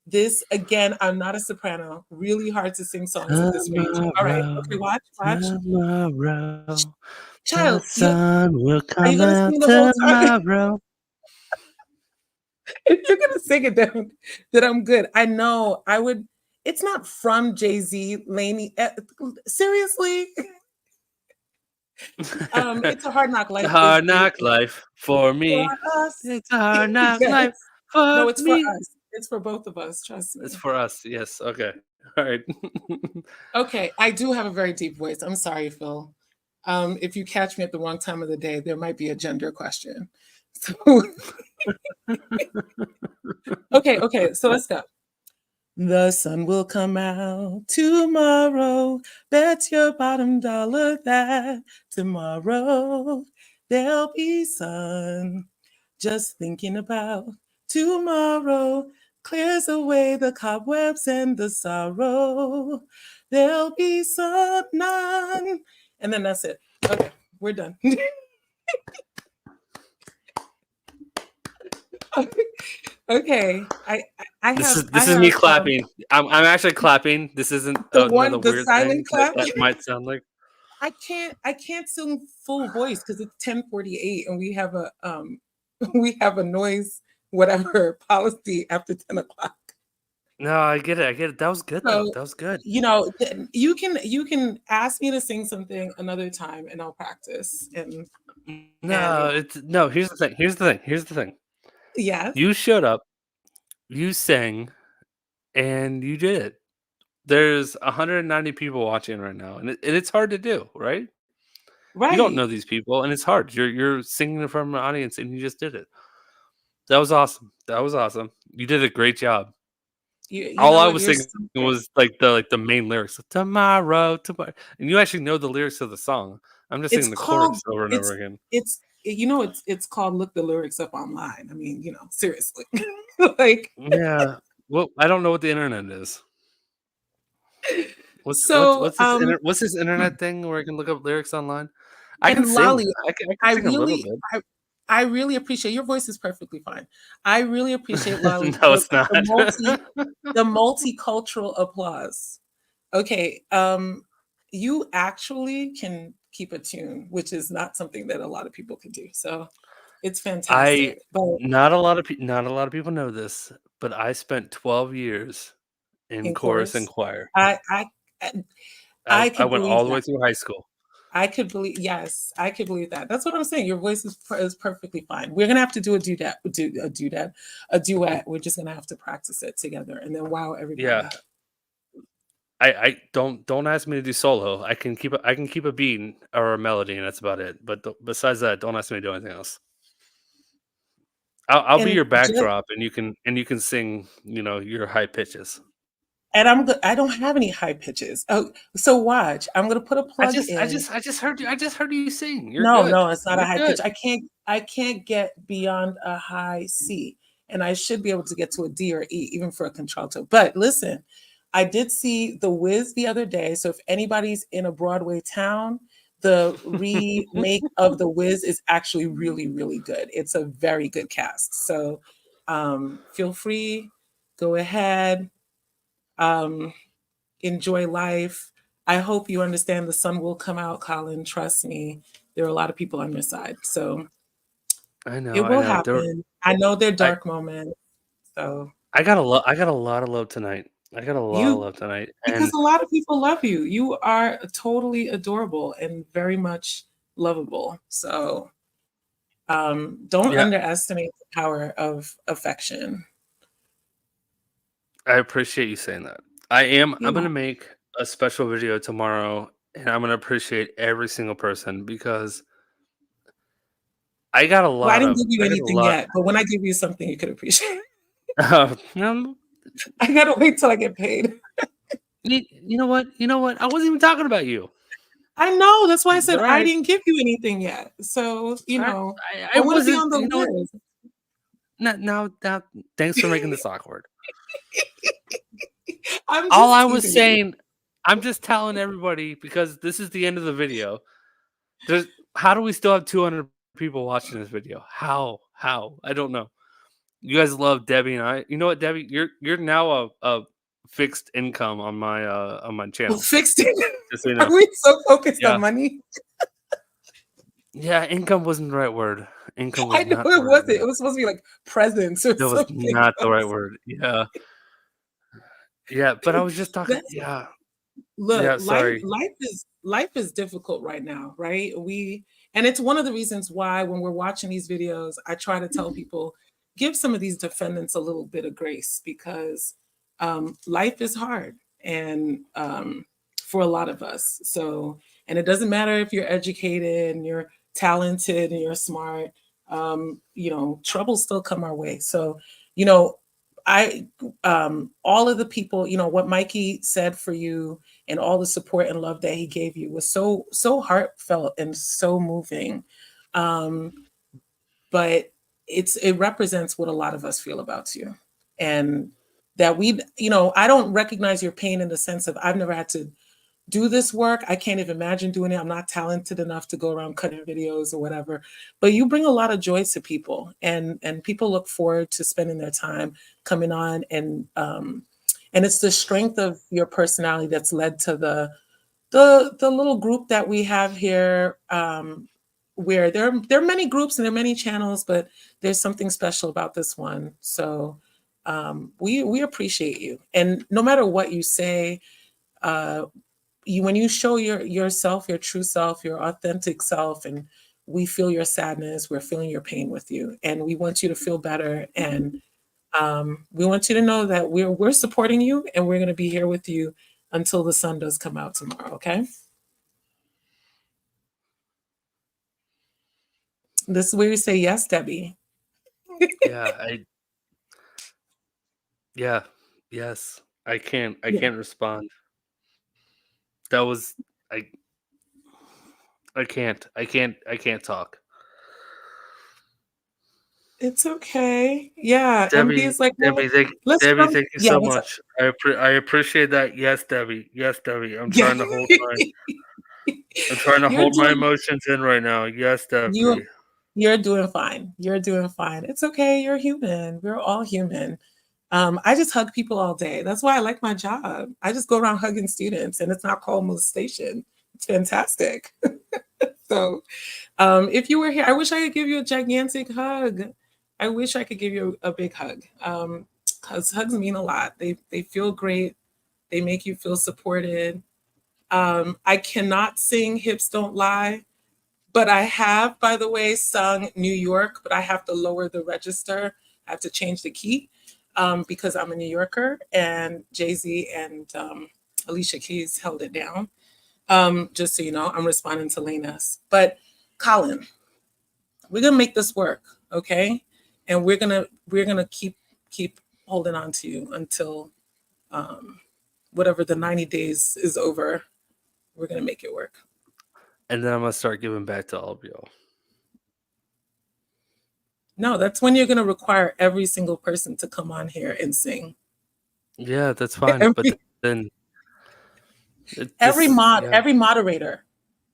This again, I'm not a soprano. Really hard to sing songs at this range. All right. Okay, watch. Tomorrow, Child, the sun will are you come gonna out sing the whole time? tomorrow. If you're gonna sing it down, then I'm good. I know I would. It's not from Jay-Z, Laney. Seriously, it's a hard knock life. It's a hard knock life for me. For us. It's a hard knock Yes. life for No, it's me. for us. It's for both of us. Trust me. It's for us. Yes. Okay. All right. Okay, I do have a very deep voice. I'm sorry, Phil. If you catch me at the wrong time of the day, there might be a gender question. So okay, so let's go. The sun will come out tomorrow. Bet your bottom dollar that tomorrow there'll be sun. Just thinking about tomorrow clears away the cobwebs and the sorrow. There'll be sun, none. And then that's it. Okay, we're done. Okay, This is me clapping. I'm actually clapping. This isn't another the weird silent thing clap. that might sound like. I can't sing full voice because it's 10:48 and we have a noise whatever policy after 10 o'clock. No, I get it. That was good though. That was good. You know, you can ask me to sing something another time and I'll practice. And No. Here's the thing. Yes. You showed up, you sang, and you did it. There's 190 people watching right now, and it's hard to do, right? Right. You don't know these people, and it's hard. You're singing in front of an audience, and you just did it. That was awesome. You did a great job. All I was singing was like the main lyrics. Tomorrow, and you actually know the lyrics of the song. I'm just singing the chorus over and over again. It's called Look the Lyrics Up Online. I mean, seriously. Like Yeah. Well, I don't know what the internet is. So, what's this internet thing where I can look up lyrics online? I can and sing. Lolly, I can sing a little bit. I really appreciate your voice is perfectly fine. I really appreciate Lolly No, it's not. the multicultural applause. Okay, you actually can keep a tune, which is not something that a lot of people can do. So it's fantastic. But Not a lot of people know this, but I spent 12 years in in chorus and chorus, choir. I I could went all believe the way that. through high school. I could believe, yes, I could believe that. That's what I'm saying. Your voice is perfectly fine. We're gonna have to do a duet. We're just gonna have to practice it together, and then wow everybody. Yeah. I don't ask me to do solo. I can keep a beat or a melody, and that's about it. But besides that, don't ask me to do anything else. I'll be And your just, backdrop, and you can sing, your high pitches. and I don't have any high pitches. Oh, so watch. I'm gonna put a I plug just in. heard you sing. You're No, good. no, it's not a You're high good. pitch. I can't get beyond a high C, and I should be able to get to a D or E, even for a contralto. But listen, I did see The Wiz the other day. So if anybody's in a Broadway town, the remake of The Wiz is actually really, really good. It's a very good cast. So feel free, go ahead, enjoy life. I hope you understand the sun will come out, Colin. Trust me, there are a lot of people on your side. So I know. it will happen. I know they're dark moments. So I got a lot of love tonight. I got a lot of you, love tonight, because and a lot of people love you. You are totally adorable and very much lovable. So don't yeah, underestimate the power of affection. I appreciate you saying that. I'm You're gonna welcome. make a special video tomorrow, and I'm gonna appreciate every single person because I got a Well, I lot didn't of give you I got a anything lot. yet, but when I give you something you could appreciate, No, I gotta wait till I get paid. you know what? You know what? I wasn't even talking about you. I know. That's why I said But all I right, didn't give you anything yet. So, all right. I I want to be wasn't. on the You know what? list. Now, thanks for making this awkward. I'm All just I was teasing you. saying, I'm just telling everybody because this is the end of the video. How do we still have 200 people watching this video? How? I don't know. You guys love Debbie and I. You know what, Debbie? You're now a fixed income on my channel. Fixed it. Just so you Are know. we so focused Yeah. on money? Yeah, income wasn't the right word. Income was I know not the it right wasn't. word. It was supposed to be like presents or That was something not the right else. word. Yeah. Yeah, but I was just talking. That's Yeah. Look, Yeah, sorry. life is difficult right now, right? And it's one of the reasons why when we're watching these videos, I try to tell people give some of these defendants a little bit of grace because life is hard and for a lot of us. So, and it doesn't matter if you're educated and you're talented and you're smart, troubles still come our way. So, you know, I all of the people, what Mikey said for you and all the support and love that he gave you was so heartfelt and so moving. But it represents what a lot of us feel about you. And that I don't recognize your pain in the sense of I've never had to do this work. I can't even imagine doing it. I'm not talented enough to go around cutting videos or whatever. But you bring a lot of joy to people, and people look forward to spending their time coming on. And it's the strength of your personality that's led to the little group that we have here. Where there are many groups and there are many channels, but there's something special about this one. So we appreciate you, and no matter what you say. When you show yourself, your true self, your authentic self, and we feel your sadness, we're feeling your pain with you, and we want you to feel better. And we want you to know that we're supporting you, and we're going to be here with you until the sun does come out tomorrow. Okay. This is where you say yes, Debbie. Yeah, yeah, yes. I can't respond. That was I I can't talk. It's okay. Yeah, MB Debbie, is like, well, let's Debbie, come. thank you Yeah, so what's up? much. I appreciate that. Yes, Debbie. Yes, Debbie. I'm Yeah. trying to hold my You're doing emotions in right now. Yes, you Debbie. you're doing fine. You're doing fine. It's okay. You're human. We're all human. I just hug people all day. That's why I like my job. I just go around hugging students, and it's not called molestation. It's fantastic. So, if you were here, I wish I could give you a gigantic hug. I wish I could give you a big hug. Because hugs mean a lot. They feel great. They make you feel supported. I cannot sing "Hips Don't Lie," but I have, by the way, sung "New York," but I have to lower the register. I have to change the key because I'm a New Yorker, and Jay-Z and Alicia Keys held it down. Just so you know, I'm responding to Lena's. But Colin, we're gonna make this work, okay? And we're gonna keep holding on to you until whatever the 90 days is over. We're gonna make it work. And then I'm gonna start giving back to all of y'all. No, that's when you're gonna require every single person to come on here and sing. Yeah, that's fine. But then Every moderator,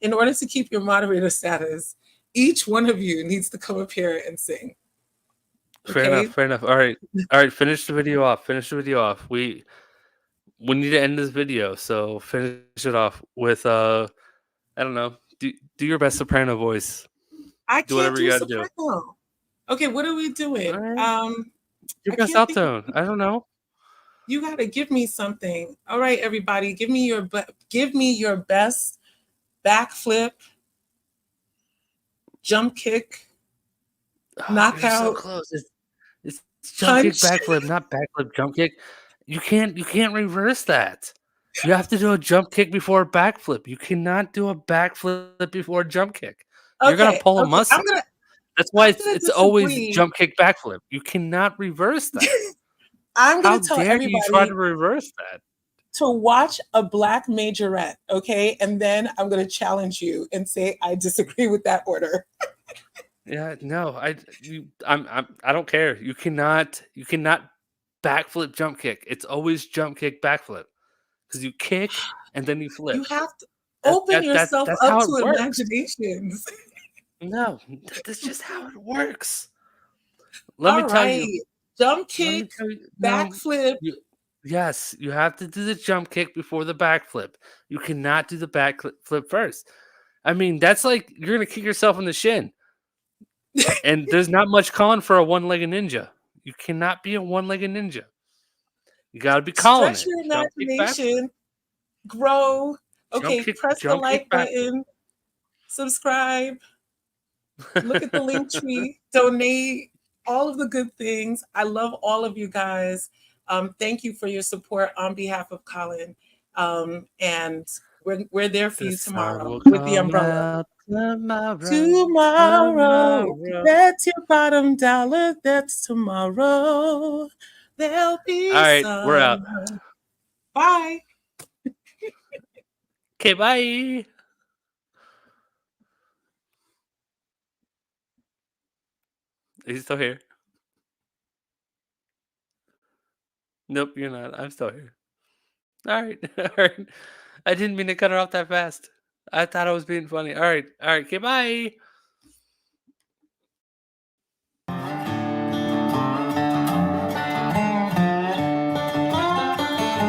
in order to keep your moderator status, each one of you needs to come up here and sing. Fair Okay? enough. Fair enough. All right. Finish the video off. We need to end this video, so finish it off with I don't know. Do your best soprano voice. I Do can't whatever do you gotta do. soprano. Okay, what are we doing? Your I best can't think of- alto. I don't know. You gotta give me something. All right, everybody, give me your best backflip, jump kick, You're so knockout, close. It's jump kick, punch. backflip, not backflip, jump kick. You can't reverse that. You have to do a jump kick before a backflip. You cannot do a backflip before a jump kick. You're gonna pull a muscle. That's why it's always disagree. jump kick, backflip. You cannot reverse that. I'm How gonna tell dare you try everybody to reverse that? to watch a black majorette, okay? And then I'm gonna challenge you and say I disagree with that order. Yeah, no, I don't care. You cannot backflip jump kick. It's always jump kick backflip because you kick and then you flip. You have to open yourself That's up how to it works. imaginations. No, that's just how it works. Let me All tell right. you. Jump kick, backflip. Yes, you have to do the jump kick before the backflip. You cannot do the backflip first. I mean, that's like you're gonna kick yourself in the shin. And there's not much Colin for a one-legged ninja. You cannot be a one-legged ninja. You gotta be Colin. Stretch your imagination, grow. Okay, press the like button, subscribe, look at the link tree, donate, all of the good things. I love all of you guys. Thank you for your support on behalf of Colin. And we're there for you tomorrow with the umbrella. Tomorrow, that's your bottom dollar. That's tomorrow. There'll be all right, we're out. Bye. Okay, bye. Are you still here? Nope, you're not. I'm still here. All right. All right. I didn't mean to cut her off that fast. I thought I was being funny. All right. Okay, bye.